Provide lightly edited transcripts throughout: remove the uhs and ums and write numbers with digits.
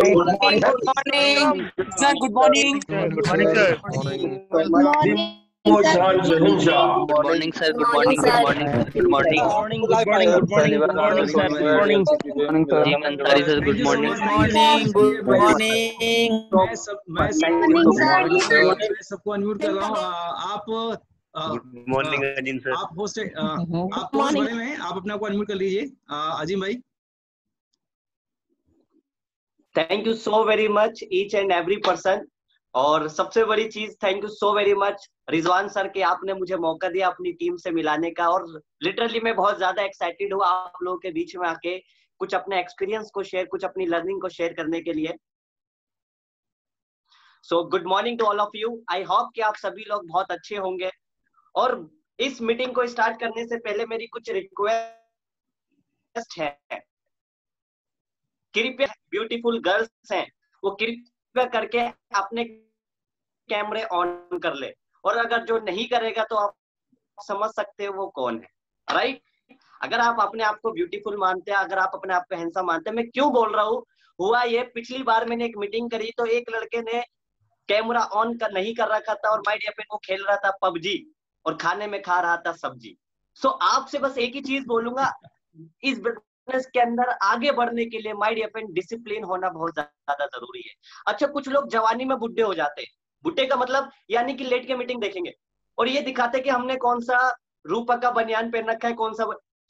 Good morning, sir. Good morning. Good morning, sir. Good morning, sir. Good morning, sir. Good morning, sir. Good morning. Good morning, good morning, good morning, sir. Good morning. जी Mansari sir, good morning. Good morning. Morning, sir. मैं सबको unmute कर रहा हूँ। आप good morning अजीम sir. आप host बने हुए हैं, आप अपने आप को अनम्यूट कर लीजिए। अजीम भाई। Thank you so very much each and every person. और सबसे बड़ी चीज, thank you so very much Rizwan sir के, आपने मुझे मौका दिया अपनी टीम से मिलाने का। और लिटरली मैं बहुत ज्यादा एक्साइटेड हूँ आप लोगों के बीच में आके कुछ अपने एक्सपीरियंस को शेयर, कुछ अपनी लर्निंग को शेयर करने के लिए। So good morning to all of you. I hope कि आप सभी लोग बहुत अच्छे होंगे। और इस मीटिंग को स्टार्ट करने से पहले मेरी कुछ रिक्वेस्ट है। कृपया ब्यूटीफुल गर्ल्स हैं वो कृपया करके अपने कैमरे ऑन कर ले। और अगर जो नहीं करेगा तो आप समझ सकते हो वो कौन है, राइट? अगर आप अपने आप को ब्यूटीफुल मानते हैं, अगर आप अपने आप को हैंडसम मानते हैं, मैं क्यों बोल रहा हूँ, हुआ ये, पिछली बार मैंने एक मीटिंग करी तो एक लड़के ने कैमरा ऑन नहीं कर रखा था और माय डियर फ्रेंड वो खेल रहा था पबजी और खाने में खा रहा था सब्जी। सो आपसे बस एक ही चीज बोलूंगा, इस बिजनेस के अंदर आगे बढ़ने के लिए माय डियर फ्रेंड डिसिप्लिन होना बहुत ज्यादा जरूरी है। अच्छा, कुछ लोग जवानी में बुढ़े हो जाते हैं। बुढ़े का मतलब यानी कि लेट के मीटिंग देखेंगे और ये दिखाते कि हमने कौन सा रूपा का बनियान पहन रखा है, कौन सा।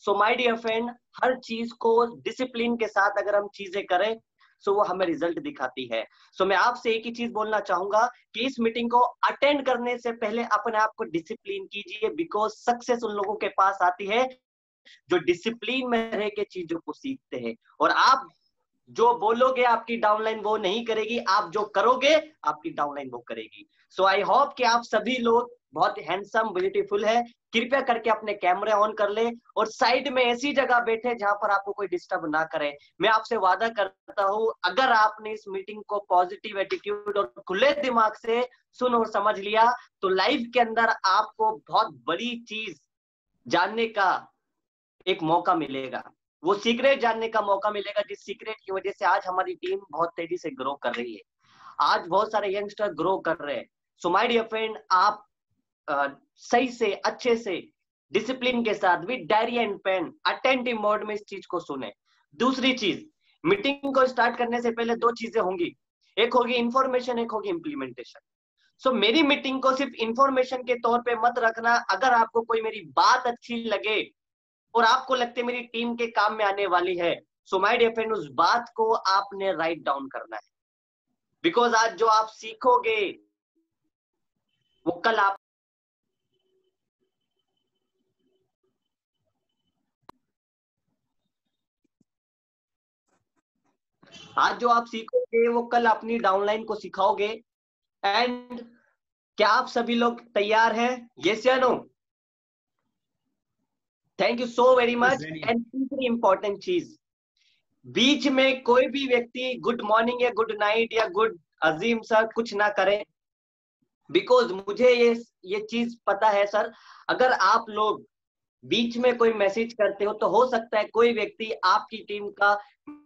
सो माय डियर फ्रेंड, हर चीज को डिसिप्लिन के साथ अगर हम चीजें करें सो वो हमें रिजल्ट दिखाती है। सो मैं आपसे एक ही चीज बोलना चाहूंगा कि इस मीटिंग को अटेंड करने से पहले अपने आप को डिसिप्लिन कीजिए, बिकॉज सक्सेस उन लोगों के पास आती है जो डिसिप्लिन में रह के चीजों को सीखते हैं। और आप जो बोलोगे आपकी डाउनलाइन वो नहीं करेगी, आप जो करोगे आपकी डाउनलाइन वो करेगी। सो आई होप कि आप सभी लोग बहुत हैंडसम ब्यूटीफुल है। कृपया करके अपने कैमरे ऑन कर ले और साइड में ऐसी जगह बैठे जहां पर आपको कोई डिस्टर्ब ना करे। मैं आपसे वादा करता हूं, अगर आपने इस मीटिंग को पॉजिटिव एटीट्यूड और खुले दिमाग से सुन और समझ लिया तो लाइफ के अंदर आपको बहुत बड़ी चीज जानने का एक मौका मिलेगा। वो सीक्रेट जानने का मौका मिलेगा जिस सीक्रेट की वजह से आज हमारी टीम बहुत तेजी से ग्रो कर रही है। आज बहुत सारे यंगस्टर ग्रो कर रहे हैं। सो माय डियर फ्रेंड, आप सही से, अच्छे से, डिसिप्लिन के साथ with diary and pen attentive mode में इस चीज को सुने। दूसरी चीज, मीटिंग को स्टार्ट करने से पहले दो चीजें होंगी, एक होगी इंफॉर्मेशन, एक होगी इम्प्लीमेंटेशन। सो मेरी मीटिंग को सिर्फ इंफॉर्मेशन के तौर पे मत रखना। अगर आपको कोई मेरी बात अच्छी लगे और आपको लगते है मेरी टीम के काम में आने वाली है, सो माय डियर फ्रेंड, उस बात को आपने राइट डाउन करना है। बिकॉज आज जो आप सीखोगे वो कल आप वो कल अपनी डाउनलाइन को सिखाओगे। एंड क्या आप सभी लोग तैयार हैं? यस या no? Thank you so very much. And तीसरी इंपॉर्टेंट चीज, बीच में कोई भी व्यक्ति गुड मॉर्निंग या गुड नाइट या गुड अजीम सर कुछ ना करे, बिकॉज मुझे ये चीज पता है सर, अगर आप लोग बीच में कोई मैसेज करते हो तो हो सकता है कोई व्यक्ति आपकी टीम का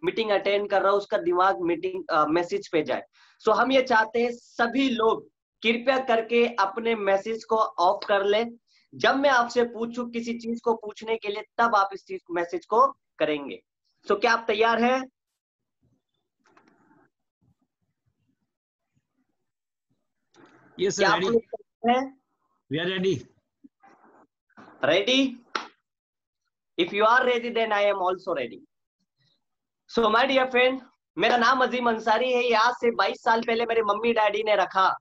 मीटिंग अटेंड कर रहा हो, उसका दिमाग मीटिंग मैसेज पे जाए। सो हम ये चाहते हैं सभी लोग कृपया करके अपने मैसेज को ऑफ कर ले। जब मैं आपसे पूछूं किसी चीज को पूछने के लिए तब आप इस चीज मैसेज को करेंगे। सो क्या आप तैयार हैं? यस क्या सर, आप लोग तैयार हैं? We are ready. Ready? If you are ready, then I am also ready. So my dear friend, मेरा नाम अजीम अंसारी है। ये आज से 22 साल पहले मेरे मम्मी डैडी ने रखा,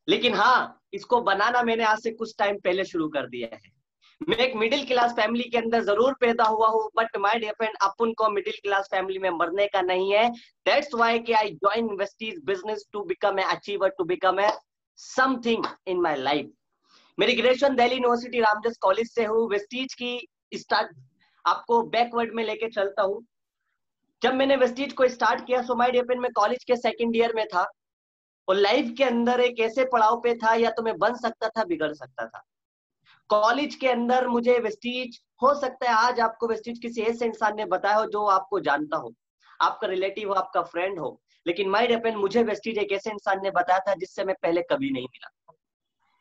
लेकिन हाँ, इसको बनाना मैंने आज से कुछ टाइम पहले शुरू कर दिया है। मैं एक मिडिल क्लास फैमिली के अंदर जरूर पैदा हुआ हूँ, बट माय डियर फ्रेंड, अपन को मिडिल क्लास फैमिली में मरने का नहीं है। दैट्स व्हाई कि I join Vestige business to become a achiever, to become a something in my life. मेरी graduation Delhi university Ramdas college से हूँ। वेस्टीज की स्टार्ट आपको बैकवर्ड में लेके चलता हूँ। जब मैंने वेस्टीज को स्टार्ट किया सो माय डियर फ्रेंड, मैं कॉलेज के सेकंड ईयर में था और लाइफ के अंदर एक ऐसे पड़ाव पे था, या तो मैं बन सकता था, बिगड़ सकता था। कॉलेज के अंदर मुझे वेस्टीज, हो सकता है आज आपको वेस्टीज किसी ऐसे इंसान ने बताया हो जो आपको जानता हो। आपका रिलेटिव हो, आपका फ्रेंड हो, लेकिन माय डियर फ्रेंड मुझे वेस्टीज एक ऐसे इंसान ने बताया था जिससे मैं पहले कभी नहीं मिला,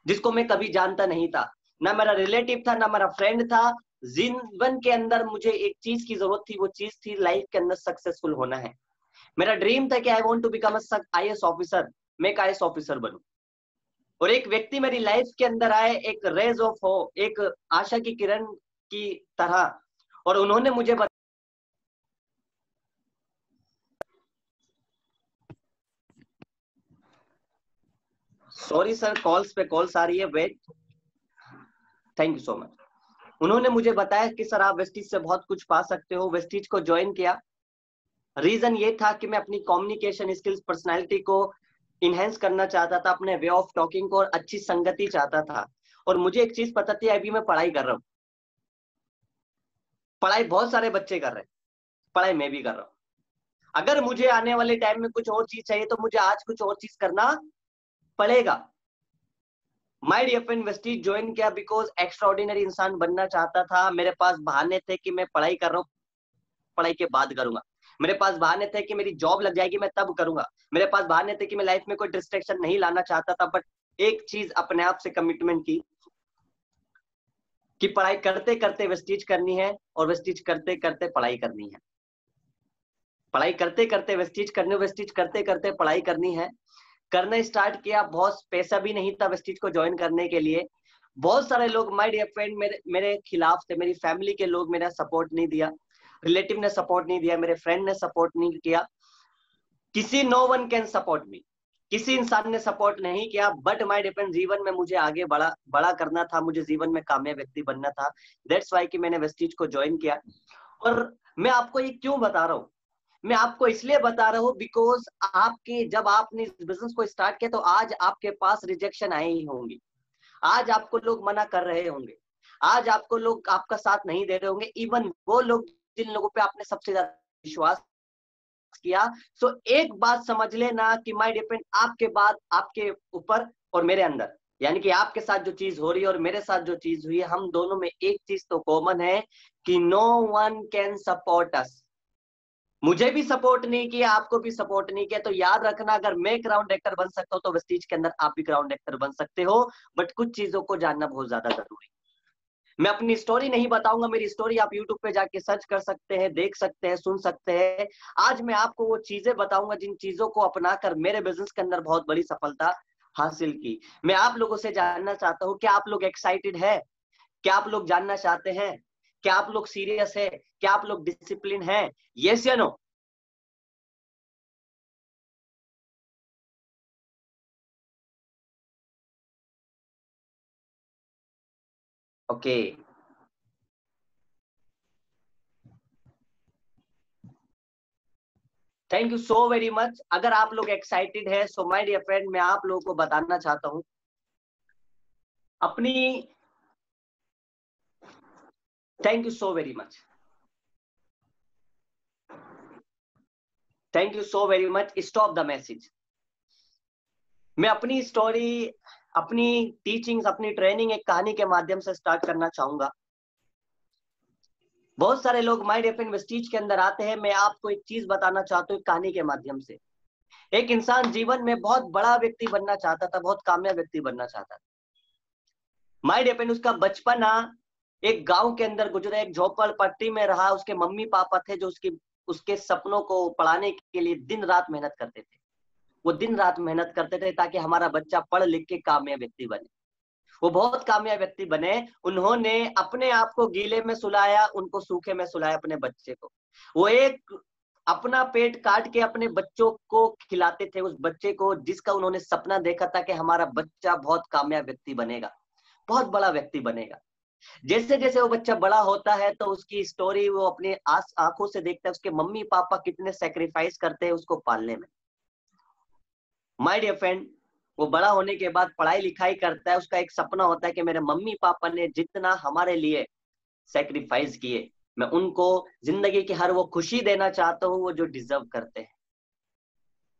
जिसको मैं कभी जानता नहीं था, ना मेरा रिलेटिव था, ना मेरा फ्रेंड था। जीवन के अंदर मुझे एक चीज की जरूरत थी, वो चीज थी लाइफ के अंदर सक्सेसफुल होना है। मेरा ड्रीम था कि I want to become a IAS officer, मैं एक आईएएस ऑफिसर बनूं। और एक व्यक्ति मेरी लाइफ के अंदर आए, एक रेज ऑफ हो, एक आशा की किरण की तरह, और उन्होंने मुझे सॉरी सर, कॉल्स पे कॉल्स आ रही है, wait, thank you so much. उन्होंने मुझे बताया कि सर आप वेस्टीज से बहुत कुछ पा सकते हो। वेस्टीज को ज्वाइन किया, रीजन ये था कि मैं अपनी कम्युनिकेशन स्किल्स, पर्सनालिटी को इनहेंस करना चाहता था, अपने वे ऑफ टॉकिंग को, और अच्छी संगति चाहता था। और मुझे एक चीज पता थी, अभी मैं पढ़ाई कर रहा हूँ, पढ़ाई बहुत सारे बच्चे कर रहे हैं, पढ़ाई मैं भी कर रहा हूँ। अगर मुझे आने वाले टाइम में कुछ और चीज चाहिए तो मुझे आज कुछ और चीज करना पड़ेगा। My dear friend Vestige join किया बिकॉज एक्स्ट्राऑर्डिनरी इंसान बनना चाहता था। मेरे पास बहाने थे कि मैं पढ़ाई कर रहा हूँ, पढ़ाई के बाद करूंगा। मेरे पास बहाने थे कि मेरी जॉब लग जाएगी, मैं तब करूंगा। मेरे पास बहाने थे कि मैं लाइफ में कोई डिस्ट्रैक्शन नहीं लाना चाहता था। बट एक चीज अपने आप से कमिटमेंट की कि पढ़ाई करते करते वेस्टीज करनी है, और वेस्टीज करते करते पढ़ाई करनी है। पढ़ाई करते करते वेस्टीज करनी, वेस्टीज करते करते पढ़ाई करनी है। करना स्टार्ट किया, बहुत पैसा भी नहीं था वेस्टीज को ज्वाइन करने के लिए। बहुत सारे लोग माय डियर फ्रेंड मेरे खिलाफ थे, मेरी फैमिली के लोग मेरा सपोर्ट नहीं दिया, रिलेटिव ने सपोर्ट नहीं दिया, मेरे फ्रेंड ने सपोर्ट नहीं किया, किसी no one can support me, किसी इंसान ने सपोर्ट नहीं किया। बट माय डिपेंड जीवन में मुझे आगे बड़ा करना था, मुझे जीवन में कामयाब व्यक्ति बनना था। दैट्स वाई कि मैंने वेस्टीज को ज्वाइन किया। और मैं आपको ये क्यों बता रहा हूँ, मैं आपको इसलिए बता रहा हूँ बिकॉज आपके जब आपने इस बिजनेस को स्टार्ट किया तो आज आपके पास रिजेक्शन आए ही होंगे, आज आपको लोग मना कर रहे होंगे, आज आपको लोग आपका साथ नहीं दे रहे होंगे, इवन वो लोग जिन लोगों पे आपने सबसे ज्यादा विश्वास किया। सो एक बात समझ लेना कि माय डिपेंड आपके बाद आपके ऊपर और मेरे अंदर, यानी कि आपके साथ जो चीज हो रही है और मेरे साथ जो चीज हुई है, हम दोनों में एक चीज तो कॉमन है कि no one can support us. मुझे भी सपोर्ट नहीं किया, आपको भी सपोर्ट नहीं किया। तो याद रखना, अगर मैं ग्राउंड एक्टर बन सकता हूं तो वेस्टीज के अंदर आप भी ग्राउंड एक्टर बन सकते हो। बट कुछ चीजों को जानना बहुत ज्यादा जरूरी। मैं अपनी स्टोरी नहीं बताऊंगा, मेरी स्टोरी आप यूट्यूब पे जाके सर्च कर सकते हैं, देख सकते हैं, सुन सकते हैं। आज मैं आपको वो चीजें बताऊंगा जिन चीजों को अपनाकर मेरे बिजनेस के अंदर बहुत बड़ी सफलता हासिल की। मैं आप लोगों से जानना चाहता हूँ, क्या आप लोग एक्साइटेड है? क्या आप लोग जानना चाहते हैं? क्या आप लोग सीरियस है? क्या आप लोग डिसिप्लिन है? यस या no? Okay, thank you so very much. अगर आप लोग एक्साइटेड है सो माय डियर फ्रेंड, मैं आप लोगों को बताना चाहता हूं अपनी, thank you so very much, thank you so very much. Stop the message. मैं अपनी स्टोरी, अपनी टीचिंग्स, अपनी ट्रेनिंग एक कहानी के माध्यम से स्टार्ट करना चाहूंगा। बहुत सारे लोग माय डियर फ्रेंड वेस्टीज के अंदर आते हैं, मैं आपको एक चीज बताना चाहता हूँ कहानी के माध्यम से। एक इंसान जीवन में बहुत बड़ा व्यक्ति बनना चाहता था, बहुत कामयाब व्यक्ति बनना चाहता था। माय डियर फ्रेंड उसका बचपना एक गांव के अंदर गुजरा, एक झोपड़पट्टी में रहा। उसके मम्मी पापा थे जो उसके सपनों को पढ़ाने के लिए दिन रात मेहनत करते थे। वो दिन रात मेहनत करते थे ताकि हमारा बच्चा पढ़ लिख के कामयाब व्यक्ति बने। वो बहुत कामयाब व्यक्ति बने। उन्होंने अपने आप को गीले में सुलाया, उनको सूखे में सुलाया अपने बच्चे को। वो एक अपना पेट काट के अपने बच्चों को खिलाते थे, उस बच्चे को जिसका उन्होंने सपना देखा था कि हमारा बच्चा बहुत कामयाब व्यक्ति बनेगा, बहुत बड़ा व्यक्ति बनेगा। जैसे जैसे वो बच्चा बड़ा होता है तो उसकी स्टोरी वो अपने आंखों से देखता है, उसके मम्मी पापा कितने सेक्रीफाइस करते हैं उसको पालने में। माय डियर फ्रेंड, वो बड़ा होने के बाद पढ़ाई लिखाई करता है, उसका एक सपना होता है कि मेरे मम्मी पापा ने जितना हमारे लिए सेक्रीफाइस किए, मैं उनको जिंदगी की हर वो खुशी देना चाहता हूँ वो जो डिजर्व करते हैं।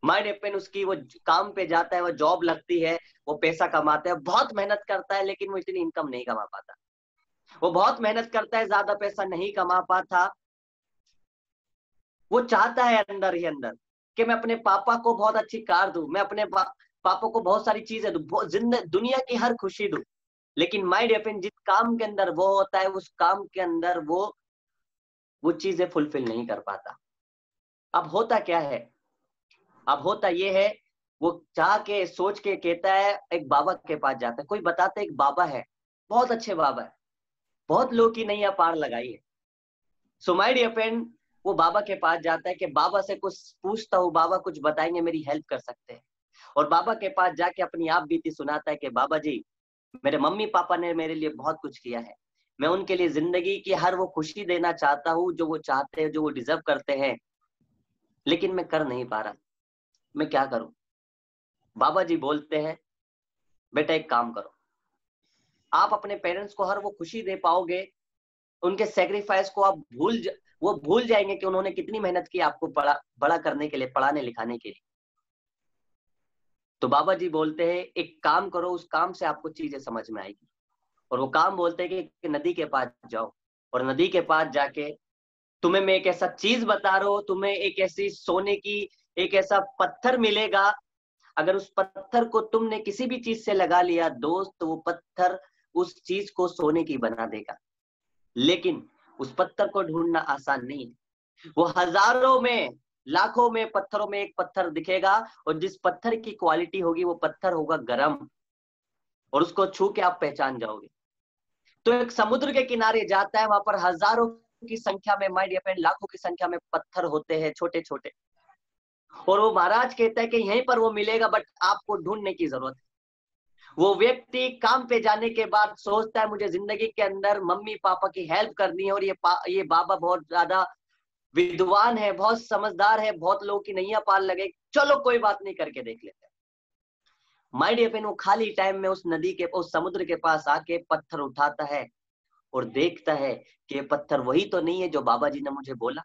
माय डियर फ्रेंड, उसकी वो काम पे जाता है, वो जॉब लगती है, वो पैसा कमाता है, बहुत मेहनत करता है, लेकिन वो इतनी इनकम नहीं कमा पाता। वो बहुत मेहनत करता है, ज्यादा पैसा नहीं कमा पाता। वो चाहता है अंदर ही अंदर कि मैं अपने पापा को बहुत अच्छी कार दूं, मैं अपने पापा को बहुत सारी चीजें दूं, दुनिया की हर खुशी दूं। लेकिन माय डियर फ्रेंड, जिस काम के अंदर वो होता है, उस काम के अंदर वो चीजें फुलफिल नहीं कर पाता। अब होता क्या है, अब होता ये है, वो चाह के सोच के कहता है, एक बाबा के पास जाता है, कोई बताता है एक बाबा है, बहुत अच्छे बाबा है, बहुत लोग की नैया पार लगाई है। सो माय डियर फ्रेंड, वो बाबा के पास जाता है कि बाबा से कुछ पूछता हूँ, बाबा कुछ बताएंगे, मेरी हेल्प कर सकते हैं। और बाबा के पास जाके अपनी आप बीती सुनाता है कि बाबा जी, मेरे मम्मी पापा ने मेरे लिए बहुत कुछ किया है, मैं उनके लिए जिंदगी की हर वो खुशी देना चाहता हूँ जो वो चाहते हैं, जो वो डिजर्व करते हैं, लेकिन मैं कर नहीं पा रहा, मैं क्या करूं। बाबा जी बोलते हैं, बेटा एक काम करो, आप अपने पेरेंट्स को हर वो खुशी दे पाओगे, उनके सेक्रीफाइस को आप वो भूल जाएंगे कि उन्होंने कितनी मेहनत की आपको बड़ा करने के लिए, पढ़ाने लिखाने के लिए। तो बाबा जी बोलते हैं एक काम करो, उस काम से आपको चीजें समझ में आएगी। और वो काम बोलते हैं कि नदी के पास जाओ, और नदी के पास जाके तुम्हें मैं एक ऐसा चीज बता रहा हूं, तुम्हें एक ऐसी सोने की एक ऐसा पत्थर मिलेगा, अगर उस पत्थर को तुमने किसी भी चीज से लगा लिया दोस्त, तो वो पत्थर उस चीज को सोने की बना देगा। लेकिन उस पत्थर को ढूंढना आसान नहीं है। वो हजारों में, लाखों में पत्थरों में एक पत्थर दिखेगा, और जिस पत्थर की क्वालिटी होगी वो पत्थर होगा गर्म, और उसको छू के आप पहचान जाओगे। तो एक समुद्र के किनारे जाता है, वहां पर हजारों की संख्या में, माय डियर फ्रेंड, लाखों की संख्या में पत्थर होते हैं छोटे छोटे। और वो महाराज कहता है कि यहीं पर वो मिलेगा, बट आपको ढूंढने की जरूरत है। वो व्यक्ति काम पे जाने के बाद सोचता है मुझे जिंदगी के अंदर मम्मी पापा की हेल्प करनी है, और ये बाबा बहुत ज्यादा विद्वान है, बहुत समझदार है, बहुत लोगों की नैया पार लगे, चलो कोई बात नहीं, करके देख लेते हैं। माय डियर फ्रेंड, वो खाली टाइम में उस नदी के, उस समुद्र के पास आके पत्थर उठाता है और देखता है कि ये पत्थर वही तो नहीं है जो बाबा जी ने मुझे बोला।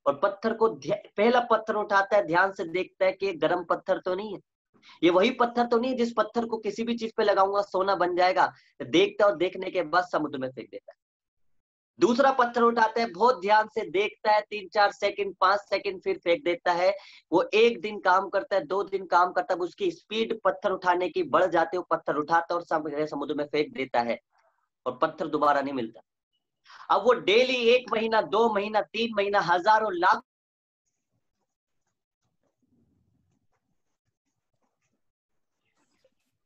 और पत्थर को पहला पत्थर उठाता है, ध्यान से देखता है कि ये गर्म पत्थर तो नहीं है, ये वही पत्थर तो नहीं है जिस पत्थर को किसी भी चीज पे लगाऊंगा सोना बन जाएगा। देखता है, और देखने के बाद समुद्र में फेंक देता है। दूसरा पत्थर उठाता है, बहुत ध्यान से देखता है, 3-4 सेकंड 5 सेकंड, फिर फेंक देता है। वो 1 दिन काम करता है, 2 दिन काम करता है, उसकी स्पीड पत्थर उठाने की बढ़ जाती है, वो पत्थर उठाता है और समुद्र में फेंक देता है, और पत्थर दोबारा नहीं मिलता। अब वो डेली 1 महीना, 2 महीना, 3 महीना, हजारों लाख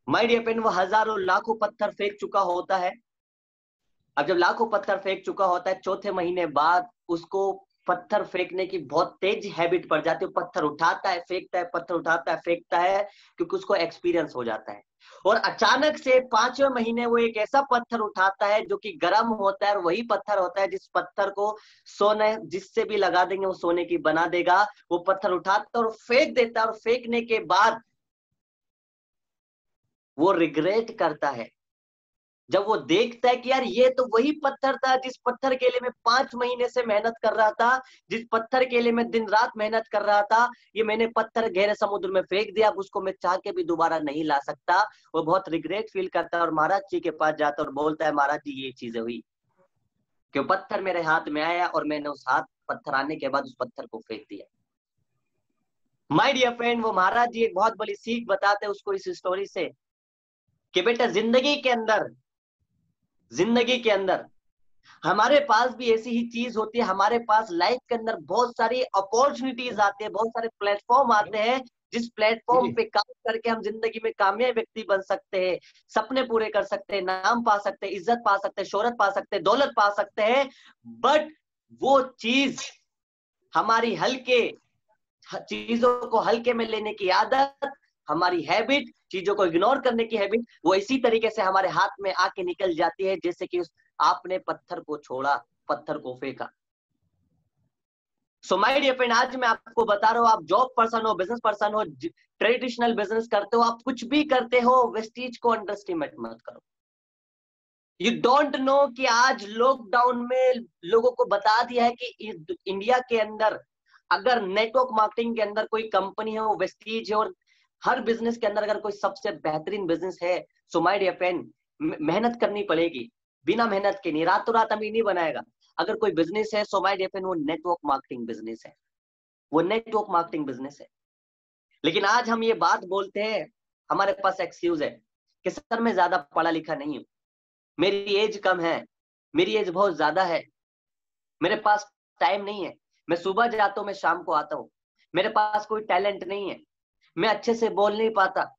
माय डियर फ्रेंड, वो हजारों लाखों पत्थर फेंक चुका होता है। अब जब लाखों पत्थर फेंक चुका होता है, चौथे महीने बाद उसको पत्थर फेंकने की बहुत तेज हैबिट पड़ जाती है। पत्थर उठाता है, फेंकता है, पत्थर उठाता है, फेंकता है, क्योंकि उसको एक्सपीरियंस हो जाता है। और अचानक से 5वें महीने वो एक ऐसा पत्थर उठाता है जो कि गर्म होता है, और वही पत्थर होता है जिस पत्थर को सोने जिससे भी लगा देंगे वो सोने की बना देगा। वो पत्थर उठाता है और फेंक देता है, और फेंकने के बाद वो रिग्रेट करता है जब वो देखता है कि यार ये तो वही पत्थर था जिस पत्थर के लिए मैं 5 महीने से मेहनत कर रहा था, जिस पत्थर के लिए मैं दिन रात मेहनत कर रहा था, ये मैंने पत्थर गहरे समुद्र में फेंक दिया, अब उसको मैं चाह के भी दोबारा नहीं ला सकता। वो बहुत रिग्रेट फील करता है, और महाराज जी के पास जाता है और बोलता है, महाराज जी ये चीजें हुई कि पत्थर मेरे हाथ में आया, और मैंने उस हाथ पत्थर आने के बाद उस पत्थर को फेंक दिया। माय डियर फ्रेंड, वो महाराज जी एक बहुत बड़ी सीख बताते हैं उसको इस स्टोरी से, कि बेटा जिंदगी के अंदर हमारे पास भी ऐसी ही चीज होती है। हमारे पास लाइफ के अंदर बहुत सारी अपॉर्चुनिटीज आते हैं, बहुत सारे प्लेटफॉर्म आते हैं, जिस प्लेटफॉर्म पे काम करके हम जिंदगी में कामयाब व्यक्ति बन सकते हैं, सपने पूरे कर सकते हैं, नाम पा सकते हैं, इज्जत पा सकते हैं, शोहरत पा सकते हैं, दौलत पा सकते हैं। बट वो चीज हमारी चीजों को हल्के में लेने की आदत, हमारी हैबिट, चीजों को इग्नोर करने की हैबिट, वो इसी तरीके से हमारे हाथ में आके निकल जाती है जैसे कि आपने पत्थर को छोड़ा, पत्थर को फेंका। सो माय डियर फ्रेंड, आज मैं आपको बता रहा हूं, आप जॉब पर्सन हो, बिजनेस पर्सन हो, ट्रेडिशनल बिजनेस करते हो, आप कुछ भी करते हो, वेस्टीज को अंडरएस्टिमेट मत करो। यू डोंट नो कि आज लॉकडाउन में लोगों को बता दिया है कि इंडिया के अंदर अगर नेटवर्क मार्केटिंग के अंदर कोई कंपनी है वो वेस्टीज है, और हर बिजनेस के अंदर अगर कोई सबसे बेहतरीन बिजनेस है, सो माय डियर फ्रेंड, मेहनत करनी पड़ेगी, बिना मेहनत के नहीं, रातों रात अमीर नहीं बनाएगा। अगर कोई बिजनेस है, सो माय डियर फ्रेंड, वो नेटवर्क मार्केटिंग बिजनेस है। वो नेटवर्क मार्केटिंग बिजनेस है। लेकिन आज हम ये बात बोलते हैं, हमारे पास एक्सक्यूज है कि सर मैं ज्यादा पढ़ा लिखा नहीं हूं, मेरी एज कम है, मेरी एज बहुत ज्यादा है, मेरे पास टाइम नहीं है, मैं सुबह जाता हूं, मैं शाम को आता हूं, मेरे पास कोई टैलेंट नहीं है, मैं अच्छे से बोल नहीं पाता।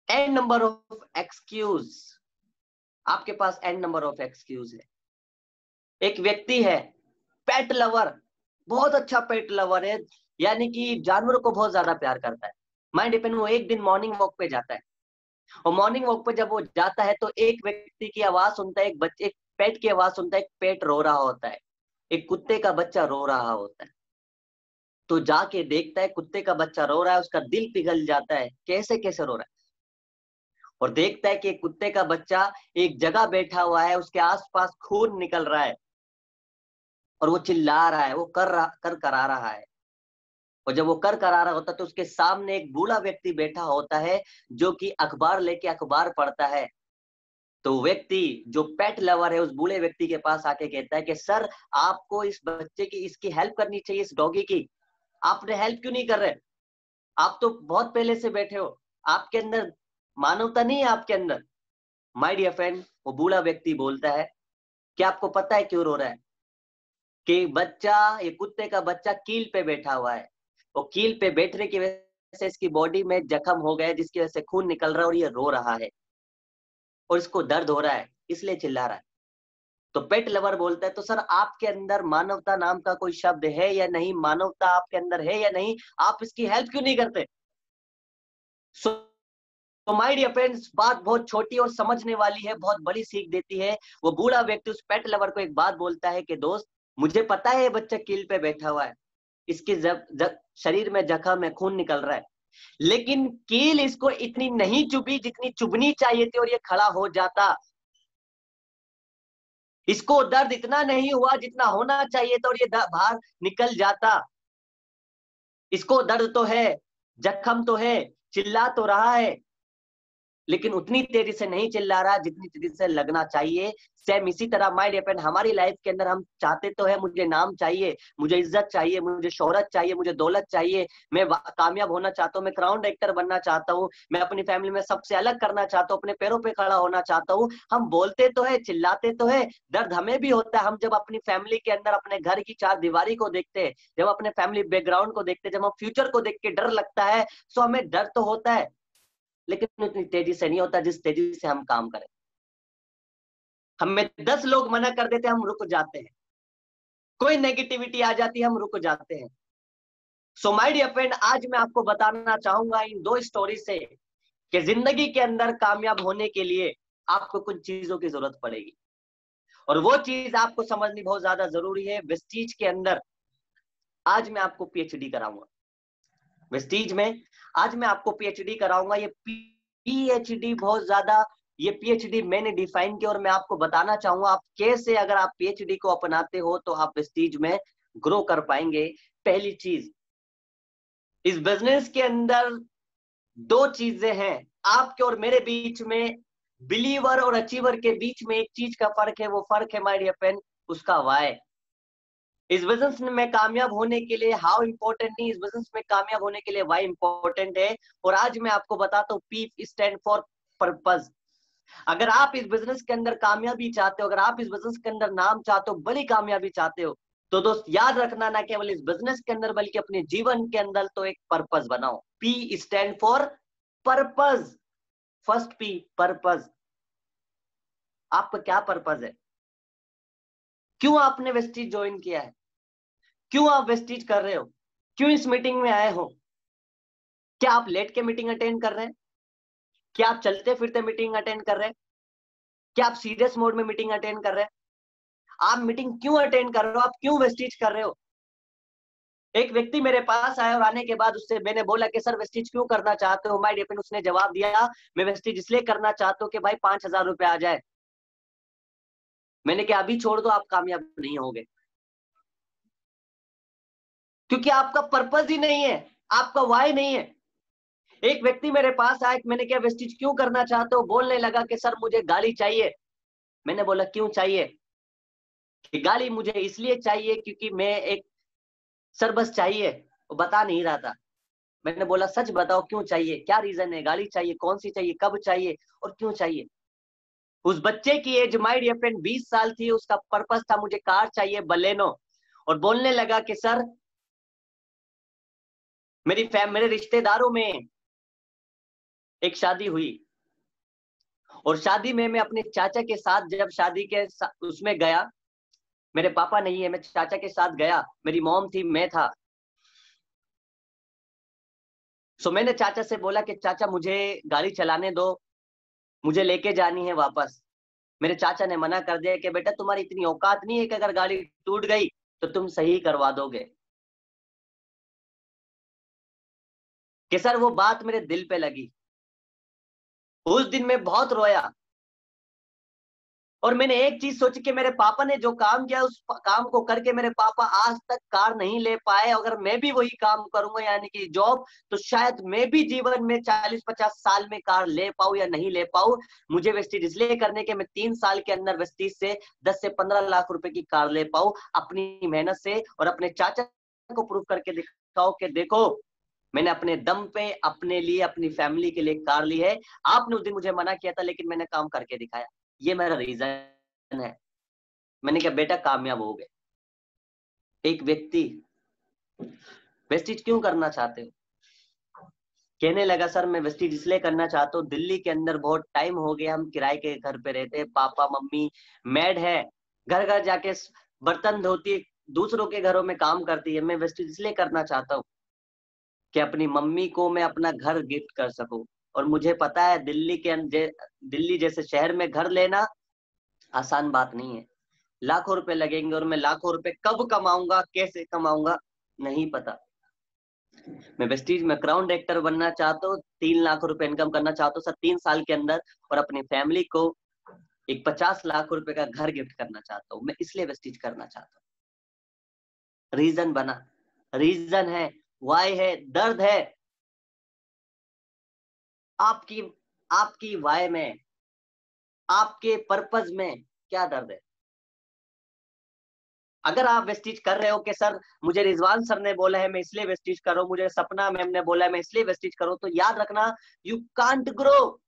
एन नंबर ऑफ एक्सक्यूज, आपके पास एन नंबर ऑफ एक्सक्यूज है। एक व्यक्ति है पेट लवर, बहुत अच्छा पेट लवर है, यानी कि जानवरों को बहुत ज्यादा प्यार करता है। माइंड डिपेंड, वो एक दिन मॉर्निंग वॉक पे जाता है, और मॉर्निंग वॉक पे जब वो जाता है तो एक व्यक्ति की आवाज सुनता है, एक पेट की आवाज सुनता है, एक पेट रो रहा होता है, एक कुत्ते का बच्चा रो रहा होता है। तो जाके देखता है कुत्ते का बच्चा रो रहा है, उसका दिल पिघल जाता है, कैसे कैसे रो रहा है, और देखता है कि एक कुत्ते का बच्चा एक जगह बैठा हुआ है, उसके आसपास खून निकल रहा है, और वो चिल्ला रहा है, वो कर करा रहा है। और जब वो कर करा रहा होता है तो उसके सामने एक बूढ़ा व्यक्ति बैठा होता है जो कि अखबार लेके अखबार पढ़ता है। तो व्यक्ति जो पेट लवर है उस बूढ़े व्यक्ति के पास आके कहता है कि सर आपको इस बच्चे की, इसकी हेल्प करनी चाहिए, इस डॉगी की, आपने हेल्प क्यों नहीं कर रहे? आप तो बहुत पहले से बैठे हो, आपके अंदर मानवता नहीं है आपके अंदर। माय डियर फ्रेंड, वो बूढ़ा व्यक्ति बोलता है कि आपको पता है क्यों रो रहा है? कि बच्चा, ये कुत्ते का बच्चा कील पे बैठा हुआ है, और कील पे बैठने की वजह से इसकी बॉडी में जख्म हो गया है, जिसकी वजह से खून निकल रहा है, और ये रो रहा है, और इसको दर्द हो रहा है, इसलिए चिल्ला रहा है। तो पेट लवर बोलता है तो सर आपके अंदर मानवता नाम का कोई शब्द है या नहीं, मानवता आपके अंदर है या नहीं, आप इसकी हेल्प क्यों नहीं करते? तो माय डियर फ्रेंड्स, बात बहुत छोटी और समझने वाली है, बहुत बड़ी सीख देती है। वो बूढ़ा व्यक्ति उस पेट लवर को एक बात बोलता है कि दोस्त, मुझे पता है ये बच्चा कील पे बैठा हुआ है, इसके शरीर में जख्म है, खून निकल रहा है, लेकिन कील इसको इतनी नहीं चुभी जितनी चुभनी चाहिए थी, और ये खड़ा हो जाता। इसको दर्द इतना नहीं हुआ जितना होना चाहिए था, और ये बाहर निकल जाता। इसको दर्द तो है, जख्म तो है, चिल्ला तो रहा है, लेकिन उतनी तेजी से नहीं चिल्ला रहा जितनी तेजी से लगना चाहिए। सेम इसी तरह माय डियर फ्रेंड, हमारी लाइफ के अंदर हम चाहते तो है, मुझे नाम चाहिए, मुझे इज्जत चाहिए, मुझे शोहरत चाहिए, मुझे दौलत चाहिए, मैं कामयाब होना चाहता हूँ, मैं क्राउन एक्टर बनना चाहता हूँ, मैं अपनी फैमिली में सबसे अलग करना चाहता हूँ, अपने पैरों पे खड़ा होना चाहता हूँ। हम बोलते तो है, चिल्लाते तो है, दर्द हमें भी होता है। हम जब अपनी फैमिली के अंदर अपने घर की चार दीवारी को देखते हैं, जब अपने फैमिली बैकग्राउंड को देखते हैं, जब हम फ्यूचर को देख के डर लगता है, तो हमें डर तो होता है, लेकिन उतनी तेजी से नहीं होता जिस तेजी से हम काम करें। हमें 10 लोग मना कर देते हैं, हम रुक जाते हैं, कोई नेगेटिविटी आ जाती है, हम रुक जाते हैं। सो माय डियर फ्रेंड, आज मैं आपको बताना चाहूंगा इन 2 स्टोरी से कि जिंदगी के अंदर कामयाब होने के लिए आपको कुछ चीजों की जरूरत पड़ेगी, और वो चीज आपको समझनी बहुत ज्यादा जरूरी है। वेस्टीज के अंदर आज मैं आपको पीएचडी कराऊंगा, वेस्टीज में आज मैं आपको पीएचडी कराऊंगा। ये पीएचडी बहुत ज्यादा, ये पीएचडी मैंने डिफाइन किया, और मैं आपको बताना चाहूंगा आप कैसे, अगर आप पीएचडी को अपनाते हो तो आप वेस्टीज में ग्रो कर पाएंगे। पहली चीज, इस बिजनेस के अंदर 2 चीजें हैं आपके और मेरे बीच में, बिलीवर और अचीवर के बीच में एक चीज का फर्क है, वो फर्क है माय डियर फ्रेंड, उसका वाई। इस बिजनेस में कामयाब होने के लिए हाउ इंपॉर्टेंट नहीं, इस बिजनेस में कामयाब होने के लिए वाई इंपॉर्टेंट है। और आज मैं आपको बताता हूँ, पी स्टैंड फॉर पर्पस। अगर आप इस बिजनेस के अंदर कामयाबी चाहते हो, अगर आप इस बिजनेस के अंदर नाम चाहते हो, बड़ी कामयाबी चाहते हो, तो दोस्त याद रखना, ना केवल इस बिजनेस के अंदर बल्कि अपने जीवन के अंदर तो एक पर्पस बनाओ। P stand for purpose. First P, purpose. आपका क्या पर्पस है? क्यों आपने वेस्टीज ज्वाइन किया है? क्यों आप वेस्टीज कर रहे हो? क्यों इस मीटिंग में आए हो? क्या आप लेट के मीटिंग अटेंड कर रहे हैं? क्या आप चलते फिरते मीटिंग अटेंड कर रहे हैं? क्या आप सीरियस मोड में मीटिंग अटेंड कर रहे हैं? आप मीटिंग क्यों अटेंड कर रहे हो? आप क्यों वेस्टीज कर रहे हो? एक व्यक्ति मेरे पास आया, और आने के बाद उससे मैंने बोला कि सर वेस्टीज क्यों करना चाहते हो माय डियर फ्रेंड? उसने जवाब दिया, मैं वेस्टीज इसलिए करना चाहता हूँ कि भाई 5,000 रुपए आ जाए। मैंने कहा अभी छोड़ दो, आप कामयाब नहीं होगे, क्योंकि आपका पर्पस ही नहीं है, आपका वाई नहीं है। एक व्यक्ति मेरे पास आया, मैंने कहा वेस्टीज क्यों करना चाहते हो? बोलने लगा कि सर मुझे गाड़ी चाहिए। मैंने बोला क्यों चाहिए? कि गाड़ी मुझे इसलिए चाहिए क्योंकि मैं एक सर बस चाहिए, वो बता नहीं रहा था। मैंने बोला सच बताओ क्यों चाहिए, क्या रीजन है, गाड़ी चाहिए, कौन सी चाहिए, कब चाहिए और क्यों चाहिए। उस बच्चे की एज माय डियर फ्रेंड 20 साल थी, उसका पर्पस था मुझे कार चाहिए बलेनो, और बोलने लगा कि सर मेरे रिश्तेदारों में एक शादी हुई, और शादी में मैं अपने चाचा के साथ जब शादी के उसमें गया, मेरे पापा नहीं है, मैं चाचा के साथ गया, मेरी मॉम थी, मैं था। सो मैंने चाचा से बोला कि चाचा मुझे गाड़ी चलाने दो, मुझे लेके जानी है वापस। मेरे चाचा ने मना कर दिया कि बेटा तुम्हारी इतनी औकात नहीं है कि अगर गाड़ी टूट गई तो तुम सही करवा दोगे। कि सर वो बात मेरे दिल पे लगी, उस दिन मैं बहुत रोया, और मैंने एक चीज सोची कि मेरे पापा ने जो काम किया उस काम को करके मेरे पापा आज तक कार नहीं ले पाए, अगर मैं भी वही काम करूंगा यानी कि जॉब, तो शायद मैं भी जीवन में 40-50 साल में कार ले पाऊं या नहीं ले पाऊं। मुझे वेस्टेज इसलिए करने के मैं 3 साल के अंदर वेस्टेज से 10 से 15 लाख रुपए की कार ले पाऊं अपनी मेहनत से, और अपने चाचा को प्रूव करके दिखाओ कि देखो मैंने अपने दम पे अपने लिए अपनी फैमिली के लिए कार ली है। आपने उस दिन मुझे मना किया था लेकिन मैंने काम करके दिखाया, ये मेरा रीजन है। मैंने कहा बेटा कामयाब हो गए। एक व्यक्ति वेस्टेज क्यों करना चाहते हो, कहने लगा सर मैं वेस्टेज इसलिए करना चाहता हूँ, दिल्ली के अंदर बहुत टाइम हो गया हम किराए के घर पे रहते हैं, पापा मम्मी मैड है, घर घर जाके बर्तन धोती, दूसरों के घरों में काम करती है, मैं वेस्टेज इसलिए करना चाहता हूँ कि अपनी मम्मी को मैं अपना घर गिफ्ट कर सकूं। और मुझे पता है दिल्ली जैसे शहर में घर लेना आसान बात नहीं है, लाखों रुपए लगेंगे, और मैं लाखों रुपए कब कमाऊंगा कैसे कमाऊंगा नहीं पता। मैं वेस्टीज में क्राउन डायरेक्टर बनना चाहता हूँ, 3 लाख रुपए इनकम करना चाहता हूँ सर 3 साल के अंदर, और अपनी फैमिली को एक 50 लाख रुपए का घर गिफ्ट करना चाहता हूँ। मैं इसलिए वेस्टीज करना चाहता हूँ। रीजन बना, रीजन है, वाई है, दर्द है आपकी आपकी वाई में, आपके पर्पस में क्या दर्द है। अगर आप वेस्टीज कर रहे हो कि सर मुझे रिजवान सर ने बोला है मैं इसलिए वेस्टीज करो, मुझे सपना मैम ने बोला है मैं इसलिए वेस्टीज करो, तो याद रखना यू कांट ग्रो।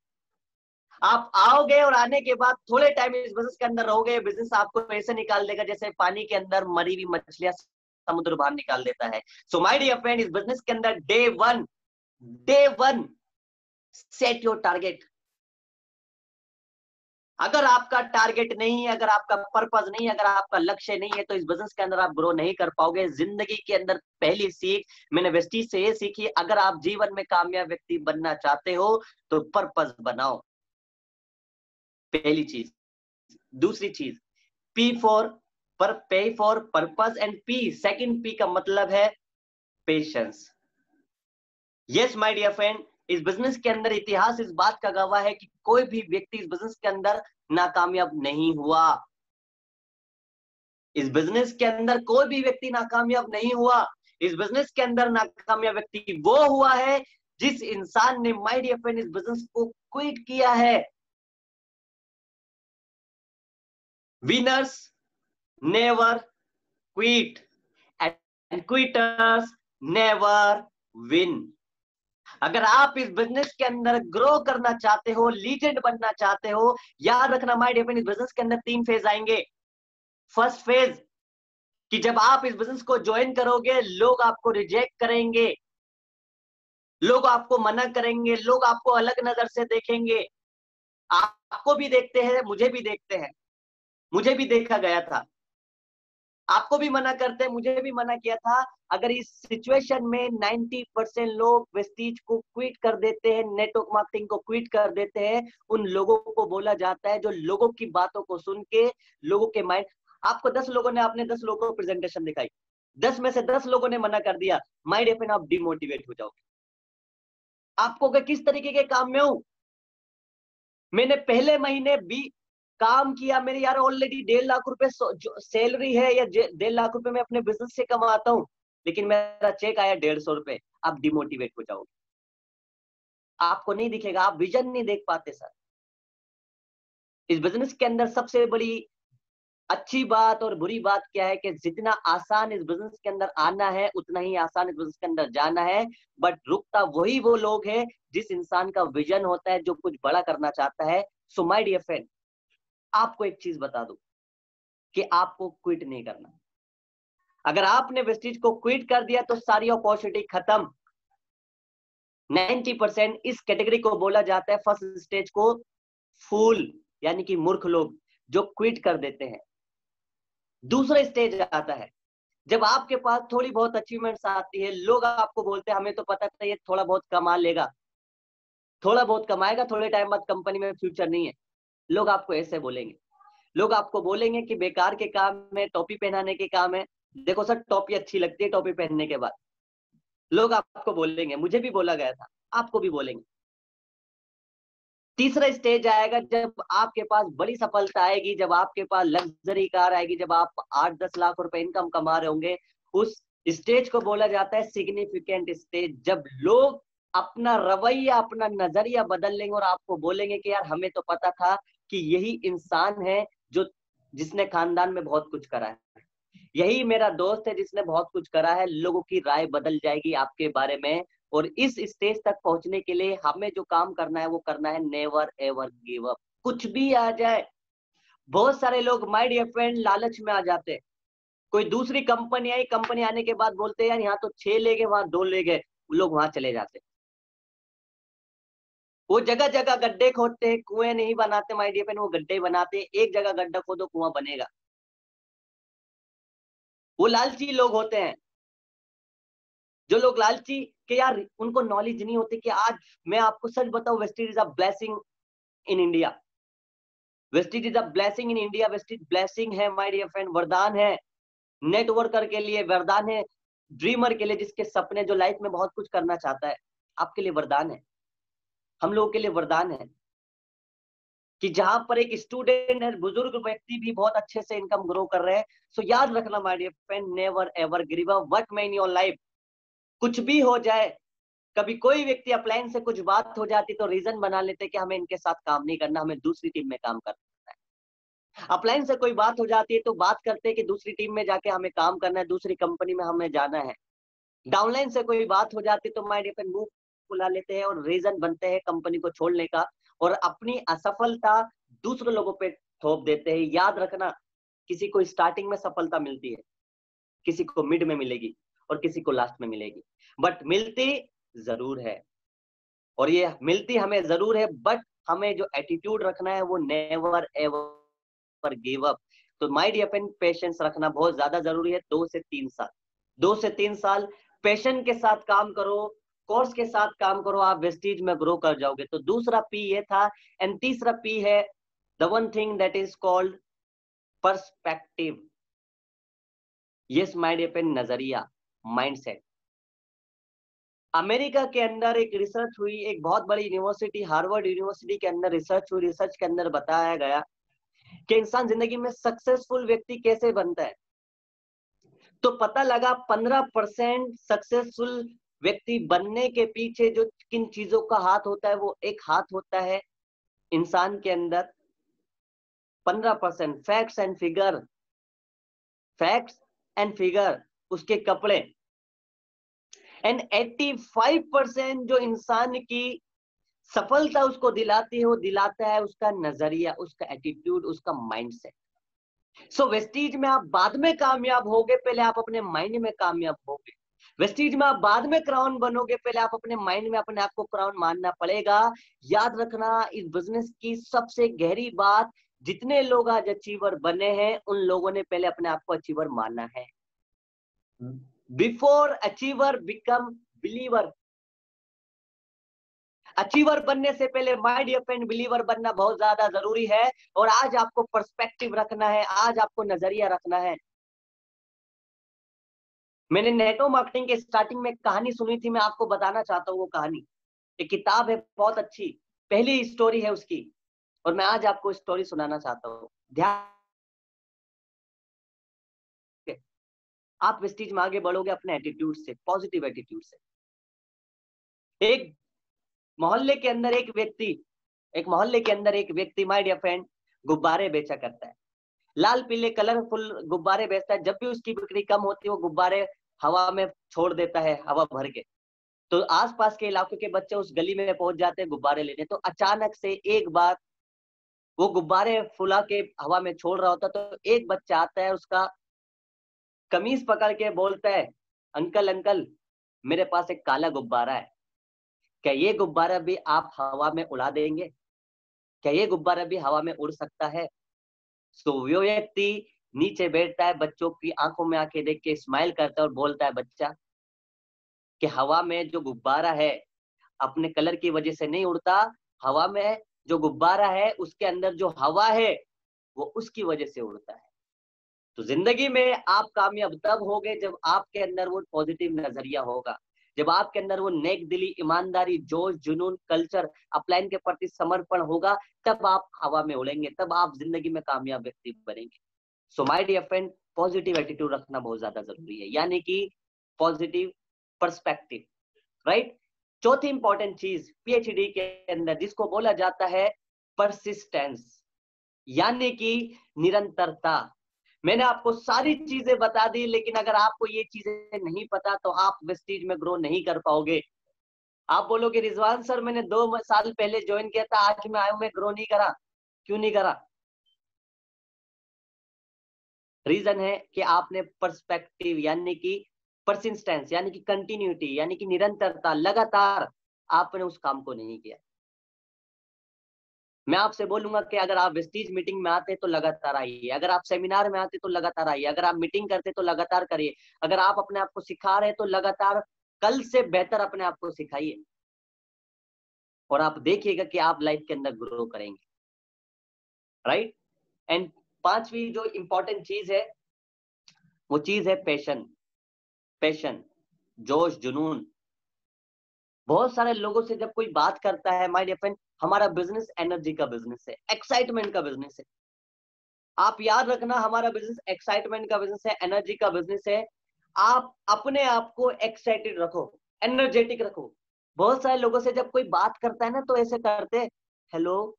आप आओगे और आने के बाद थोड़े टाइम इस बिजनेस के अंदर रहोगे, बिजनेस आपको ऐसे निकाल देगा जैसे पानी के अंदर मरी हुई मछलियां समुद्र बाहर निकाल देता है। सो माय डियर फ्रेंड, इस बिजनेस के अंदर day one set your target. अगर आपका टारगेट नहीं है, अगर आपका पर्पस नहीं है, अगर आपका लक्ष्य नहीं है, तो इस बिजनेस के अंदर आप ग्रो नहीं कर पाओगे। जिंदगी के अंदर पहली सीख मैंने वेस्टीज से ये सीखी, अगर आप जीवन में कामयाब व्यक्ति बनना चाहते हो तो पर्पस बनाओ, पहली चीज। दूसरी चीज पे for purpose, and P, second P का मतलब है patience. Yes my dear friend, इस बिजनेस के अंदर इतिहास इस बात का गवाह है कि कोई भी व्यक्ति इस बिजनेस के अंदर नाकामयाब नहीं हुआ। इस बिजनेस के अंदर कोई भी व्यक्ति नाकामयाब नहीं हुआ। इस बिजनेस के अंदर नाकामयाब व्यक्ति वो हुआ है जिस इंसान ने माय डियर फ्रेंड इस बिजनेस को क्विट किया है। Winners never quit and quitters never win. अगर आप इस बिजनेस के अंदर ग्रो करना चाहते हो, लीजेंड बनना चाहते हो, याद रखना माय डियर फ्रेंड, इस बिजनेस के अंदर 3 फेज आएंगे। फर्स्ट फेज कि जब आप इस बिजनेस को ज्वाइन करोगे लोग आपको रिजेक्ट करेंगे, लोग आपको मना करेंगे, लोग आपको अलग नजर से देखेंगे। आपको भी देखते हैं, मुझे भी देखते हैं, मुझे भी देखा गया था, आपको भी मना करते हैं, मुझे भी मना किया था। अगर इस सिचुएशन में 90% लोग वेस्टीज को क्विट कर देते हैं, नेटवर्क मार्केटिंग को क्विट कर देते हैं, उन लोगों को बोला जाता है जो लोगों की बातों को सुन के लोगों के माइंड, आपको 10 लोगों ने, आपने 10 लोगों को प्रेजेंटेशन दिखाई, 10 में से 10 लोगों ने मना कर दिया, माय डियर फ्रेंड आप डिमोटिवेट हो जाओगे। आपको किस तरीके के काम में हूं, मैंने पहले महीने भी काम किया, मेरे यार ऑलरेडी 1.5 लाख रुपए सैलरी है, या 1.5 लाख रुपए मैं अपने बिजनेस से कमाता हूं, लेकिन मेरा चेक आया 150 रुपए। आप डिमोटिवेट हो जाओगे, आपको नहीं दिखेगा, आप विजन नहीं देख पाते सर। इस बिजनेस के अंदर सबसे बड़ी अच्छी बात और बुरी बात क्या है कि जितना आसान इस बिजनेस के अंदर आना है उतना ही आसान इस बिजनेस के अंदर जाना है, बट रुकता वही वो लोग हैं जिस इंसान का विजन होता है, जो कुछ बड़ा करना चाहता है। सो माय डियर फ्रेंड, आपको एक चीज बता दूं कि आपको क्विट नहीं करना। अगर आपने वेस्टीज को क्विट कर दिया तो सारी अपॉर्चुनिटी खत्म। 90% इस कैटेगरी को बोला जाता है, फर्स्ट स्टेज को, फूल यानी कि मूर्ख लोग जो क्विट कर देते हैं। दूसरा स्टेज आता है जब आपके पास थोड़ी बहुत अचीवमेंट्स आती है, लोग आपको बोलते हैं हमें तो पता था ये थोड़ा बहुत कमा लेगा, थोड़ा बहुत कमाएगा, थोड़े टाइम बाद कंपनी में फ्यूचर नहीं है। लोग आपको ऐसे बोलेंगे। लोग आपको बोलेंगे कि बेकार के काम है, टोपी पहनाने के काम है। देखो सर, टोपी अच्छी लगती है टोपी पहनने के बाद। लोग आपको बोलेंगे, मुझे भी बोला गया था, आपको भी बोलेंगे। तीसरा स्टेज आएगा जब आपके पास बड़ी सफलता आएगी, जब आपके पास लग्जरी कार आएगी, जब आप 8-10 लाख रुपए इनकम कमा रहे होंगे। उस स्टेज को बोला जाता है सिग्निफिकेंट स्टेज, जब लोग अपना रवैया, अपना नजरिया बदल लेंगे और आपको बोलेंगे कि यार हमें तो पता था कि यही इंसान है जो जिसने खानदान में बहुत कुछ करा है, यही मेरा दोस्त है जिसने बहुत कुछ करा है। लोगों की राय बदल जाएगी आपके बारे में। और इस स्टेज तक पहुंचने के लिए हमें जो काम करना है वो करना है नेवर एवर गिव अप। कुछ भी आ जाए। बहुत सारे लोग माय डियर फ्रेंड लालच में आ जाते हैं। कोई दूसरी कंपनी आई, कंपनी आने के बाद बोलते हैं यार यहाँ तो 6 ले गए, वहां 2 ले गए, लोग वहां चले जाते। वो जगह जगह गड्ढे खोदते हैं, कुएं नहीं बनाते माय डियर फ्रेंड, वो गड्ढे बनाते हैं। एक जगह गड्ढा खोदो, कुआं बनेगा। वो लालची लोग होते हैं। जो लोग लालची के यार उनको नॉलेज नहीं होती कि आज मैं आपको सच बताऊं, wastage is a blessing in India. Wastage is a blessing in India. Wastage blessing है माय डियर फ्रेंड, वरदान है नेटवर्कर के लिए, वरदान है ड्रीमर के लिए, जिसके सपने, जो लाइफ में बहुत कुछ करना चाहता है। आपके लिए वरदान है, हम लोगों के लिए वरदान है कि जहां पर एक स्टूडेंट है, बुजुर्ग व्यक्ति भी बहुत अच्छे से इनकम ग्रो कर रहे हैं। सो याद रखना my dear friend, never ever give up what may in your life. कुछ भी हो जाए, कभी कोई व्यक्ति अपलाइन से कुछ बात हो जाती तो रीजन बना लेते कि हमें इनके साथ काम नहीं करना, हमें दूसरी टीम में काम करना है। अपलाइन से कोई बात हो जाती है तो बात करते हैं कि दूसरी टीम में जाके हमें काम करना है, दूसरी कंपनी में हमें जाना है। डाउनलाइन से कोई बात हो जाती तो माय डियर मुंह फुला लेते हैं और रीजन बनते हैं कंपनी को छोड़ने का, और अपनी असफलता दूसरे लोगों पे थोप देते हैं। याद रखना, किसी को स्टार्टिंग में सफलता मिलती है, किसी को मिड में मिलेगी और किसी को लास्ट में मिलेगी, बट मिलती जरूर है। और ये मिलती हमें जरूर है, बट हमें जो एटीट्यूड रखना है वो नेवर एवर गिव अप। तो माय डियर फ्रेंड, पेशेंस रखना बहुत ज्यादा जरूरी है। 2 से 3 साल, 2 से 3 साल पेशेंस के साथ काम करो, कोर्स के साथ काम करो, आप वेस्टीज में ग्रो कर जाओगे। तो दूसरा पी ये था। एंड तीसरा पी है the one thing that is called perspective. Yes my dear friend, नजरिया, माइंडसेट। अमेरिका के अंदर एक रिसर्च हुई, एक बहुत बड़ी यूनिवर्सिटी, हार्वर्ड यूनिवर्सिटी के अंदर रिसर्च हुई। रिसर्च के अंदर बताया गया कि इंसान जिंदगी में सक्सेसफुल व्यक्ति कैसे बनता है। तो पता लगा 15% सक्सेसफुल व्यक्ति बनने के पीछे जो किन चीजों का हाथ होता है, वो एक हाथ होता है इंसान के अंदर 15% facts and figure, facts and figure, उसके कपड़े। एंड 85% जो इंसान की सफलता उसको दिलाती है, वो दिलाता है उसका नजरिया, उसका एटीट्यूड, उसका माइंडसेट। सो वेस्टीज में आप बाद में कामयाब होगे, पहले आप अपने माइंड में कामयाब होगे। वेस्टीज में आप बाद में क्राउन बनोगे, पहले आप अपने माइंड में अपने आप को क्राउन मानना पड़ेगा। याद रखना, इस बिजनेस की सबसे गहरी बात, जितने लोग आज अचीवर बने हैं उन लोगों ने पहले अपने आप को अचीवर माना है। Before achiever become believer. Achiever बनने से पहले माय डियर फ्रेंड बिलीवर बनना बहुत ज्यादा जरूरी है। और आज आपको पर्सपेक्टिव रखना है, आज आपको नजरिया रखना है। मैंने नेटवर्क मार्केटिंग के स्टार्टिंग में एक कहानी सुनी थी, मैं आपको बताना चाहता हूँ वो कहानी। एक किताब है बहुत अच्छी, पहली स्टोरी है उसकी, और मैं आज आपको स्टोरी सुनाना चाहता हूँ। ध्यान, आप वेस्टीज में आगे बढ़ोगे अपने एटीट्यूड से, पॉजिटिव एटीट्यूड से। एक मोहल्ले के अंदर एक व्यक्ति माय डियर फ्रेंड गुब्बारे बेचा करता है। लाल पीले कलरफुल गुब्बारे बेचता है, जब भी उसकी बिक्री कम होती है वो गुब्बारे हवा में छोड़ देता है, हवा भर के। तो आसपास के इलाकों के बच्चे उस गली में पहुंच जाते हैं गुब्बारे लेने। तो अचानक से एक बार वो गुब्बारे फुला के हवा में छोड़ रहा होता, तो एक बच्चा आता है, उसका कमीज पकड़ के बोलता है, अंकल अंकल मेरे पास एक काला गुब्बारा है, क्या ये गुब्बारा भी आप हवा में उड़ा देंगे? क्या ये गुब्बारा भी हवा में उड़ सकता है? तो वो व्यक्ति नीचे बैठता है, बच्चों की आंखों में आंखें देख के स्माइल करता है और बोलता है, बच्चा कि हवा में जो गुब्बारा है अपने कलर की वजह से नहीं उड़ता, हवा में जो गुब्बारा है उसके अंदर जो हवा है वो उसकी वजह से उड़ता है। तो जिंदगी में आप कामयाब तब होगे जब आपके अंदर वो पॉजिटिव नजरिया होगा, जब आपके अंदर वो नेक दिली, ईमानदारी, जोश, जुनून, कल्चर, अपलाइन के प्रति समर्पण होगा, तब आप हवा में उड़ेंगे, तब आप जिंदगी में कामयाब व्यक्ति बनेंगे। So my dear friend, positive attitude रखना बहुत ज्यादा जरूरी है, यानी कि पॉजिटिव पर्सपेक्टिव, राइट। चौथी इंपॉर्टेंट चीज पीएचडी के अंदर जिसको बोला जाता है परसिस्टेंस, यानी कि निरंतरता। मैंने आपको सारी चीजें बता दी, लेकिन अगर आपको ये चीजें नहीं पता तो आप वेस्टीज में ग्रो नहीं कर पाओगे। आप बोलोगे रिजवान सर मैंने 2 साल पहले ज्वाइन किया था, आज मैं आया हूं, मैं ग्रो नहीं करा। क्यों नहीं करा? रीजन है कि आपने पर्सपेक्टिव यानी कि परसिस्टेंस यानी कि कंटिन्यूटी यानी कि निरंतरता, लगातार आपने उस काम को नहीं किया। मैं आपसे बोलूंगा कि अगर आप वेस्टीज मीटिंग में आते तो लगातार आइए, अगर आप सेमिनार में आते तो लगातार आइए, अगर आप मीटिंग करते तो लगातार करिए, अगर आप अपने आप को सिखा रहे तो लगातार कल से बेहतर अपने आप को सिखाइए, और आप देखिएगा कि आप लाइफ के अंदर ग्रो करेंगे, राइट। एंड पांचवी जो इंपॉर्टेंट चीज है वो चीज है पैशन। पैशन, जोश, जुनून। बहुत सारे लोगों से जब कोई बात करता है, माय डियर फ्रेंड, हमारा बिजनेस एनर्जी का बिजनेस है, एक्साइटमेंट का बिजनेस है। आप याद रखना, हमारा बिजनेस एक्साइटमेंट का बिजनेस है, एनर्जी का बिजनेस है। आप अपने आप को एक्साइटेड रखो, एनर्जेटिक रखो। बहुत सारे लोगों से जब कोई बात करता है ना तो ऐसे करते, हेलो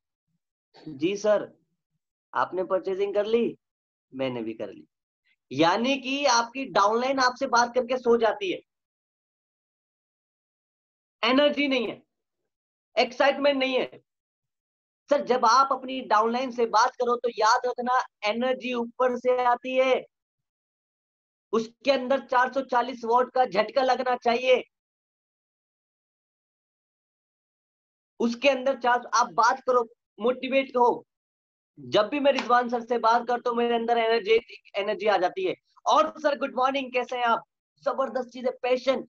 जी सर आपने परचेजिंग कर ली? मैंने भी कर ली। यानी कि आपकी डाउनलाइन आपसे बात करके सो जाती है, एनर्जी नहीं है, एक्साइटमेंट नहीं है। सर जब आप अपनी डाउनलाइन से बात करो तो याद रखना एनर्जी ऊपर से आती है, उसके अंदर 440 वॉट का झटका लगना चाहिए, उसके अंदर आप बात करो, मोटिवेट करो। जब भी मैं रिजवान सर से बात करता हूँ मेरे अंदर एनर्जी आ जाती है। और सर गुड मॉर्निंग कैसे हैं आप? जबरदस्त चीज है, पैशन,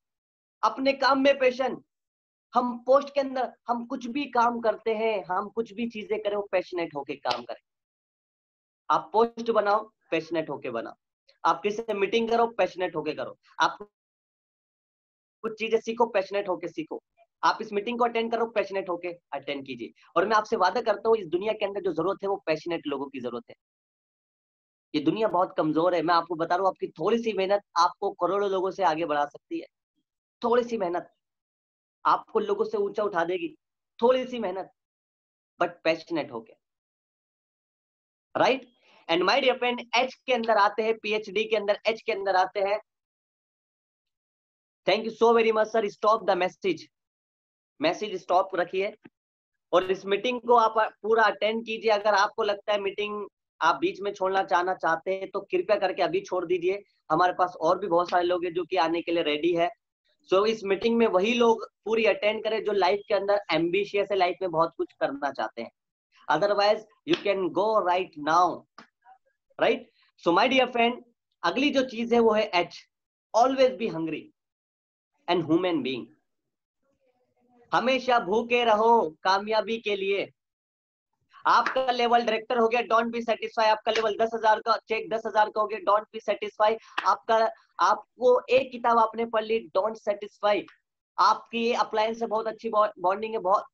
अपने काम में पैशन। हम पोस्ट के अंदर हम कुछ भी काम करते हैं, हम कुछ भी चीजें करें वो पैशनेट होके काम करें। आप पोस्ट बनाओ पैशनेट होके बनाओ, आप किसी से मीटिंग करो पैशनेट होके करो, आप कुछ चीजें सीखो पैशनेट होके सीखो, आप इस मीटिंग को अटेंड करो पैशनेट होके अटेंड कीजिए। और मैं आपसे वादा करता हूँ इस दुनिया के अंदर जो जरूरत है वो पैशनेट लोगों की जरूरत है। ये दुनिया बहुत कमजोर है, मैं आपको बता रहा हूँ, आपकी थोड़ी सी मेहनत आपको करोड़ों लोगों से आगे बढ़ा सकती है। थोड़ी सी मेहनत आपको लोगों से ऊंचा उठा देगी, थोड़ी सी मेहनत, बट पैशनेट होके, right. And my dear friend, H के अंदर आते हैं, पीएचडी के अंदर एच के अंदर आते हैं। Thank you so very much sir, stop the message stop रखिए और इस मीटिंग को आप पूरा अटेंड कीजिए। अगर आपको लगता है मीटिंग आप बीच में छोड़ना चाहते हैं तो कृपया करके अभी छोड़ दीजिए। हमारे पास और भी बहुत सारे लोग हैं जो कि आने के लिए रेडी है। सो इस मीटिंग में वही लोग पूरी अटेंड करें जो लाइफ के अंदर एम्बिशियस है, लाइफ में बहुत कुछ करना चाहते हैं। Otherwise you can go right now, right. So my dear friend, अगली जो चीज है वो है H, always be hungry and human being. हमेशा भूखे रहो कामयाबी के लिए। आपका लेवल डायरेक्टर हो गया, डोंट बी सेटिस्फाई। आपका लेवल 10,000 का चेक 10,000 का हो गया, डोंट बी सेटिस्फाई। आपको एक किताब आपने पढ़ ली, डोंट सेटिस्फाई। आपकी अप्लायंस से बहुत अच्छी बॉन्डिंग है, बहुत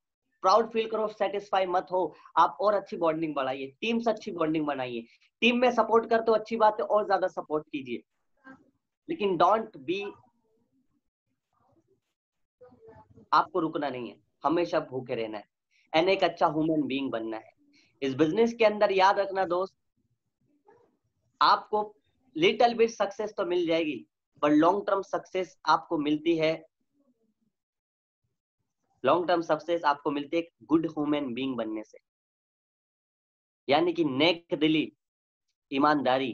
प्राउड फील करो, सेटिस्फाई मत हो। आप और अच्छी बॉन्डिंग बढ़ाइए, टीम से अच्छी बॉन्डिंग बनाइए। टीम में सपोर्ट करते हो अच्छी बात है, और ज्यादा सपोर्ट कीजिए, लेकिन डोंट बी, आपको रुकना नहीं है, हमेशा भूखे रहना है एंड एक अच्छा ह्यूमन बीइंग बनना है। इस बिजनेस के अंदर याद रखना दोस्त, आपको लिटिल बिट सक्सेस तो मिल जाएगी, पर लॉन्ग टर्म सक्सेस आपको मिलती है, लॉन्ग टर्म सक्सेस आपको मिलती है एक गुड ह्यूमन बीइंग बनने से। यानी कि नेक दिली, ईमानदारी,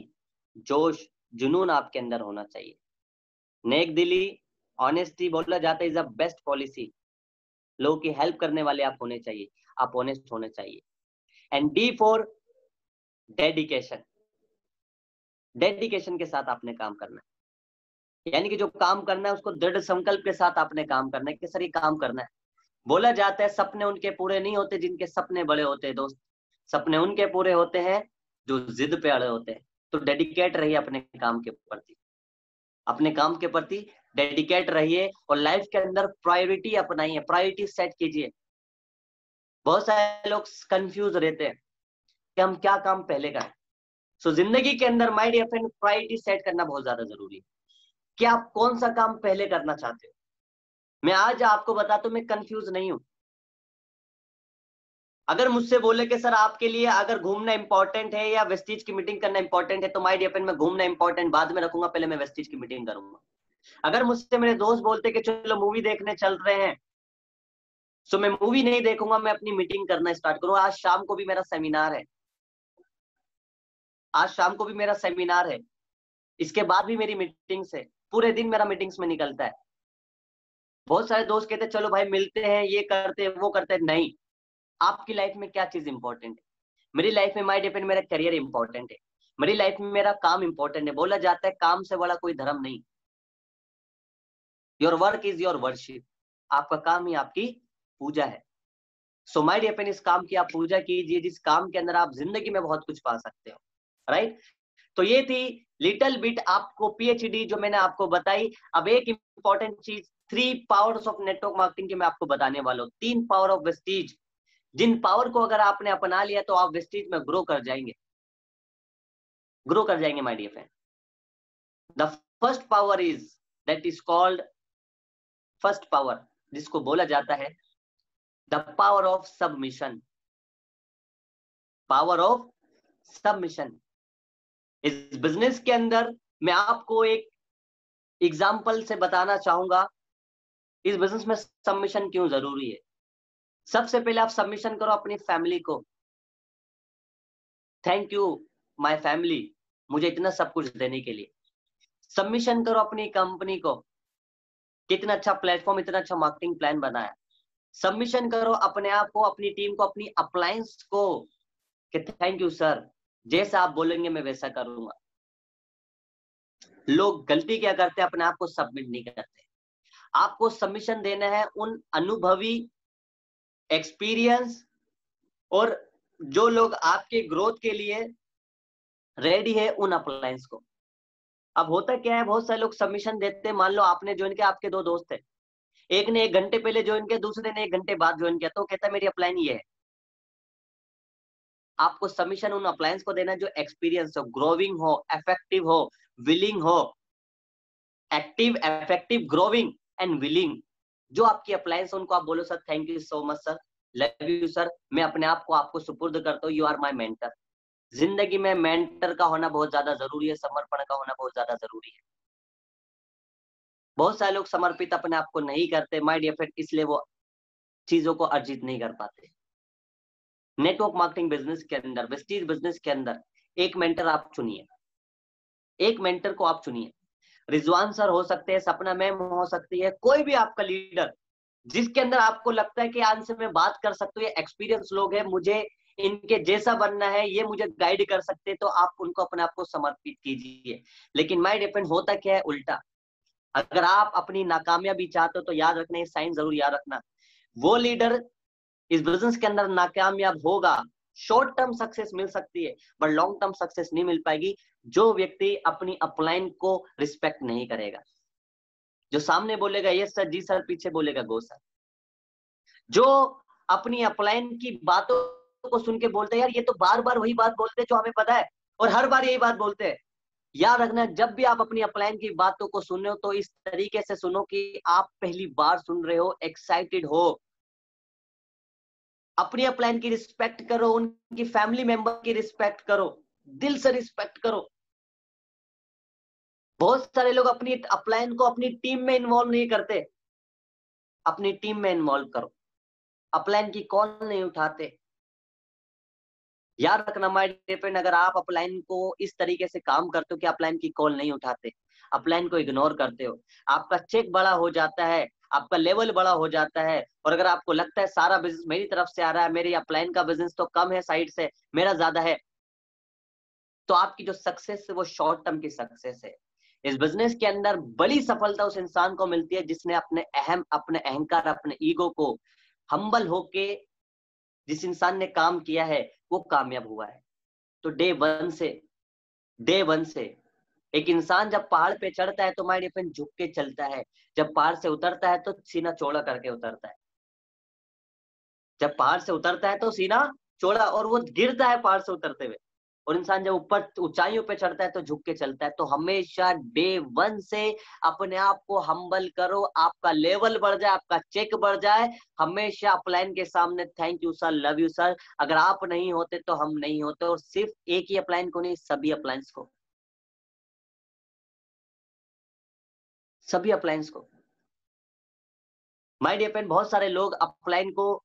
जोश, जुनून आपके अंदर होना चाहिए। नेक दिली, ऑनेस्टी बोला जाता है इज द बेस्ट पॉलिसी। लोगों की हेल्प करने वाले आप होने चाहिए, आप ऑनेस्ट होने चाहिए। And D for dedication, dedication के साथ आपने काम करना है। यानी कि जो काम करना है उसको दृढ़ संकल्प के साथ आपने काम करना है कि सर ये काम करना है। बोला जाता है सपने उनके पूरे नहीं होते जिनके सपने बड़े होते हैं दोस्त, सपने उनके पूरे होते हैं जो जिद पे अड़े होते हैं। तो डेडिकेट रहिए अपने काम के प्रति, अपने काम के प्रति डेडिकेट रहिए और लाइफ के अंदर प्रायोरिटी अपनाइए, प्रायोरिटी सेट कीजिए। बहुत सारे लोग कंफ्यूज रहते हैं कि हम क्या काम पहले करें। सो जिंदगी के अंदर my dear friend priority set करना बहुत ज्यादा जरूरी है कि आप कौन सा काम पहले करना चाहते हो। मैं आज आपको बताता हूं मैं कंफ्यूज नहीं हूं। अगर मुझसे बोले कि सर आपके लिए अगर घूमना इंपॉर्टेंट है या वेस्टीज की मीटिंग करना इंपॉर्टेंट है, तो माय डियर फ्रेंड मैं घूमना इंपॉर्टेंट बाद में रखूंगा, पहले मैं वेस्टीज की मीटिंग करूंगा। अगर मुझसे मेरे दोस्त बोलते कि चलो मूवी देखने चल रहे हैं, तो मैं मूवी नहीं देखूंगा, मैं अपनी मीटिंग करना स्टार्ट करूंगा। आज शाम को भी मेरा सेमिनार है, आज शाम को भी मेरा सेमिनार है, इसके बाद भी मेरी मीटिंग्स है, पूरे दिन मेरा मीटिंग्स में निकलता है। बहुत सारे दोस्त कहते हैं चलो भाई मिलते हैं, ये करते हैं वो करते हैं। नहीं, आपकी लाइफ में क्या चीज इंपॉर्टेंट है? मेरी लाइफ में माय डिपेंड मेरा करियर इंपॉर्टेंट है, मेरी लाइफ में मेरा काम इंपॉर्टेंट है। बोला जाता है काम से बड़ा कोई धर्म नहीं। Your work is your worship, आपका काम ही आपकी पूजा है। सो माय डियर फ्रेंड इस काम की आप पूजा कीजिए जिस काम के अंदर आप जिंदगी में बहुत कुछ पा सकते हो, राइट। तो ये थी लिटिल बिट आपको पीएचडी जो मैंने आपको बताई। अब एक इंपॉर्टेंट चीज 3 पावर्स ऑफ नेटवर्क मार्केटिंग की मैं आपको बताने वाला हूँ। 3 पावर ऑफ वेस्टीज, जिन पावर को अगर आपने अपना लिया तो आप वेस्टीज में ग्रो कर जाएंगे, ग्रो कर जाएंगे my dear friend. The first power is that is called, first power जिसको बोला जाता है the power of submission, power of submission. इस बिजनेस के अंदर मैं आपको एक एग्जाम्पल से बताना चाहूंगा इस बिजनेस में सबमिशन क्यों जरूरी है। सबसे पहले आप सबमिशन करो अपनी फैमिली को। थैंक यू माय फैमिली मुझे इतना सब कुछ देने के लिए। सबमिशन करो अपनी कंपनी को, कितना अच्छा प्लेटफॉर्म, इतना अच्छा मार्केटिंग प्लान बनाया। सबमिशन करो अपने आप को, अपनी टीम को, अपनी अप्लायंस को कि थैंक यू सर, जैसा आप बोलेंगे मैं वैसा करूंगा। लोग गलती क्या करते हैं, अपने आप को सबमिट नहीं करते। आपको सबमिशन देना है उन अनुभवी, एक्सपीरियंस और जो लोग आपके ग्रोथ के लिए रेडी है उन अप्लायंस को। अब होता क्या है, बहुत सारे लोग सबमिशन देते हैं। मान लो आपने ज्वाइन किया, आपके 2 दोस्त है, एक ने 1 घंटे पहले ज्वाइन किया, दूसरे ने 1 घंटे बाद ज्वाइन किया, तो कहता है मेरी अप्लायन ये है। आपको सबमिशन उन अप्लायंस को देना जो एक्सपीरियंस हो, ग्रोविंग हो, इफेक्टिव हो, विलिंग हो। Active, effective, growing and willing जो आपकी अप्लायंस, उनको आप बोलो sir thank you so much sir, love you sir, मैं अपने आप को आपको सुपुर्द करता हूँ, यू आर माय मेंटर। जिंदगी में मेंटर का होना बहुत ज्यादा जरूरी है, समर्पण का होना बहुत ज्यादा जरूरी है। बहुत सारे लोग समर्पित अपने आप को नहीं करते माय डियर फ्रेंड, इसलिए वो चीजों को अर्जित नहीं कर पाते। नेटवर्क मार्केटिंग बिजनेस के अंदर, वेस्टीज बिजनेस के अंदर एक मेंटर आप चुनिए, एक मेंटर को आप चुनिए। रिजवान सर हो सकते हैं, सपना मैम हो सकती है, कोई भी आपका लीडर जिसके अंदर आपको लगता है कि आज से मैं बात कर सकता हूँ, ये एक्सपीरियंस लोग हैं, मुझे इनके जैसा बनना है, ये मुझे गाइड कर सकते हैं, तो आप उनको अपने आप को समर्पित कीजिए। लेकिन माय डिपेंड होता क्या है, उल्टा। अगर आप अपनी नाकामयाबी चाहते हो तो याद रखना, ये साइन जरूर याद रखना, वो लीडर इस बिजनेस के अंदर नाकामयाब होगा। शॉर्ट टर्म सक्सेस मिल सकती है बट लॉन्ग टर्म सक्सेस नहीं मिल पाएगी जो व्यक्ति अपनी अपलाइन को रिस्पेक्ट नहीं करेगा। जो सामने बोलेगा यस सर, जी सर, पीछे बोलेगा गो सर। जो अपनी अपलाइन की बातों को सुन के बोलते हैं यार ये तो बार बार वही बात बोलते हैं जो हमें पता है और हर बार यही बात बोलते हैं। याद रखना, जब भी आप अपनी अपलाइन की बातों को सुन रहे हो तो इस तरीके से सुनो कि आप पहली बार सुन रहे हो, एक्साइटेड हो। अपनी अपलाइन की रिस्पेक्ट करो, उनकी फैमिली मेंबर की रिस्पेक्ट करो, दिल से रिस्पेक्ट करो। बहुत सारे लोग अपनी अपलाइन को अपनी टीम में इन्वॉल्व नहीं करते। अपनी टीम में इन्वॉल्व करो। अपलाइन की कॉल नहीं उठाते। याद रखना माय डियर फ्रेंड, अगर आप अपलाइन को इस तरीके से काम करते हो कि अपलाइन की कॉल नहीं उठाते, अपलाइन को इग्नोर करते हो, आपका चेक बड़ा हो जाता है, आपका लेवल बड़ा हो जाता है, और अगर आपको लगता है सारा बिजनेस मेरी तरफ से आ रहा है, मेरी अपलाइन का बिजनेस तो कम है साइड से, मेरा ज्यादा है, तो आपकी जो सक्सेस है वो शॉर्ट टर्म की सक्सेस है। इस बिजनेस के अंदर बड़ी सफलता उस इंसान को मिलती है जिसने अपने अहंकार, अपने ईगो को हम्बल होके जिस इंसान ने काम किया है वो कामयाब हुआ है। तो डे वन से एक इंसान जब पहाड़ पे चढ़ता है तो माय डियर फ्रेंड झुक के चलता है, जब पहाड़ से उतरता है तो सीना चौड़ा करके उतरता है। जब पहाड़ से उतरता है तो सीना चौड़ा, और वो गिरता है पहाड़ से उतरते हुए। और इंसान जब ऊपर ऊंचाइयों पे चढ़ता है तो झुक के चलता है। तो हमेशा डे वन से अपने आप को हम्बल करो, आपका लेवल बढ़ जाए, आपका चेक बढ़ जाए। हमेशा अपलाइन के सामने thank you sir, love you sir, अगर आप नहीं होते तो हम नहीं होते। और सिर्फ एक ही अपलाइन को नहीं, सभी अपलाइंस को, सभी अपलाइंस को। माय डियर फ्रेंड, बहुत सारे लोग अपलाइन को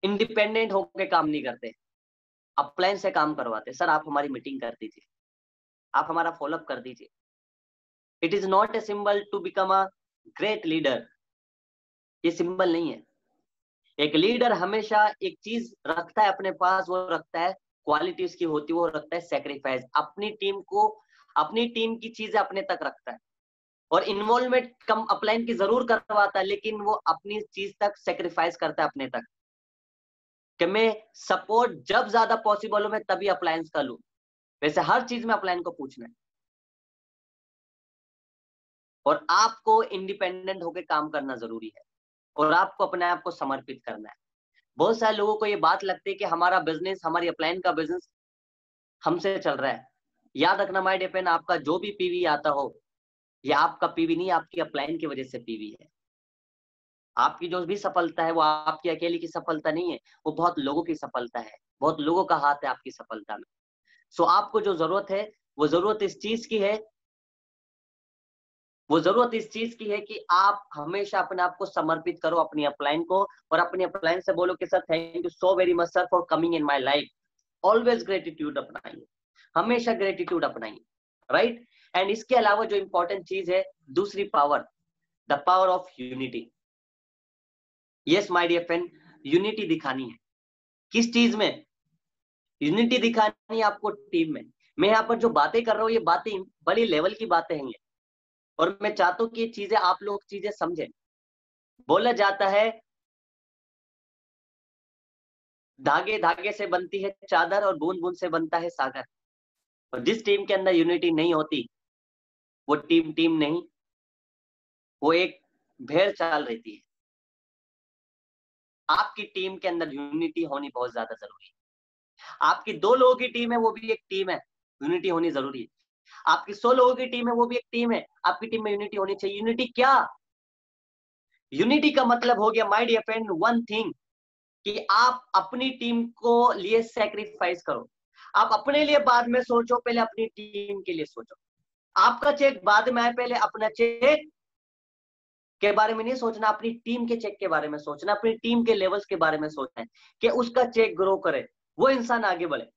इंडिपेंडेंट होकर काम नहीं करते, अपलाइन से काम करवाते। सर आप हमारी मीटिंग कर दीजिए, आप हमारा फॉलोअप कर दीजिए। It is not a symbol to become a great leader. ये सिंबल नहीं है। एक लीडर हमेशा एक चीज रखता है अपने पास, वो रखता है क्वालिटी उसकी होती है, वो रखता है सेक्रीफाइस। अपनी टीम को, अपनी टीम की चीजें अपने तक रखता है, और इन्वॉल्वमेंट कम अपलाइन की जरूर करवाता है, लेकिन वो अपनी चीज तक सेक्रीफाइस करता है अपने तक, कि मैं सपोर्ट जब ज्यादा पॉसिबल हो मैं तभी अप्लायंस का लूं। वैसे हर चीज में अप्लायंस को पूछना है, और आपको इंडिपेंडेंट होकर काम करना जरूरी है, और आपको अपने आप को समर्पित करना है। बहुत सारे लोगों को ये बात लगती है कि हमारा बिजनेस, हमारी अपलायंस का बिजनेस हमसे चल रहा है। याद रखना माय डियर फ्रेंड, आपका जो भी पीवी आता हो, ये आपका पीवी नहीं, आपकी अपलायंस की वजह से पीवी है। आपकी जो भी सफलता है वो आपकी अकेली की सफलता नहीं है, वो बहुत लोगों की सफलता है, बहुत लोगों का हाथ है आपकी सफलता में। सो आपको जो जरूरत है, वो जरूरत इस चीज की है, वो जरूरत इस चीज की है कि आप हमेशा अपने आप को समर्पित करो अपनी अपलाइन को, और अपनी अपलाइन से बोलो कि sir thank you so very much sir for coming in my life. Always gratitude अपनाइए, हमेशा ग्रेटिट्यूड अपनाइए, राइट। एंड इसके अलावा जो इंपॉर्टेंट चीज है दूसरी power, the power of unity. Yes my dear friend, unity दिखानी है। किस चीज में यूनिटी दिखानी है? आपको टीम में। मैं यहाँ पर जो बातें कर रहा हूँ ये बातें बड़ी लेवल की बातें हैं, और मैं चाहता हूँ कि ये चीजें आप लोग चीजें समझें। बोला जाता है धागे धागे से बनती है चादर, और बूंद बूंद से बनता है सागर। और जिस टीम के अंदर यूनिटी नहीं होती वो टीम टीम नहीं, वो एक भेड़ चाल रहती है। आपकी टीम के अंदर यूनिटी होनी बहुत ज्यादा जरूरी है। आपकी 2 लोगों की टीम है वो भी एक टीम है, यूनिटी होनी जरूरी है। आपकी 100 लोगों की टीम है वो भी एक टीम है, आपकी टीम में यूनिटी होनी चाहिए। यूनिटी क्या? यूनिटी का मतलब हो गया my dear friend one thing, कि आप अपनी टीम को लिए सैक्रिफाइस करो। आप अपने लिए बाद में सोचो, पहले अपनी टीम के लिए सोचो। आपका चेक बाद में आए, पहले अपना चेक के बारे में नहीं सोचना, अपनी टीम के चेक के बारे में सोचना, अपनी टीम के लेवल्स के बारे में सोचना है कि उसका चेक ग्रो करे, वो इंसान आगे बढ़े।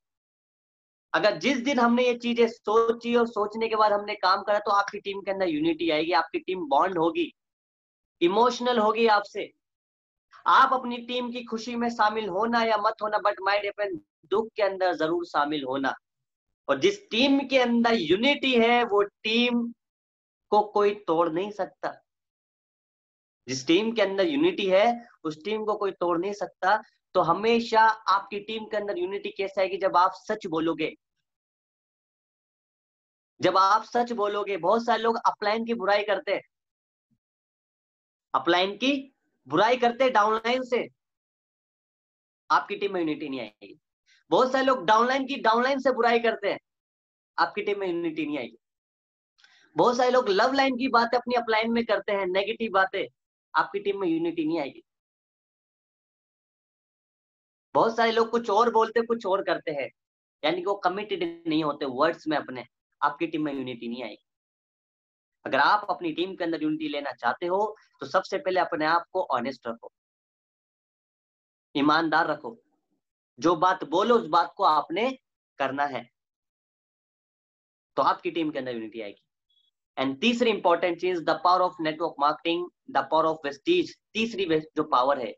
अगर जिस दिन हमने ये चीजें सोची और सोचने के बाद हमने काम करा, तो आपकी टीम के अंदर यूनिटी आएगी, आपकी टीम बॉन्ड होगी, इमोशनल होगी आपसे। आप अपनी टीम की खुशी में शामिल होना या मत होना, बट माय डियर फ्रेंड दुख के अंदर जरूर शामिल होना। और जिस टीम के अंदर यूनिटी है वो टीम को कोई तोड़ नहीं सकता। जिस टीम के अंदर यूनिटी है उस टीम को कोई तोड़ नहीं सकता। तो हमेशा आपकी टीम के अंदर यूनिटी कैसे आएगी? जब आप सच बोलोगे, जब आप सच बोलोगे। बहुत सारे लोग अपलाइन की बुराई करते हैं, अपलाइन की बुराई करते डाउनलाइन से, आपकी टीम में यूनिटी नहीं आएगी। बहुत सारे लोग डाउनलाइन की डाउनलाइन से बुराई करते हैं, आपकी टीम में यूनिटी नहीं आएगी। बहुत सारे लोग लव लाइन की बातें अपनी अपलाइन में करते हैं, नेगेटिव बातें, आपकी टीम में यूनिटी नहीं आएगी। बहुत सारे लोग कुछ और बोलते कुछ और करते हैं, यानी कि वो कमिटेड नहीं होते वर्ड्स में अपने, आपकी टीम में यूनिटी नहीं आएगी। अगर आप अपनी टीम के अंदर यूनिटी लेना चाहते हो तो सबसे पहले अपने आप को ऑनेस्ट रखो, ईमानदार रखो, जो बात बोलो उस बात को आपने करना है, तो आपकी टीम के अंदर यूनिटी आएगी। एंड तीसरी इंपॉर्टेंट चीज, the power of network marketing, the power of Vestige. तीसरी जो पावर है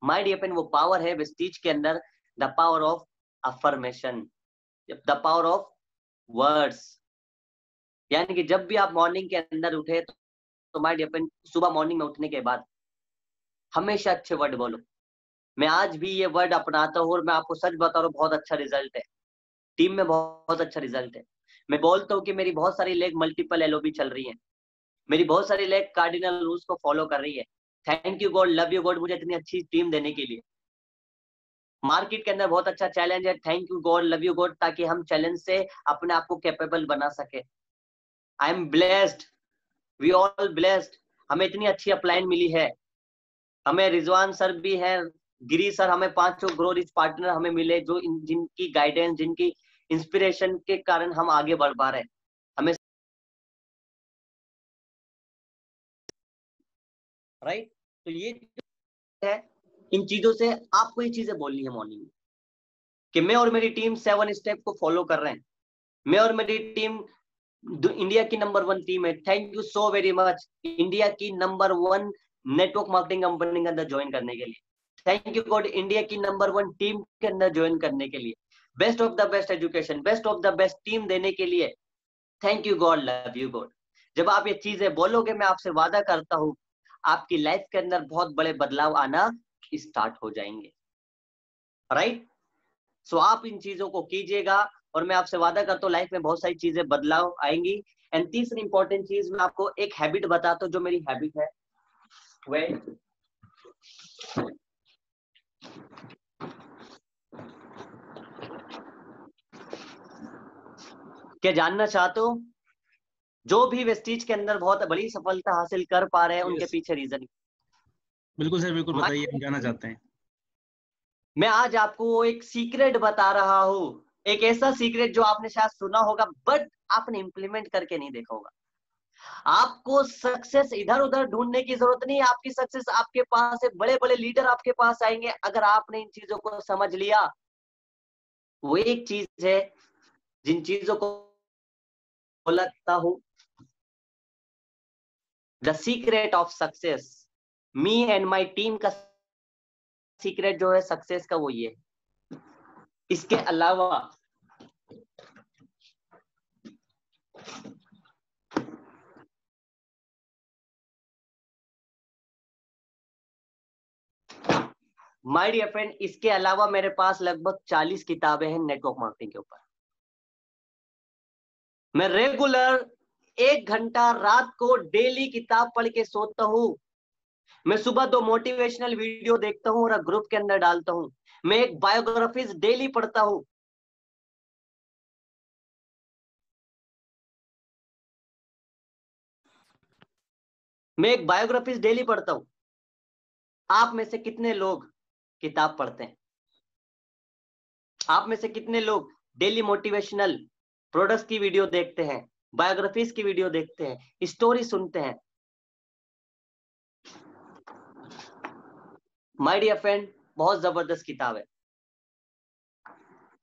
माय डियर फ्रेंड, वो पावर है वेस्टीज के अंदर, the power of affirmation, the power of words. यानी कि जब भी आप मॉर्निंग के अंदर उठे तो माय डियर फ्रेंड, सुबह मॉर्निंग में उठने के बाद हमेशा अच्छे वर्ड बोलो। मैं आज भी ये वर्ड अपनाता हूँ और मैं आपको सच बता रहा हूँ, बहुत अच्छा रिजल्ट है, टीम में बहुत अच्छा रिजल्ट है। मैं बोलता हूँ कि मेरी बहुत सारी लेग मल्टीपल एलओबी चल रही है, मेरी बहुत सारी लेग कार्डिनल रूल्स को फॉलो कर रही है। Thank you God, love you God, मुझे इतनी अच्छी टीम देने के लिए। मार्केट के अंदर बहुत अच्छा चैलेंज है, thank you God, love you God, ताकि हम चैलेंज से अपने आप को कैपेबल बना सके। I am blessed, we all blessed, हमें इतनी अच्छी अपलाइन मिली है। हमें रिजवान सर भी है, गिरी सर, हमें 5 ग्रो रिच पार्टनर हमें मिले, जो जिनकी गाइडेंस, जिनकी इंस्पिरेशन के कारण हम आगे बढ़ पा रहे हैं। हमें राइट, तो ये है, इन चीजों से आपको ये चीजें बोलनी है मॉर्निंग में कि मैं और मेरी टीम 7 स्टेप को फॉलो कर रहे हैं, मैं और मेरी टीम इंडिया की नंबर 1 टीम है। Thank you so very much, India की नंबर 1 नेटवर्क मार्केटिंग कंपनी के अंदर ज्वाइन करने के लिए। थैंक यू गॉड, इंडिया की नंबर 1 टीम के अंदर ज्वाइन करने के लिए, best of the best education, best of the best team देने के लिए। Thank you God, love you God. जब आप ये चीजें बोलोगे, मैं आपसे वादा करता हूँ आपकी लाइफ के अंदर बहुत बड़े बदलाव आना स्टार्ट हो जाएंगे। राइट, सो आप इन चीजों को कीजिएगा और मैं आपसे वादा करता हूँ लाइफ में बहुत सारी चीजें बदलाव आएंगी। एंड तीसरी इंपॉर्टेंट चीज, मैं आपको एक हैबिट बताता हूँ, जो मेरी हैबिट है। वे क्या जानना चाहते हो? जो भी वेस्टीज के अंदर बहुत बड़ी सफलता हासिल कर पा रहे हैं, उनके पीछे रीजन। बिल्कुल सर, बिल्कुल बताइए, हम जानना चाहते हैं। मैं आज आपको एक सीक्रेट बता रहा हूँ, एक ऐसा सीक्रेट जो आपने शायद सुना होगा बट आपने इंप्लीमेंट करके नहीं देखा होगा। आपको सक्सेस इधर उधर ढूंढने की जरूरत नहीं है, आपकी सक्सेस आपके पास है, बड़े बड़े लीडर आपके पास आएंगे अगर आपने इन चीजों को समझ लिया। वो एक चीज है, जिन चीजों को लगता हूं the secret of success, me and my team का सीक्रेट जो है सक्सेस का, वो ये है। इसके अलावा माय डियर फ्रेंड, इसके अलावा मेरे पास लगभग 40 किताबें हैं नेटवर्क मार्केटिंग के ऊपर। मैं रेगुलर 1 घंटा रात को डेली किताब पढ़ के सोता हूं। मैं सुबह 2 मोटिवेशनल वीडियो देखता हूं और ग्रुप के अंदर डालता हूं। मैं एक बायोग्राफीज डेली पढ़ता हूं। मैं एक बायोग्राफीज डेली पढ़ता हूं। आप में से कितने लोग किताब पढ़ते हैं? आप में से कितने लोग डेली मोटिवेशनल प्रोडक्ट्स की वीडियो देखते हैं, बायोग्राफीज की वीडियो देखते हैं, स्टोरी सुनते हैं? माय डियर फ्रेंड, बहुत जबरदस्त किताब है।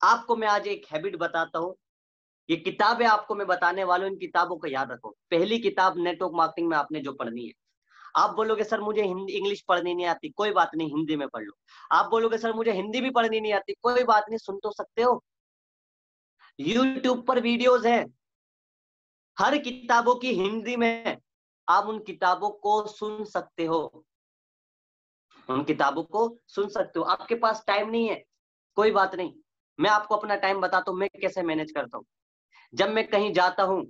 आपको मैं आज एक हैबिट बताता हूं। ये किताबें आपको मैं बताने वाला हूं, इन किताबों को याद रखो। पहली किताब नेटवर्क मार्केटिंग में आपने जो पढ़नी है। आप बोलोगे सर मुझे हिंदी इंग्लिश पढ़नी नहीं आती, कोई बात नहीं, हिंदी में पढ़ लो। आप बोलोगे सर मुझे हिंदी भी पढ़नी नहीं आती, कोई बात नहीं, सुन तो सकते हो। यूट्यूब पर वीडियोस हैं हर किताबों की हिंदी में, आप उन किताबों को सुन सकते हो, उन किताबों को सुन सकते हो। आपके पास टाइम नहीं है, कोई बात नहीं, मैं आपको अपना टाइम बताता हूं मैं कैसे मैनेज करता हूं। जब मैं कहीं जाता हूं,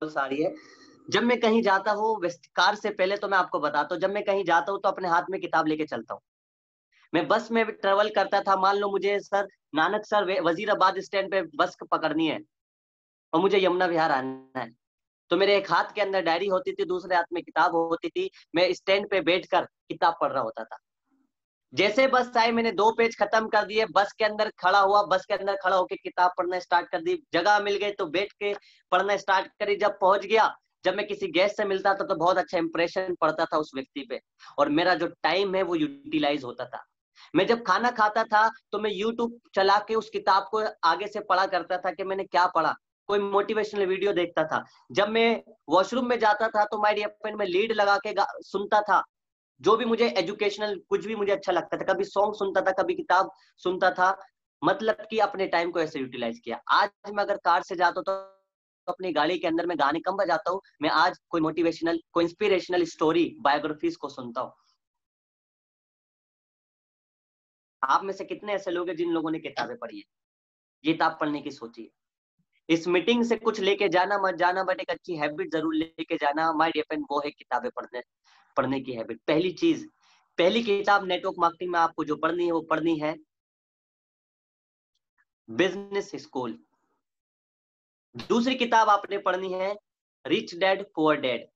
सारी है, जब मैं कहीं जाता हूँ कार से पहले तो मैं आपको बताता हूँ, जब मैं कहीं जाता हूँ तो अपने हाथ में किताब लेके चलता हूँ। मैं बस में ट्रेवल करता था, मान लो मुझे sir Nanak sir Wazirabad stand पे बस पकड़नी है और मुझे यमुना विहार आना है, तो मेरे एक हाथ के अंदर डायरी होती थी, दूसरे हाथ में किताब होती थी। मैं स्टैंड पे बैठकर किताब पढ़ रहा होता था। जैसे बस आई, मैंने 2 पेज खत्म कर दिए, बस के अंदर खड़ा हुआ, बस के अंदर खड़ा होकर किताब पढ़ना स्टार्ट कर दी, जगह मिल गई तो बैठ के पढ़ना स्टार्ट करी। जब पहुंच गया, जब मैं किसी गेस्ट से मिलता था तो बहुत अच्छा इंप्रेशन पड़ता था उस व्यक्ति पे, और मेरा जो टाइम है वो यूटिलाइज होता था। मैं जब खाना खाता था तो मैं यूट्यूब चला के उस किताब को आगे से पढ़ा करता था कि मैंने क्या पढ़ा, कोई मोटिवेशनल वीडियो देखता था। जब मैं वॉशरूम में जाता था तो माय डियर फ्रेंड में लीड लगा के सुनता था, जो भी मुझे एजुकेशनल कुछ भी मुझे अच्छा लगता था, कभी सॉन्ग सुनता था, कभी किताब सुनता था, मतलब कि अपने टाइम को ऐसे यूटिलाइज किया। आज मैं अगर कार से जाता हूँ तो अपनी गाड़ी के अंदर मैं गाने कम बजाता हूँ, मैं आज कोई मोटिवेशनल, कोई इंस्पिरेशनल स्टोरी, बायोग्राफीज को सुनता हूँ। आप में से कितने ऐसे लोग हैं जिन लोगों ने किताबें पढ़ी है, ये किताब पढ़ने की सोची है? इस मीटिंग से कुछ लेके जाना मत जाना, बट एक अच्छी हैबिट जरूर लेके जाना। माय डियर फ्रेंड, वो है किताबें पढ़ने की हैबिट। पहली चीज, पहली किताब नेटवर्क मार्केटिंग में आपको जो पढ़नी है वो पढ़नी है बिजनेस स्कूल। दूसरी किताब आपने पढ़नी है रिच डैड पुअर डैड।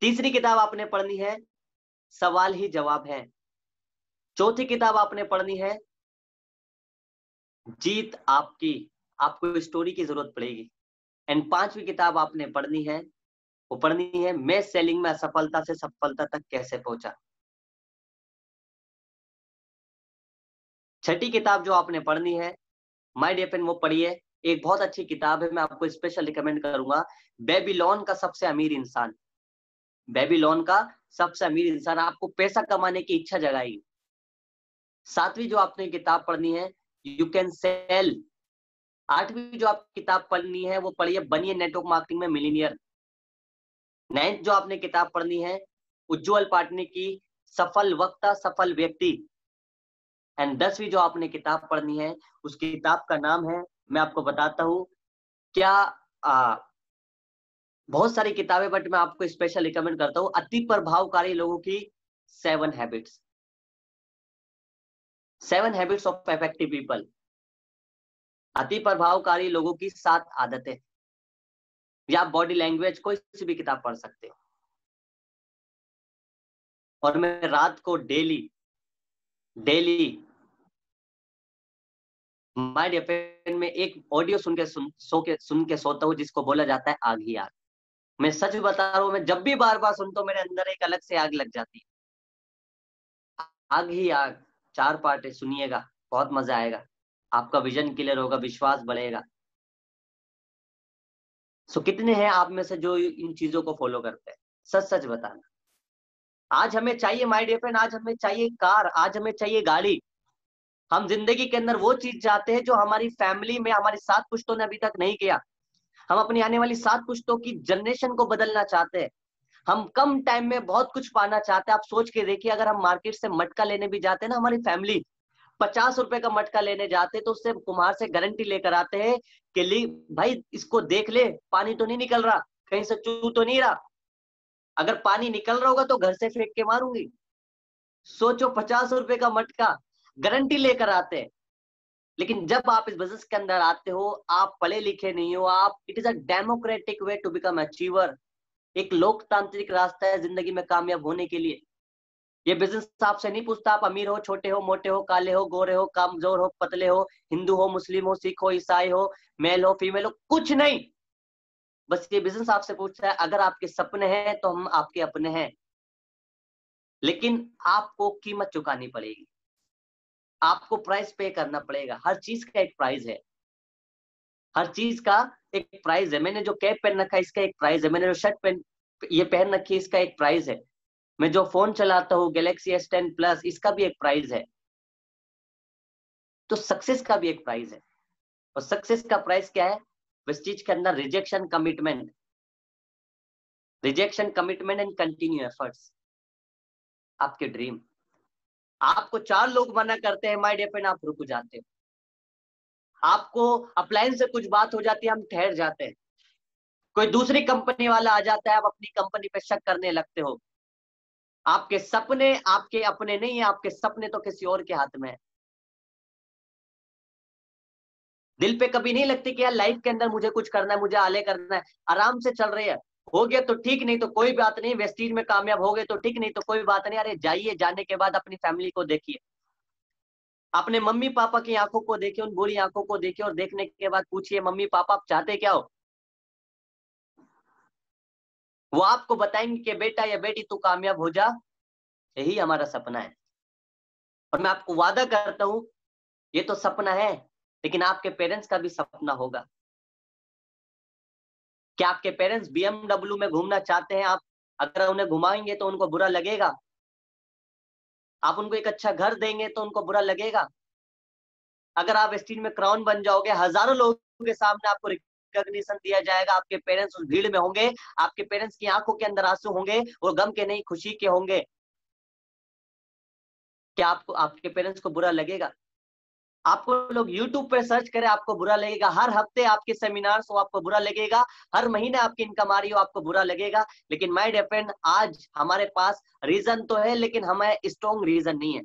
तीसरी किताब आपने पढ़नी है सवाल ही जवाब है। चौथी किताब आपने पढ़नी है जीत आपकी, आपको स्टोरी की जरूरत पड़ेगी। एंड पांचवी किताब आपने पढ़नी है, वो पढ़नी है मैं सेलिंग में असफलता से सफलता तक कैसे पहुंचा। छठी किताब जो आपने पढ़नी है माय डियर फ्रेंड, वो पढ़िए, एक बहुत अच्छी किताब है, मैं आपको स्पेशल रिकमेंड करूंगा, बेबीलोन का सबसे अमीर इंसान। बेबीलोन का सबसे अमीर इंसान आपको पैसा कमाने की इच्छा जगाएगी। सातवीं जो आपने किताब पढ़नी है यू कैन सेल। आठवीं जो आप किताब पढ़नी है वो पढ़िए बनिए नेटवर्क मार्केटिंग में मिलीनियर। नाइन्थ जो आपने किताब पढ़नी है उज्जवल पाटनी की सफल वक्ता सफल व्यक्ति। एंड 10वीं जो आपने किताब पढ़नी है उस किताब का नाम है, मैं आपको बताता हूं क्या, बहुत सारी किताबें बट मैं आपको स्पेशल रिकमेंड करता हूं, अति प्रभावकारी लोगों की 7 habits, 7 habits of effective people. अति प्रभावकारी लोगों की 7 आदतें, या बॉडी लैंग्वेज, कोई सी भी किताब पढ़ सकते हो। और मैं रात को डेली माय डियर फ्रेंड में एक ऑडियो सुन के सोता हूँ जिसको बोला जाता है आग ही आग। मैं सच बता रहा हूँ, मैं जब भी बार बार सुनता हूँ मेरे अंदर एक अलग से आग लग जाती है। आग ही आग 4 पार्ट है, सुनिएगा, बहुत मजा आएगा, आपका विजन क्लियर होगा, विश्वास बढ़ेगा। सो कितने हैं आप में से जो इन चीजों को फॉलो करते हैं? सच सच बताना। आज हमें चाहिए माय डियर फ्रेंड, आज हमें चाहिए कार, आज हमें चाहिए गाड़ी। हम जिंदगी के अंदर वो चीज चाहते हैं जो हमारी फैमिली में हमारी 7 पुश्तों ने अभी तक नहीं किया। हम अपनी आने वाली 7 पुश्तों की जनरेशन को बदलना चाहते हैं। हम कम टाइम में बहुत कुछ पाना चाहते हैं। आप सोच के देखिए, अगर हम मार्केट से मटका लेने भी जाते हैं ना, हमारी फैमिली 50 रुपए का मटका लेने जाते तो उससे कुम्हार से गारंटी लेकर आते हैं कि ली भाई इसको देख ले, पानी तो नहीं निकल रहा, कहीं से चू तो नहीं रहा, अगर पानी निकल रहा होगा तो घर से फेंक के मारूंगी। सोचो, 50 रुपए का मटका गारंटी लेकर आते हैं। लेकिन जब आप इस बिजनेस के अंदर आते हो, आप पढ़े लिखे नहीं हो, आप, it is a democratic way to become achiever. एक लोकतांत्रिक रास्ता है जिंदगी में कामयाब होने के लिए। ये बिजनेस आपसे नहीं पूछता आप अमीर हो, छोटे हो, मोटे हो, काले हो, गोरे हो, कमजोर हो, पतले हो, हिंदू हो, मुस्लिम हो, सिख हो, ईसाई हो, मेल हो, फीमेल हो, कुछ नहीं। बस ये बिजनेस आपसे पूछता है अगर आपके सपने हैं तो हम आपके अपने हैं, लेकिन आपको कीमत चुकानी पड़ेगी, आपको प्राइस पे करना पड़ेगा। हर चीज का एक प्राइस है, हर चीज का एक प्राइस है। मैंने जो कैप पहन रखा है इसका एक प्राइस है, मैंने जो शर्ट पहन रखी है इसका एक प्राइस है, मैं जो फोन चलाता हूँ गैलेक्सी S10 प्लस इसका भी एक प्राइस है। तो सक्सेस का भी एक प्राइस है, और सक्सेस का प्राइस क्या है? इस चीज के अंदर rejection commitment and continue efforts. आपके ड्रीम, आपको 4 लोग मना करते हैं माय डियर फ्रेंड, आप रुक जाते हो। आपको अप्लायंस से कुछ बात हो जाती है, हम ठहर जाते हैं। कोई दूसरी कंपनी वाला आ जाता है, आप अपनी कंपनी पे शक करने लगते हो। आपके सपने आपके अपने नहीं है, आपके सपने तो किसी और के हाथ में है। दिल पे कभी नहीं लगती कि यार लाइफ के अंदर मुझे कुछ करना है, मुझे आले करना है, आराम से चल रही है। हो गया तो ठीक, नहीं तो कोई बात नहीं। वेस्टीज में कामयाब हो गए तो ठीक, नहीं तो कोई बात नहीं। अरे जाइए, जाने के बाद अपनी फैमिली को देखिए, अपने मम्मी पापा की आंखों को देखिए, उन बुरी आंखों को देखिए, और देखने के बाद पूछिए मम्मी पापा आप चाहते क्या हो। वो आपको बताएंगे कि बेटा या बेटी तू कामयाब हो जा, यही हमारा सपना है। और मैं आपको वादा करता हूं, ये तो सपना है, लेकिन आपके पेरेंट्स का भी सपना होगा। क्या आपके पेरेंट्स BMW में घूमना चाहते हैं? आप अगर उन्हें घुमाएंगे तो उनको बुरा लगेगा? आप उनको एक अच्छा घर देंगे तो उनको बुरा लगेगा? अगर आप स्टेज में क्राउन बन जाओगे, हजारों लोगों के सामने आपको रिकॉग्निशन दिया जाएगा, आपके पेरेंट्स उस भीड़ में होंगे, आपके पेरेंट्स की आंखों के अंदर आंसू होंगे, और गम के नहीं खुशी के होंगे, क्या आपको आपके पेरेंट्स को बुरा लगेगा? आपको लोग YouTube पे सर्च करें, आपको बुरा लगेगा। हर हफ्ते आपके सेमिनार्स हो, आपको बुरा लगेगा। हर महीने आपकी इनकम आ रही हो, आपको बुरा लगेगा। लेकिन माय डियर फ्रेंड, आज हमारे पास रीजन तो है, लेकिन हमें स्ट्रॉन्ग रीजन नहीं है।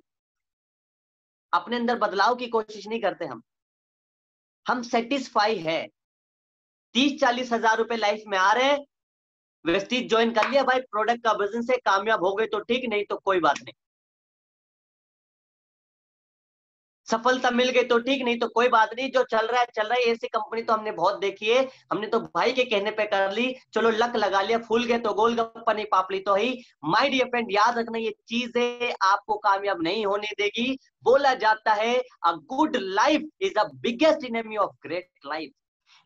अपने अंदर बदलाव की कोशिश नहीं करते हम सेटिस्फाई है। 30-40 हजार रुपए लाइफ में आ रहे हैं, वेस्टीज ज्वाइन कर लिया भाई, प्रोडक्ट का बिजनेस है, कामयाब हो गए तो ठीक, नहीं तो कोई बात नहीं। सफलता मिल गई तो ठीक, नहीं तो कोई बात नहीं। जो चल रहा है चल रहा है। ऐसी कंपनी तो हमने बहुत देखी है, हमने तो भाई के कहने पे कर ली, चलो लक लगा लिया, फूल गए तो गोलगप्पा नहीं पापड़ी तो ही। माय डियर फ्रेंड, याद रखना, ये चीजें आपको कामयाब नहीं होने देगी। बोला जाता है a good life is the biggest enemy of great life.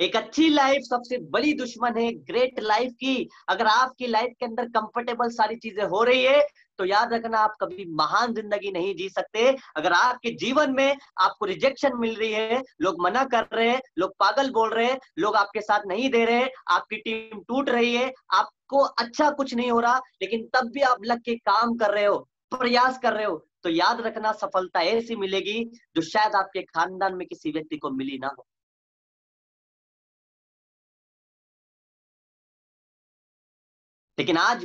एक अच्छी लाइफ सबसे बड़ी दुश्मन है ग्रेट लाइफ की। अगर आपकी लाइफ के अंदर कंफर्टेबल सारी चीजें हो रही है, तो याद रखना आप कभी महान जिंदगी नहीं जी सकते। अगर आपके जीवन में आपको रिजेक्शन मिल रही है, लोग मना कर रहे हैं, लोग पागल बोल रहे हैं, लोग आपके साथ नहीं दे रहे हैं, आपकी टीम टूट रही है, आपको अच्छा कुछ नहीं हो रहा, लेकिन तब भी आप लग के काम कर रहे हो, प्रयास कर रहे हो, तो याद रखना सफलता ऐसी मिलेगी जो शायद आपके खानदान में किसी व्यक्ति को मिली ना हो। लेकिन आज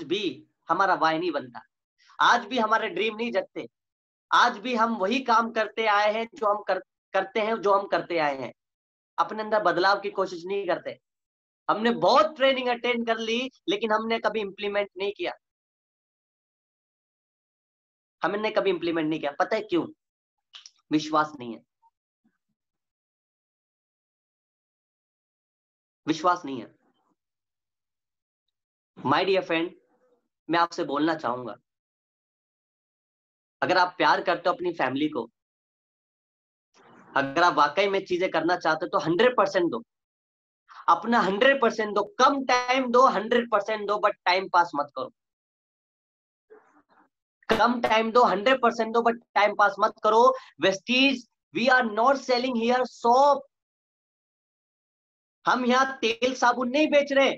भी हमारा वाय नहीं बनता, आज भी हमारे ड्रीम नहीं जगते, आज भी हम वही काम करते आए हैं जो हम करते हैं, जो हम करते आए हैं। अपने अंदर बदलाव की कोशिश नहीं करते। हमने बहुत ट्रेनिंग अटेंड कर ली, लेकिन हमने कभी इंप्लीमेंट नहीं किया। हमने कभी इंप्लीमेंट नहीं किया। पता है क्यों? विश्वास नहीं है। विश्वास नहीं है। माय डियर फ्रेंड, मैं आपसे बोलना चाहूंगा, अगर आप प्यार करते हो अपनी फैमिली को, अगर आप वाकई में चीजें करना चाहते हो, तो 100% दो, अपना 100% दो। कम टाइम दो, 100% दो, बट टाइम पास मत करो। कम टाइम दो, 100% दो, बट टाइम पास मत करो। Vestige, we are not selling here soap. हम यहाँ तेल साबुन नहीं बेच रहे,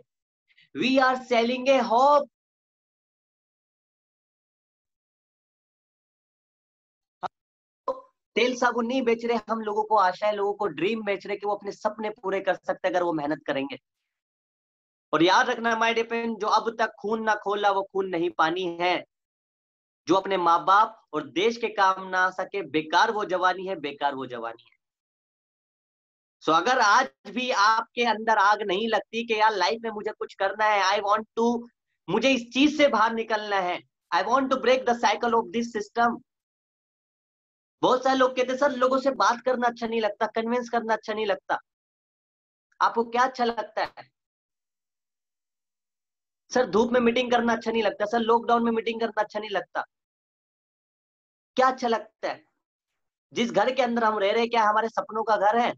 we are selling a hope. तेल साबुन नहीं बेच रहे, हम लोगों को आशा है, लोगों को ड्रीम बेच रहे कि वो अपने सपने पूरे कर सकते अगर वो मेहनत करेंगे। और याद रखना माय डियर फ्रेंड, जो अब तक खून ना खोला वो खून नहीं पानी है। जो अपने माँ बाप और देश के काम ना आ सके, बेकार वो जवानी है, बेकार वो जवानी है। सो अगर आज भी आपके अंदर आग नहीं लगती कि यार लाइफ में मुझे कुछ करना है, आई वॉन्ट टू, मुझे इस चीज से बाहर निकलना है, I want to break the cycle of this system. बहुत सारे लोग कहते हैं सर लोगों से बात करना अच्छा नहीं लगता, कन्विंस करना अच्छा नहीं लगता। आपको क्या अच्छा लगता है? सर धूप में मीटिंग करना अच्छा नहीं लगता, सर लॉकडाउन में मीटिंग करना अच्छा नहीं लगता। क्या अच्छा लगता है? जिस घर के अंदर हम रह रहे हैं, क्या हमारे सपनों का घर है?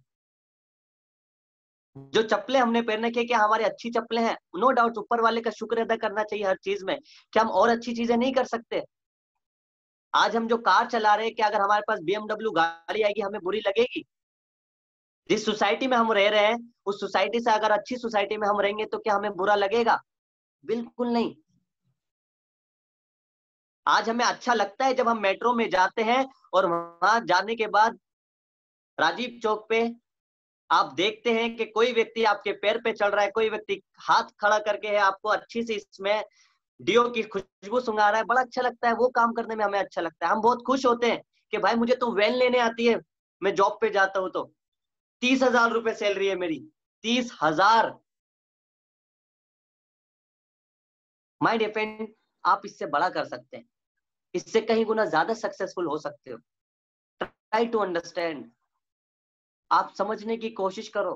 जो चप्पलें हमने पहनने के, क्या हमारी अच्छी चप्पलें हैं? नो डाउट ऊपर वाले का शुक्र अदा करना चाहिए हर चीज में। क्या हम और अच्छी चीजें नहीं कर सकते? आज हम जो कार चला रहे हैं, क्या अगर हमारे पास BMW गाड़ी आएगी हमें बुरी लगेगी? जिस सोसाइटी में हम रह रहे हैं, उस सोसाइटी से अगर अच्छी सोसाइटी में हम रहेंगे तो क्या हमें बुरा लगेगा? बिल्कुल नहीं। आज हमें अच्छा लगता है जब हम मेट्रो में जाते हैं और वहां जाने के बाद राजीव चौक पे आप देखते हैं कि कोई व्यक्ति आपके पैर पे चल रहा है, कोई व्यक्ति हाथ खड़ा करके है, आपको अच्छी सी इसमें डियो की खुशबू सुंघा रहा है। बड़ा अच्छा लगता है, वो काम करने में हमें अच्छा लगता है। हम बहुत खुश होते हैं कि भाई मुझे तो वैन लेने आती है, मैं जॉब पे जाता हूँ तो 30,000 रुपए सैलरी है मेरी, 30,000। माय डियर फ्रेंड, आप इससे बड़ा कर सकते हैं, इससे कहीं गुना ज्यादा सक्सेसफुल हो सकते हो। ट्राई टू अंडरस्टैंड, आप समझने की कोशिश करो।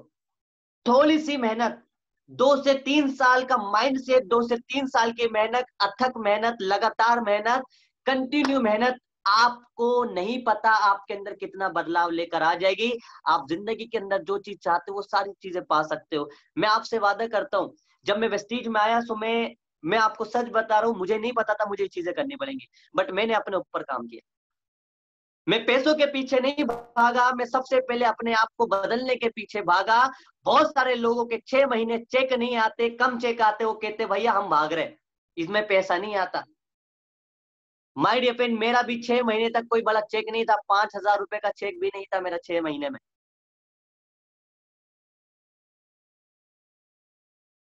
थोड़ी सी मेहनत, 2 से 3 साल का माइंड सेट, 2 से 3 साल की मेहनत, अथक मेहनत, लगातार मेहनत, कंटिन्यू मेहनत, आपको नहीं पता आपके अंदर कितना बदलाव लेकर आ जाएगी। आप जिंदगी के अंदर जो चीज चाहते हो वो सारी चीजें पा सकते हो। मैं आपसे वादा करता हूं, जब मैं वेस्टीज में आया तो मैं आपको सच बता रहा हूं, मुझे नहीं पता था मुझे ये चीजें करनी पड़ेंगी, बट मैंने अपने ऊपर काम किया। मैं पैसों के पीछे नहीं भागा, मैं सबसे पहले अपने आप को बदलने के पीछे भागा। बहुत सारे लोगों के 6 महीने चेक नहीं आते, कम चेक आते, वो कहते भैया हम भाग रहे, इसमें पैसा नहीं आता। माय डियर फ्रेंड, मेरा भी 6 महीने तक कोई बड़ा चेक नहीं था, 5,000 रुपए का चेक भी नहीं था मेरा 6 महीने में।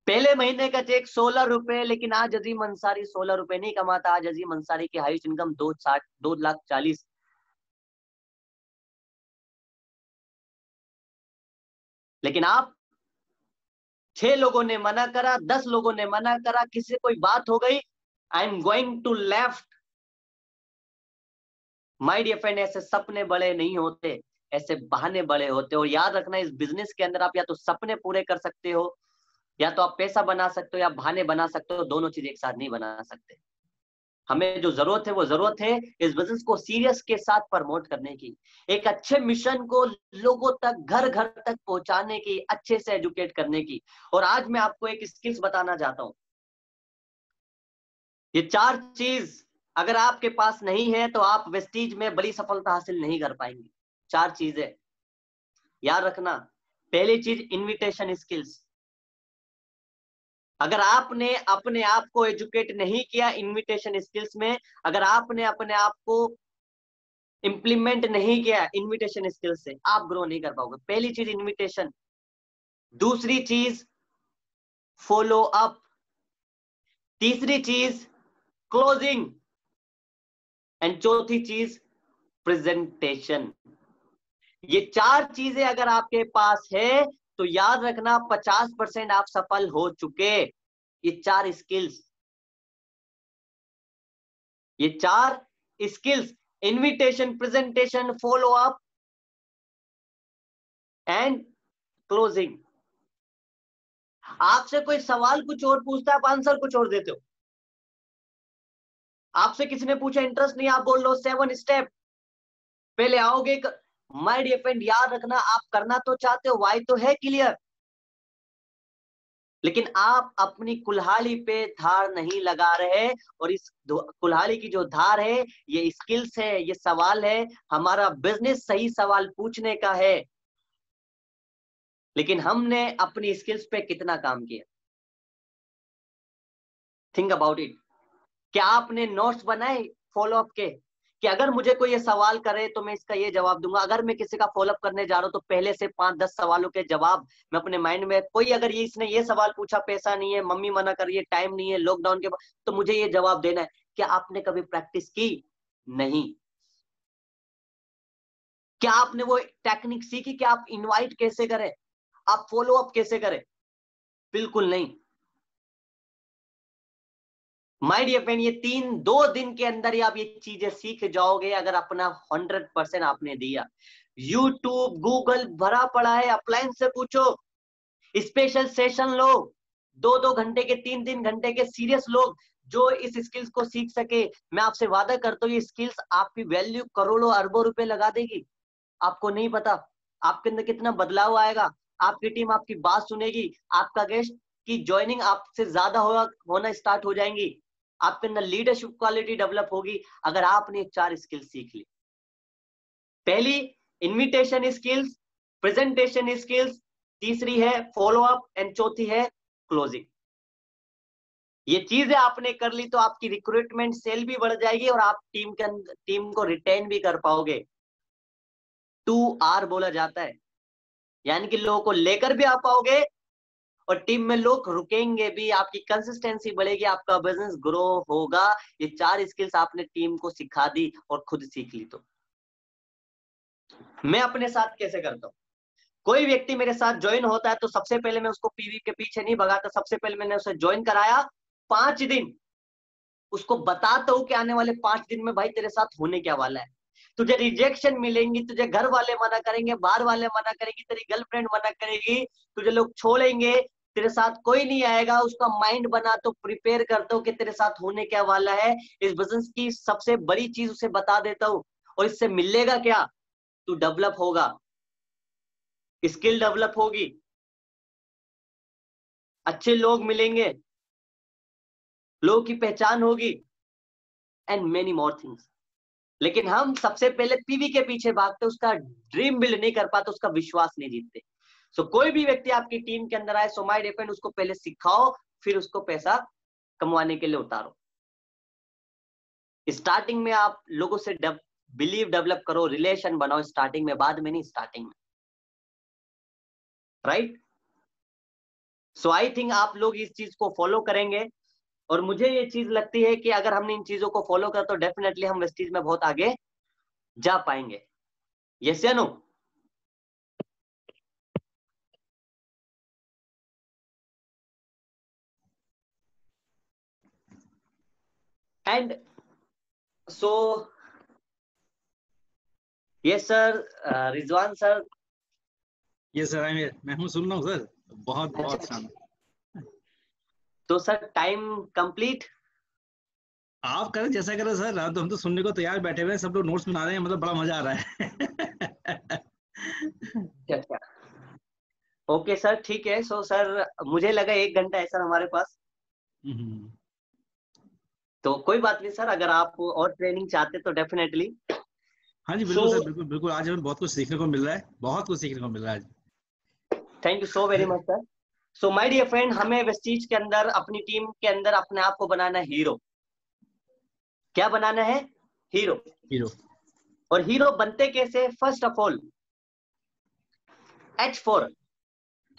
पहले महीने का चेक 16 रुपए, लेकिन आज अजीम अंसारी 16 रुपए नहीं कमाता। आज अजीम अंसारी की हाईएस्ट इनकम 2,40,000। लेकिन आप 6 लोगों ने मना करा, 10 लोगों ने मना करा, किसी से कोई बात हो गई, I am going to left. My dear friend, ऐसे सपने बड़े नहीं होते, ऐसे बहाने बड़े होते हो। याद रखना, इस बिजनेस के अंदर आप या तो सपने पूरे कर सकते हो, या तो आप पैसा बना सकते हो, या बहाने बना सकते हो। दोनों चीज एक साथ नहीं बना सकते। हमें जो जरूरत है वो जरूरत है इस बिजनेस को सीरियस के साथ प्रमोट करने की, एक अच्छे मिशन को लोगों तक, घर घर तक पहुंचाने की, अच्छे से एजुकेट करने की। और आज मैं आपको एक स्किल्स बताना चाहता हूं। ये 4 चीज अगर आपके पास नहीं है तो आप वेस्टीज में बड़ी सफलता हासिल नहीं कर पाएंगे। 4 चीजें याद रखना। पहली चीज, इनविटेशन स्किल्स। अगर आपने अपने आप को एजुकेट नहीं किया इनविटेशन स्किल्स में, अगर आपने अपने आप को इंप्लीमेंट नहीं किया इनविटेशन स्किल्स से, आप ग्रो नहीं कर पाओगे। पहली चीज इनविटेशन, दूसरी चीज फॉलो अप, तीसरी चीज क्लोजिंग, एंड चौथी चीज प्रेजेंटेशन। ये 4 चीजें अगर आपके पास है तो याद रखना 50% आप सफल हो चुके। ये 4 स्किल्स, ये 4 skills, invitation, presentation, follow up and closing. आपसे कोई सवाल कुछ और पूछता है, आप आंसर कुछ और देते हो। आपसे किसी ने पूछा, इंटरेस्ट नहीं, आप बोल लो 7 स्टेप, पहले आओगे। माय डियर फ्रेंड, याद रखना, आप करना तो चाहते हो, वाई तो है क्लियर, लेकिन आप अपनी कुल्हाड़ी पे धार नहीं लगा रहे। और इस कुल्हाड़ी की जो धार है, ये स्किल्स है, ये सवाल है। हमारा बिजनेस सही सवाल पूछने का है, लेकिन हमने अपनी स्किल्स पे कितना काम किया। Think about it. क्या आपने नोट्स बनाए फॉलो अप के, कि अगर मुझे कोई ये सवाल करे तो मैं इसका ये जवाब दूंगा। अगर मैं किसी का फॉलोअप करने जा रहा हूं तो पहले से 5-10 सवालों के जवाब मैं अपने माइंड में, कोई अगर ये इसने ये सवाल पूछा, पैसा नहीं है, मम्मी मना कर रही है, टाइम नहीं है, लॉकडाउन के बाद, तो मुझे ये जवाब देना है। क्या आपने कभी प्रैक्टिस की? नहीं। क्या आपने वो टेक्निक सीखी कि आप इनवाइट कैसे करें, आप फॉलो अप कैसे करें? बिल्कुल नहीं। माय डियर फ्रेंड, ये 2 दिन के अंदर ही आप ये चीजें सीख जाओगे, अगर अपना 100% आपने दिया। यूट्यूब, गूगल भरा पड़ा है, अपलाइन से पूछो, स्पेशल सेशन लो, 2-2 घंटे के, 3-3 घंटे के सीरियस लोग जो इस स्किल्स को सीख सके। मैं आपसे वादा करता हूँ, ये स्किल्स आपकी वैल्यू करोड़ों अरबों रुपए लगा देगी। आपको नहीं पता आपके अंदर कितना बदलाव आएगा। आपकी टीम आपकी बात सुनेगी, आपका गेस्ट की ज्वाइनिंग आपसे ज्यादा होना स्टार्ट हो जाएंगी, आपके अंदर लीडरशिप क्वालिटी डेवलप होगी, अगर आपने 4 स्किल्स सीख ली। पहली इनविटेशन स्किल्स, प्रेजेंटेशन स्किल्स, तीसरी है फॉलो अप एंड चौथी है क्लोजिंग। ये चीजें आपने कर ली तो आपकी रिक्रूटमेंट सेल भी बढ़ जाएगी और आप टीम को रिटेन भी कर पाओगे। 2R बोला जाता है, यानी कि लोगों को लेकर भी आ पाओगे और टीम में लोग रुकेंगे भी, आपकी कंसिस्टेंसी बढ़ेगी, आपका बिजनेस ग्रो होगा। ये 4 स्किल्स आपने टीम को सिखा दी और खुद सीख ली। तो मैं अपने साथ कैसे करता हूं, कोई व्यक्ति मेरे साथ ज्वाइन होता है तो सबसे पहले मैं उसको पीवी के पीछे नहीं भगाता, सबसे पहले मैंने उसे ज्वाइन कराया। 5 दिन उसको बताता हूँ कि आने वाले 5 दिन में भाई तेरे साथ होने क्या वाला है। तुझे रिजेक्शन मिलेंगी, तुझे घर वाले मना करेंगे, बाहर वाले मना करेंगी, तेरी गर्लफ्रेंड मना करेगी, तुझे लोग छोड़ेंगे, तेरे साथ कोई नहीं आएगा। उसका माइंड बना तो प्रिपेयर करता हूँ कि तेरे साथ होने क्या वाला है। इस बिजनेस की सबसे बड़ी चीज उसे बता देता हूँ। और इससे मिलेगा क्या? तू डेवलप होगा, स्किल डेवलप होगी, अच्छे लोग मिलेंगे, लोगों की पहचान होगी, एंड मेनी मोर थिंग्स। लेकिन हम सबसे पहले पीवी के पीछे भागते, उसका ड्रीम बिल्ड नहीं कर पाते, उसका विश्वास नहीं जीतते। सो कोई भी व्यक्ति आपकी टीम के अंदर आए, सो माय डिपेंड, उसको पहले सिखाओ, फिर उसको पैसा कमवाने के लिए उतारो। स्टार्टिंग में आप लोगों से बिलीव डेवलप करो, रिलेशन बनाओ स्टार्टिंग में, बाद में नहीं, स्टार्टिंग में, राइट। सो आई थिंक आप लोग इस चीज को फॉलो करेंगे, और मुझे ये चीज लगती है कि अगर हमने इन चीजों को फॉलो करा तो डेफिनेटली हम वेस्टीज में बहुत आगे जा पाएंगे। यस या no? And so yes sir, Rizwan sir. Yes sir, मैं हूँ, सुन रहा हूँ सर। बहुत बहुत अच्छा, शानदार। तो सर टाइम कंप्लीट। आप करें जैसा करें सर, हम तो सुनने को तैयार बैठे हुए हैं, सब लोग नोट्स बना रहे हैं, मतलब बड़ा मजा आ रहा है। अच्छा, ओके सर, ठीक है। सो सर मुझे लगा 1 घंटा है सर हमारे पास, हम्म। तो कोई बात नहीं सर, अगर आप और ट्रेनिंग चाहते तो डेफिनेटली। हाँ जी, बिल्कुल सर, बिल्कुल बिल्कुल। आज हमें बहुत कुछ सीखने को मिल रहा है, बहुत कुछ सीखने को मिल रहा है आज। Thank you so very much sir. So my dear friend, हमें वेस्टीज के अंदर, अपनी टीम के अंदर अपने आप को बनाना है हीरो। क्या बनाना है? हीरो। हीरो। और हीरो बनते कैसे? First of all H4,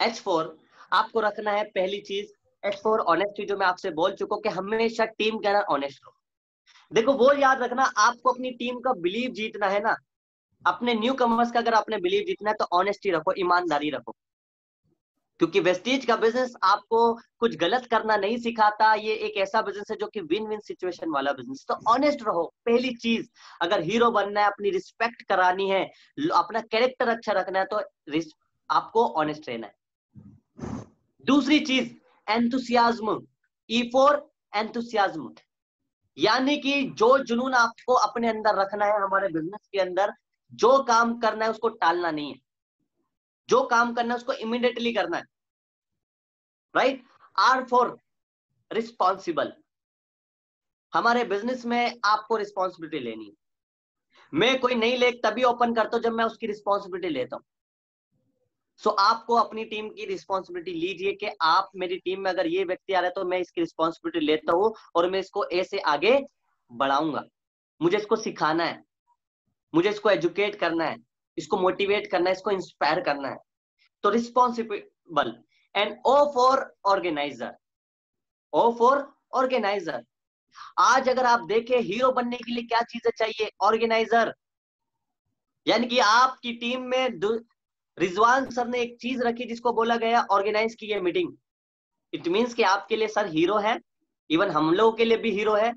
H4 आपको रखना है पहली चीज। H4 ऑनेस्टी, जो मैं आपसे बोल चुका हूं कि हमेशा टीम के अंदर ऑनेस्ट रहो। देखो वो याद रखना, आपको अपनी टीम का बिलीव जीतना है ना, अपने न्यू कमर्स का अगर आपने बिलीव जीतना है तो ऑनेस्टी रखो, ईमानदारी रखो। क्योंकि वेस्टीज का बिजनेस आपको कुछ गलत करना नहीं सिखाता, ये एक ऐसा बिजनेस है जो कि विन विन सिचुएशन वाला बिजनेस। तो ऑनेस्ट रहो पहली चीज। अगर हीरो बनना है, अपनी रिस्पेक्ट करानी है, अपना कैरेक्टर अच्छा रखना है, तो आपको ऑनेस्ट रहना है। दूसरी चीज एंथुसियाज्म, E4 एंथुसियाज्म, यानी कि जो जुनून आपको अपने अंदर रखना है हमारे बिजनेस के अंदर। जो काम करना है उसको टालना नहीं है, जो काम करना है उसको इमीडिएटली करना है, राइट। R4 रिस्पॉन्सिबल, हमारे बिजनेस में आपको रिस्पॉन्सिबिलिटी लेनी है। मैं कोई नई लेक तभी ओपन करता हूं जब मैं उसकी रिस्पॉन्सिबिलिटी लेता हूं। सो आपको अपनी टीम की रिस्पॉन्सिबिलिटी लीजिए कि आप, मेरी टीम में अगर ये व्यक्ति आ रहा है तो मैं इसकी रिस्पॉन्सिबिलिटी लेता हूं और मैं इसको ऐसे आगे बढ़ाऊंगा। मुझे इसको सिखाना है, मुझे इसको एजुकेट करना है, इसको मोटिवेट करना है, इसको इंस्पायर करना है। तो responsible. And O for organiser, O for organiser. आज अगर आप देखें, हीरो बनने के लिए क्या चीजें चाहिए? ऑर्गेनाइजर। यानी कि आपकी टीम में रिजवान सर ने एक चीज रखी जिसको बोला गया ऑर्गेनाइज की ये मीटिंग। इट मींस कि आपके लिए सर हीरो है, इवन हम लोगों के लिए भी हीरो है।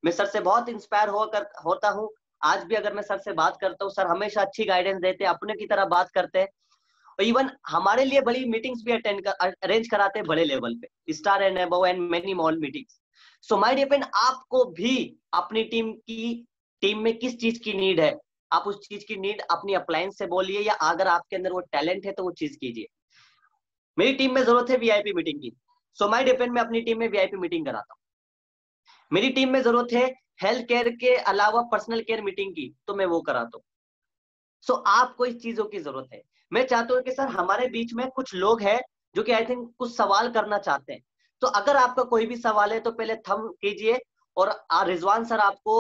मैं सर से बहुत इंस्पायर होता हूँ। आज भी अगर मैं सर से बात करता हूँ, सर हमेशा अच्छी गाइडेंस देते हैं, अपने की तरह बात करते हैं, और इवन हमारे लिए बड़ी मीटिंग्स भी अरेंज कराते हैं बड़े लेवल पे, star and above and many mall meetings. So my dear friend, आपको भी अपनी टीम में किस चीज की नीड है, आप उस चीज की नीड अपनी अप्लायंस से बोलिए, या अगर आपके अंदर वो टैलेंट है तो वो चीज कीजिए। मेरी टीम में जरूरत है वीआईपी मीटिंग की, सो माय डियर फ्रेंड मैं अपनी टीम में वीआईपी मीटिंग कराता हूँ। मेरी टीम में जरूरत है हेल्थ केयर के अलावा पर्सनल केयर मीटिंग की, तो मैं वो कराता हूँ। सो आपको इस चीजों की जरूरत है। मैं चाहता हूँ कि सर हमारे बीच में कुछ लोग हैं जो कि आई थिंक कुछ सवाल करना चाहते हैं। तो अगर आपका कोई भी सवाल है तो पहले थम कीजिए, और रिजवान सर आपको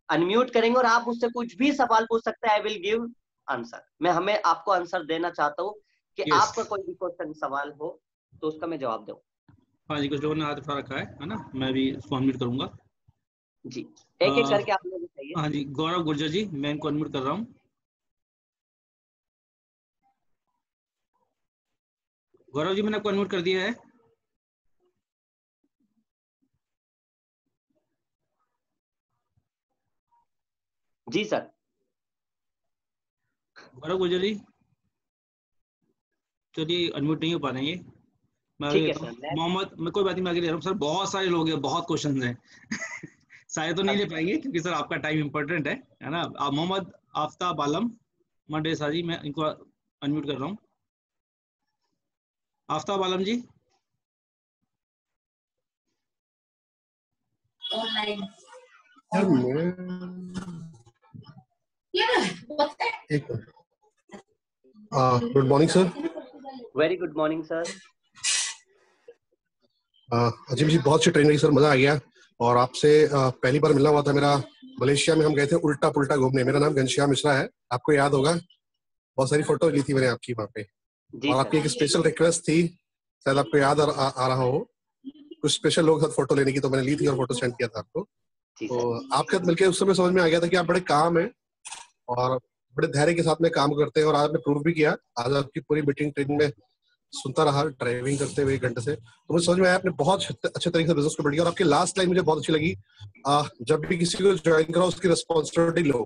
अनम्यूट करेंगे और आप मुझसे कुछ भी सवाल पूछ सकते हैं। I will give answer. मैं हमें आपको आंसर देना चाहता हूँ कि Yes. आपका कोई भी क्वेश्चन सवाल हो तो उसका मैं जवाब दूं। हाँ जी, कुछ लोगों ने हाथ उठा रखा है ना, मैं भी इसको अनम्यूट करूंगा। जी, एक एक करके आप लोग बताइए। हाँ जी, गौरव गुर्जर जी, मैं इनको अनम्यूट कर रहा हूँ। गौरव जी, मैंने आपको अनम्यूट कर दिया है। जी सर। गौरव गुजरी, चलिए अनम्यूट नहीं हो पा रहे हैं ये, मैं आगे ठीक है लेता हूँ। सर। मोहम्मद, मैं कोई बात नहीं, मैं आगे ले रहा हूँ सर। बहुत सारे लोग हैं, बहुत क्वेश्चन हैं शायद तो नहीं ले पाएंगे क्योंकि सर आपका टाइम इंपॉर्टेंट है ना। आप मोहम्मद आफ्ताब आलम मंडेसा जी, मैं इनको अनम्यूट कर रहा हूँ। Aftab Alam ji. Good morning sir. Very good morning sir. Azeem ji, बहुत अच्छी ट्रेनिंग रही सर, मजा आ गया। और आपसे पहली बार मिलना हुआ था मेरा मलेशिया में, हम गए थे उल्टा पुल्टा घूमने। मेरा नाम घनश्याम मिश्रा है, आपको याद होगा, बहुत सारी फोटो ली थी मैंने आपकी वहाँ पे। और आपकी एक स्पेशल रिक्वेस्ट थी, शायद आपको याद आ रहा हो, कुछ स्पेशल लोग साथ फोटो लेने की, तो मैंने ली थी और फोटो सेंड किया था आपको। तो आपके साथ मिलकर उस समय समझ में आ गया था कि आप बड़े काम है और बड़े धैर्य के साथ में काम करते हैं, और आज आपने प्रूव भी किया। आज आपकी पूरी मीटिंग ट्रेनिंग में सुनता रहा ड्राइविंग करते हुए 1 घंटे से, तो मुझे समझ में आया आपने बहुत अच्छे तरीके से बिजनेस को बिल्ड किया। और आपकी लास्ट लाइन मुझे बहुत अच्छी लगी, जब भी किसी को ज्वाइन करो उसकी रिस्पॉन्सिबिलिटी लो।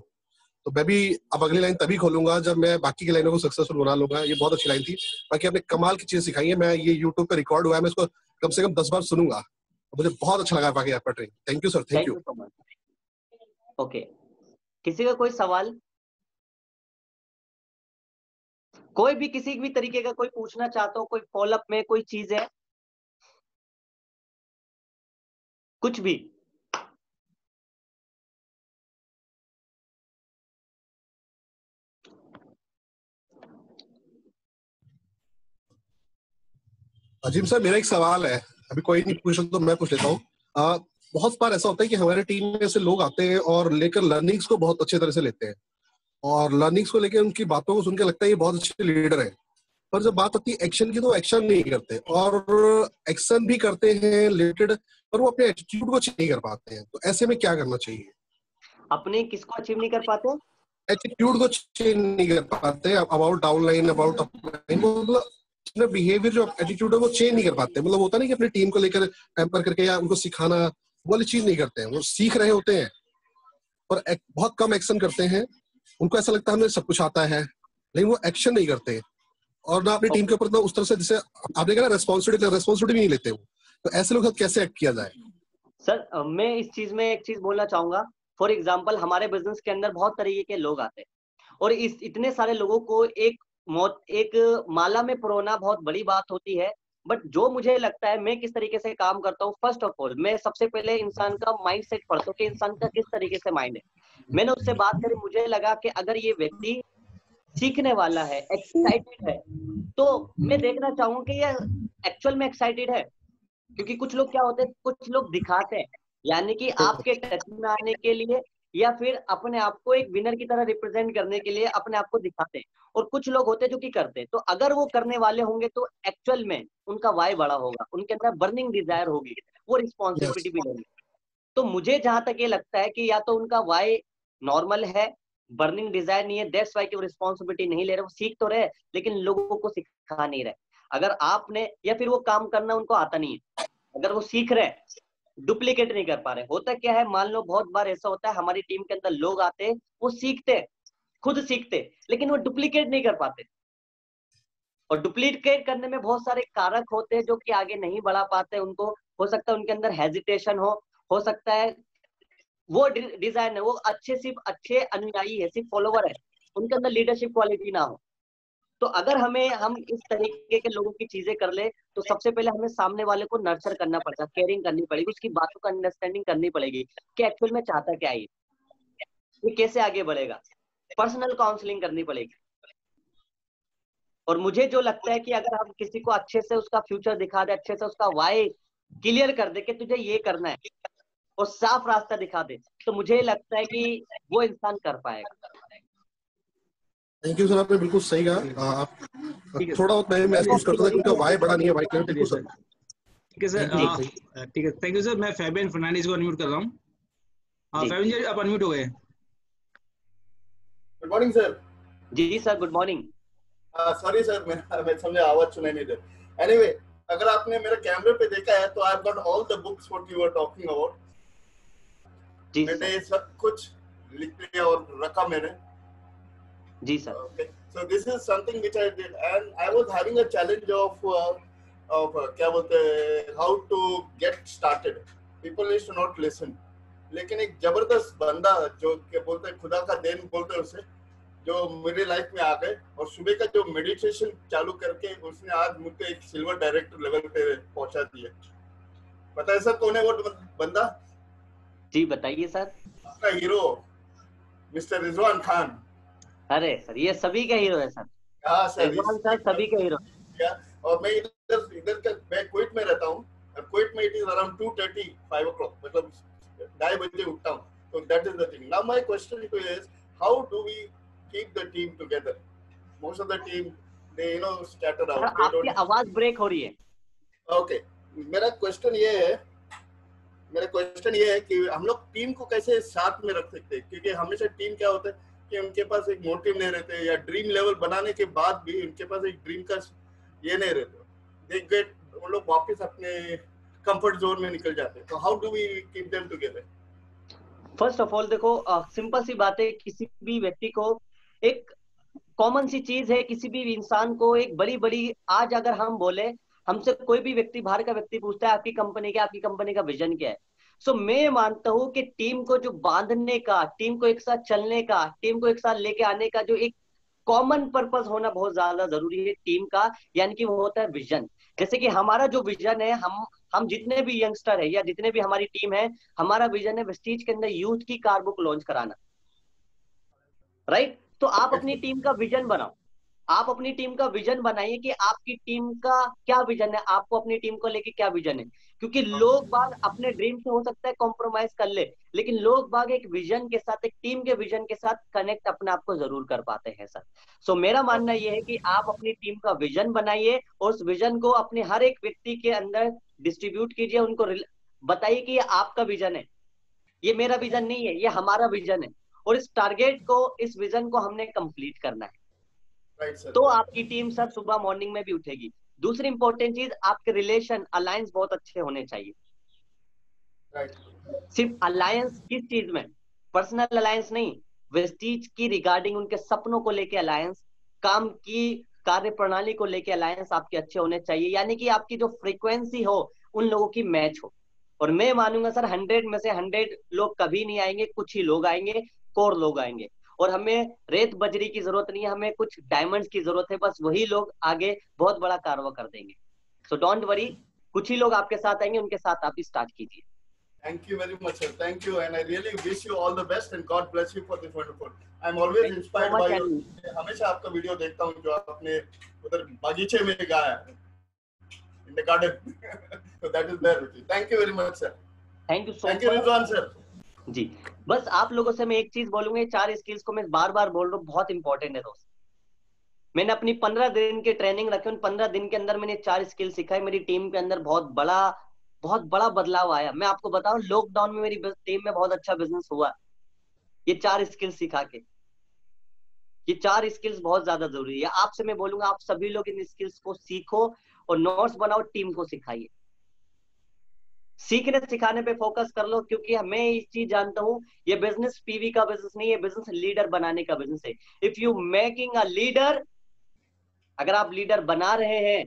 तो मैं भी अब अगली लाइन तभी खोलूंगा जब मैं बाकी की लाइनों को सक्सेसफुल बना लूंगा। ये बहुत अच्छी लाइन थी। बाकी आपने कमाल की चीज सिखाई है, मैं ये यूट्यूब पे रिकॉर्ड हुआ है, मैं इसको कम से कम 10 बार सुनूंगा। मुझे बहुत अच्छा लगा बाकी आपका training. Thank you sir. Thank you. Okay, किसी का कोई सवाल, कोई भी किसी भी तरीके का कोई पूछना चाहता हो, कोई फॉलोअप में कोई चीज है, कुछ भी? अजीम सर, मेरा एक सवाल है, अभी कोई नहीं पूछ रहा तो मैं पूछ लेता हूँ। बहुत बार ऐसा होता है कि हमारे टीम में से लोग आते हैं और लेकर लर्निंग्स को बहुत अच्छे तरह से लेते हैं, और लर्निंग्स को लेकर उनकी बातों को सुन के लगता है ये बहुत अच्छे लीडर है, पर जब बात आती है एक्शन की तो एक्शन नहीं करते, और एक्शन भी करते हैं रिलेटेड, पर वो अपने एटीट्यूड को चेंज नहीं कर पाते हैं। तो ऐसे में क्या करना चाहिए? अपने किसको अचीव नहीं कर पाते? एटीट्यूड को चेंज नहीं कर पाते, अबाउट डाउनलाइन, अबाउट अपलाइन, मतलब अपना बिहेवियर, जो एटीट्यूड है वो चेंज नहीं कर पाते। मतलब होता नहीं कि अपनी टीम को लेकर पैम्पर करके या उनको सिखाना, वो वाली चीज नहीं करते हैं। वो सीख रहे होते हैं पर बहुत कम एक्शन करते हैं। उनको ऐसा लगता है हमें सब कुछ आता है, लेकिन वो एक्शन नहीं करते, और ना अपनी टीम के ऊपर ना उस तरह से, जैसे आपने कहा, रेस्पॉन्सिबिलिटी भी नहीं लेते वो। तो ऐसे लोग साथ कैसे एक्ट किया जाए? सर, मैं इस चीज में एक चीज बोलना चाहूंगा। फॉर एग्जाम्पल, हमारे बिजनेस के अंदर बहुत तरीके के लोग आते हैं, और इस इतने सारे लोगों को एक माला में पिरोना बहुत बड़ी बात होती है। बट जो मुझे लगता है, मैं किस तरीके से काम करता हूँ, फर्स्ट ऑफ ऑल मैं सबसे पहले इंसान का माइंड सेट पढ़ता हूँ कि इंसान का किस तरीके से माइंड है। मैंने उससे बात करी, मुझे लगा कि अगर ये व्यक्ति सीखने वाला है, एक्साइटेड है, तो मैं देखना चाहूंगा कि ये एक्चुअल में एक्साइटेड है। क्योंकि कुछ लोग क्या होते हैं, कुछ लोग दिखाते हैं, यानी कि आपके टच में आने के लिए, या फिर अपने आप को एक विनर की तरह रिप्रेजेंट करने के लिए अपने आप को दिखाते हैं। और कुछ लोग होते हैं जो कि करते हैं। तो अगर वो करने वाले होंगे तो एक्चुअल में उनका वाई बड़ा होगा, उनके अंदर बर्निंग डिजायर होगी, वो रिस्पॉन्सिबिलिटी भी लेंगे। तो मुझे जहां तक ये लगता है कि या तो उनका वाई नॉर्मल है, बर्निंग डिजायर नहीं है, दैट्स वाई कि वो रिस्पॉन्सिबिलिटी नहीं ले रहे। वो सीख तो रहे लेकिन लोगों को सिखा नहीं रहे। अगर आपने, या फिर वो काम करना उनको आता नहीं है, अगर वो सीख रहे हैं, डुप्लीकेट नहीं कर पा रहे। होता क्या है, मान लो बहुत बार ऐसा होता है, हमारी टीम के अंदर लोग आते हैं, वो सीखते, खुद सीखते, लेकिन वो डुप्लीकेट नहीं कर पाते। और डुप्लीकेट करने में बहुत सारे कारक होते हैं जो कि आगे नहीं बढ़ा पाते उनको। हो सकता है उनके अंदर हेजिटेशन हो सकता है वो डिजाइन है, वो सिर्फ अच्छे अनुयायी है, सिर्फ फॉलोवर है, उनके अंदर लीडरशिप क्वालिटी ना हो। तो अगर हम इस तरीके के लोगों की चीजें कर ले, तो सबसे पहले हमें सामने वाले को नर्चर करना पड़ता है, केयरिंग करनी पड़ेगी, उसकी बातों का अंडरस्टैंडिंग करनी पड़ेगी कि एक्चुअल में चाहता क्या है, ये कैसे आगे बढ़ेगा, पर्सनल काउंसलिंग करनी पड़ेगी। और मुझे जो लगता है कि अगर हम किसी को अच्छे से उसका फ्यूचर दिखा दे, अच्छे से उसका वाई क्लियर कर दे कि तुझे ये करना है, और साफ रास्ता दिखा दे, तो मुझे लगता है कि वो इंसान कर पाएगा। थैंक यू सर, आपने बिल्कुल सही कहा। आप थोड़ा बहुत मैं महसूस करता था कि उनका वाई बड़ा नहीं है, वाई क्लियर। बिल्कुल सर, ठीक है सर, ठीक है, थैंक यू सर। मैं फैबियन फर्नांडिस को अनम्यूट कर रहा हूँ। फैबियन जी, आप अनम्यूट हो गए। Good morning sir. जी sir, good morning. Sorry sir, मैं समझे आवाज सुनाई नहीं दे। एनीवे, अगर आपने मेरे कैमरे पे देखा है तो I have got all the books what you were talking about. जी मैंने सब कुछ लिख लिया और रखा मैंने. जी sir. Okay. So this is something which I did, and I was having a challenge of क्या बोलते हैं, how to get started. People used to not listen. लेकिन एक जबरदस्त बंदा जो क्या बोलते हैं, खुदा का देन बोलते हैं उसे, जो मेरे लाइफ में आ गए और सुबह का जो मेडिटेशन चालू करके उसने आज मुझे एक सिल्वर डायरेक्टर लेवल पे पहुंचा दिया. पता है सर कौन है वो बंदा? जी बताइए सर. आपका हीरो मिस्टर रिजवान खान. अरे सर ये सभी का हीरो है सर. हाँ सर, रिजवान सर सभी का हीरो. और मैं इधर का मैं क्विट में रहता हूँ. क्विट में इट इज अराउंड 2:30 5 o'clock, मतलब 2:30 बजे उठता हूँ. So that is the thing. Now my question to you is, how do we keep the team together? Most of the team, they scatter out. Sir आपकी आवाज break हो रही है. Okay. मेरा क्वेश्चन ये है कि हम लोग टीम को कैसे साथ में रख सकते हैं, क्योंकि हमेशा टीम क्या होता है कि उनके पास एक मोटिव नहीं रहते, या ड्रीम लेवल बनाने के बाद भी उनके पास एक ड्रीम का ये नहीं रहता. उन लोग वापस अपने कंफर्ट जोन में निकल जाते हैं. तो how do we keep them together? First of all देखो, सिंपल सी बात है, किसी भी व्यक्ति को एक कॉमन सी चीज है, किसी भी इंसान को एक बड़ी आज अगर हम बोले, हमसे कोई भी व्यक्ति, बाहर का व्यक्ति पूछता है आपकी कंपनी का विजन क्या है. सो मैं मानता हूं कि टीम को जो बांधने का, टीम को एक साथ चलने का, टीम को एक साथ लेके आने का जो एक कॉमन पर्पस होना बहुत ज्यादा जरूरी है टीम का, यानी कि वो होता है विजन. जैसे कि हमारा जो विजन है, हम जितने भी यंगस्टर है या जितने भी हमारी टीम है, हमारा विजन है वेस्टीज के अंदर यूथ की कार बुक लॉन्च कराना. राइट. तो आप अपनी टीम का विजन बनाओ, आप अपनी टीम का विजन बनाइए कि आपकी टीम का क्या विजन है, आपको अपनी टीम को लेके क्या विजन है. क्योंकि लोग बाग अपने ड्रीम से हो सकता है कॉम्प्रोमाइज कर ले, लेकिन लोग बाग एक विजन के साथ, एक टीम के विजन के साथ कनेक्ट अपने आप को जरूर कर पाते हैं सर. सो मेरा मानना यह है कि आप अपनी टीम का विजन बनाइए और उस विजन को अपने हर एक व्यक्ति के अंदर डिस्ट्रीब्यूट कीजिए. उनको बताइए कि ये आपका विजन है, ये मेरा विजन नहीं है, ये हमारा विजन है, और इस टारगेट को, इस विजन को हमने कंप्लीट करना है. तो आपकी टीम सर सुबह मॉर्निंग में भी उठेगी. दूसरी इंपॉर्टेंट चीज, आपके रिलेशन, अलायंस बहुत अच्छे होने चाहिए. सिर्फ अलायंस किस चीज में? पर्सनल अलायंस नहीं, वेस्टीज की रिगार्डिंग उनके सपनों को लेके अलायंस, काम की कार्य प्रणाली को लेके अलायंस आपके अच्छे होने चाहिए. यानी कि आपकी जो फ्रीक्वेंसी हो उन लोगों की मैच हो. और मैं मानूंगा सर 100 में से 100 लोग कभी नहीं आएंगे, कुछ ही लोग आएंगे, कोर लोग आएंगे. और हमें रेत बजरी की जरूरत नहीं है, हमें कुछ डायमंड्स की जरूरत है. बस वही लोग आगे बहुत बड़ा कारवा कर देंगे. सो डोंट वरी, कुछ ही लोग आपके साथ आएंगे, उनके साथ आप स्टार्ट कीजिए. Thank you very much, sir. Thank you, and I really wish you all the best and God bless you for this wonderful. I'm always inspired by you. हमेशा आपका वीडियो देखता हूँ जो आपने उधर बागीचे में गाया है, in the garden. So that is there with you. Thank you very much, sir. Thank you so much. Thank you, Rizwan sir. जी, बस आप लोगों से मैं एक चीज बोलूंगा, 4 स्किल्स को मैं बार बार बोल रहा हूँ, बहुत इंपॉर्टेंट है दोस्त. मैंने अपनी 15 दिन की ट्रेनिंग रखी, उन 15 दिन के अंदर मैंने 4 स्किल सिखाई. मेरी टीम के अंदर बहुत बड़ा बदलाव आया. मैं आपको बताऊं, लॉकडाउन में मेरी टीम में बहुत अच्छा बिजनेस हुआ, ये 4 स्किल सिखा के. ये 4 स्किल्स बहुत ज्यादा जरूरी है. आपसे मैं बोलूंगा, आप सभी लोग इन स्किल्स को सीखो और नोट्स बनाओ, टीम को सिखाइए. सीखने सिखाने पे फोकस कर लो, क्योंकि मैं इस चीज जानता हूं, ये बिजनेस पीवी का बिजनेस नहीं है, बिजनेस लीडर बनाने का बिजनेस है. If you making a leader, अगर आप लीडर बना रहे हैं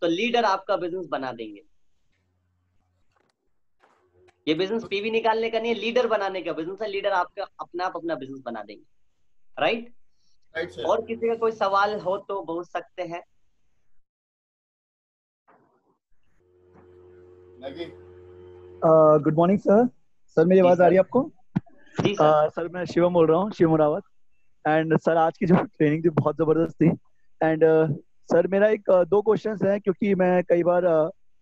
तो लीडर आपका बिजनेस बना देंगे. ये बिजनेस पीवी निकालने का नहीं है, लीडर बनाने का बिजनेस है. लीडर आपका अपना बिजनेस बना देंगे. राइट. और किसी का कोई सवाल हो तो पूछ सकते हैं. Good morning sir. सर मेरी आवाज आ रही है आपको? जी सर. सर मैं शिवम बोल रहा हूँ, शिवम रावत. एंड सर आज की जो ट्रेनिंग थी बहुत जबरदस्त थी. एंड सर मेरा 2 क्वेश्चंस हैं, क्योंकि मैं कई बार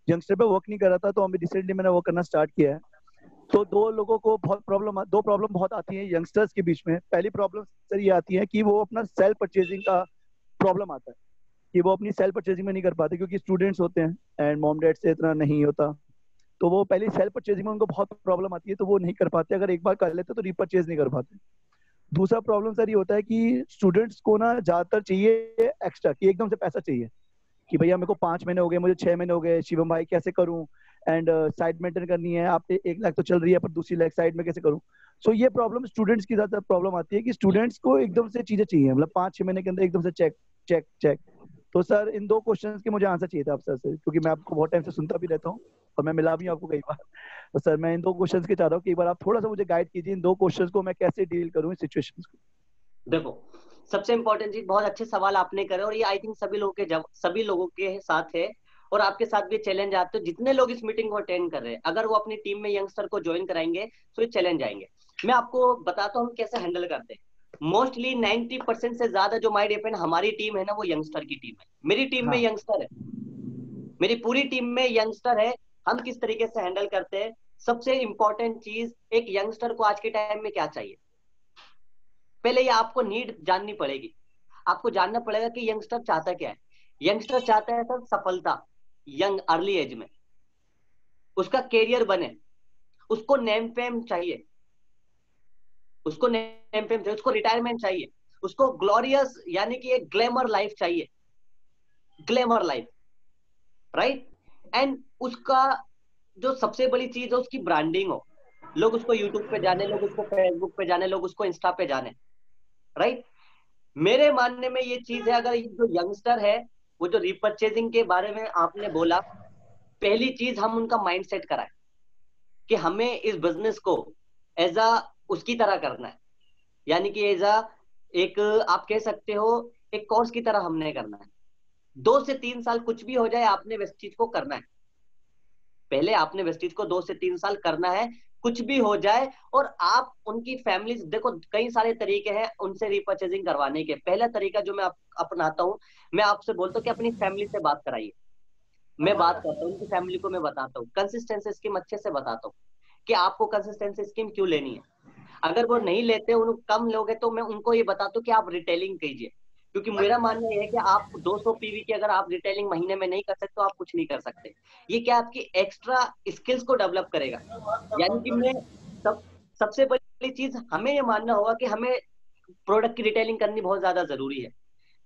यंगस्टर पे वर्क नहीं कर रहा था, तो अभी रिसेंटली मैंने वर्क करना स्टार्ट किया है. तो 2 लोगों को दो प्रॉब्लम बहुत आती है यंगस्टर्स के बीच में. पहली प्रॉब्लम सर ये आती है कि वो अपना सेल्फ परचेजिंग का प्रॉब्लम आता है, कि वो अपनी सेल्फ परचेजिंग में नहीं कर पाते, क्योंकि स्टूडेंट्स होते हैं एंड मॉम डैड से इतना नहीं होता. तो वो पहले सेल्फ परचेजिंग में उनको बहुत प्रॉब्लम आती है, तो वो नहीं कर पाते. अगर एक बार कर लेते तो रीपरचेज नहीं कर पाते. दूसरा प्रॉब्लम सर ये होता है कि स्टूडेंट्स को ना ज्यादातर चाहिए एक्स्ट्रा, कि एकदम से पैसा चाहिए, कि भैया मेरे को 5 महीने हो गए, मुझे 6 महीने हो गए, शिवम भाई कैसे करूं, एंड साइड मेंटेन करनी है, आप 1 लाख तो चल रही है पर दूसरी लाख साइड में कैसे करूं. सो ये प्रॉब्लम स्टूडेंट्स की ज्यादा प्रॉब्लम आती है कि स्टूडेंट्स को एकदम से चीजें चाहिए, मतलब 5-6 महीने के अंदर एकदम से चेक चेक चेक। तो सर इन 2 क्वेश्चंस के मुझे आंसर चाहिए था आपसे सर, क्योंकि मैं आपको बहुत टाइम से सुनता भी रहता हूँ और मैं मिला भी हूँ आपको कई बार। तो सर मैं इन 2 क्वेश्चंस के चाह रहा हूँ कि एक बार आप थोड़ा सा मुझे गाइड कीजिए, इन 2 क्वेश्चंस को मैं कैसे डील करूँ, इस सिचुएशंस को। देखो, सबसे इम्पोर्टेंट चीज, बहुत अच्छे सवाल आपने करे और ये आई थिंक सभी लोगों के साथ है और आपके साथ भी चैलेंज आते हैं। जितने लोग इस मीटिंग को अटेंड कर रहे हैं, अगर वो अपनी टीम में यंगस्टर को ज्वाइन कराएंगे तो ये चैलेंज आएंगे। मैं आपको बताता हूँ हम कैसे हैंडल करते हैं। मोस्टली 90% से ज्यादा जो माय डिफेंड हमारी टीम है ना, वो यंगस्टर की टीम है। मेरी टीम में यंगस्टर है, मेरी पूरी टीम में यंगस्टर है। हम किस तरीके से हैंडल करते हैं, सबसे इंपॉर्टेंट चीज, एक यंगस्टर को आज के टाइम में क्या चाहिए, पहले ये आपको नीड जाननी पड़ेगी। आपको जानना पड़ेगा कि यंगस्टर चाहता क्या है। यंगस्टर चाहता है सर सफलता, यंग अर्ली एज में उसका कैरियर बने, उसको नेम फेम चाहिए, उसको नेम फेम चाहिए, उसको रिटायरमेंट चाहिए, उसको ग्लोरियस यानी कि एक ग्लैमर लाइफ चाहिए, ग्लैमर लाइफ, राइट। एंड उसका जो सबसे बड़ी चीज है उसकी ब्रांडिंग हो, लोग उसको यूट्यूब पे जाने, लोग उसको फेसबुक पे जाने, लोग उसको इंस्टा पे जाने, राइट। मेरे मानने में ये चीज है, अगर जो यंगस्टर है, वो जो रिपर्चेजिंग के बारे में आपने बोला, पहली चीज हम उनका माइंडसेट कराएं कि हमें इस बिजनेस को एज अ उसकी तरह करना है, यानी कि एज अ एक आप कह सकते हो एक कोर्स की तरह हमने करना है। 2 से 3 साल कुछ भी हो जाए, आपने वेस्टीज को करना है। पहले आपने वेस्टीज को 2 से 3 साल करना है, कुछ भी हो जाए। और आप उनकी फैमिली, देखो कई सारे तरीके हैं उनसे रिपर्चेजिंग करवाने के। पहला तरीका जो मैं अपनाता हूँ, मैं आपसे बोलता हूँ कि अपनी फैमिली से बात कराइए। मैं बात करता हूँ उनकी फैमिली को, मैं बताता हूँ कंसिस्टेंसी स्कीम अच्छे से बताता हूँ कि आपको कंसिस्टेंसी स्कीम क्यों लेनी है। अगर वो नहीं लेते, उन कम लोग हैं, तो मैं उनको ये बताता हूँ कि आप रिटेलिंग कीजिए, क्योंकि मेरा मानना यह है कि आप 200 पीवी की अगर आप रिटेलिंग महीने में नहीं कर सकते तो आप कुछ नहीं कर सकते। ये क्या आपकी एक्स्ट्रा स्किल्स को डेवलप करेगा। यानी कि मैं सबसे बड़ी चीज हमें ये मानना होगा कि हमें प्रोडक्ट की रिटेलिंग करनी बहुत ज्यादा जरूरी है।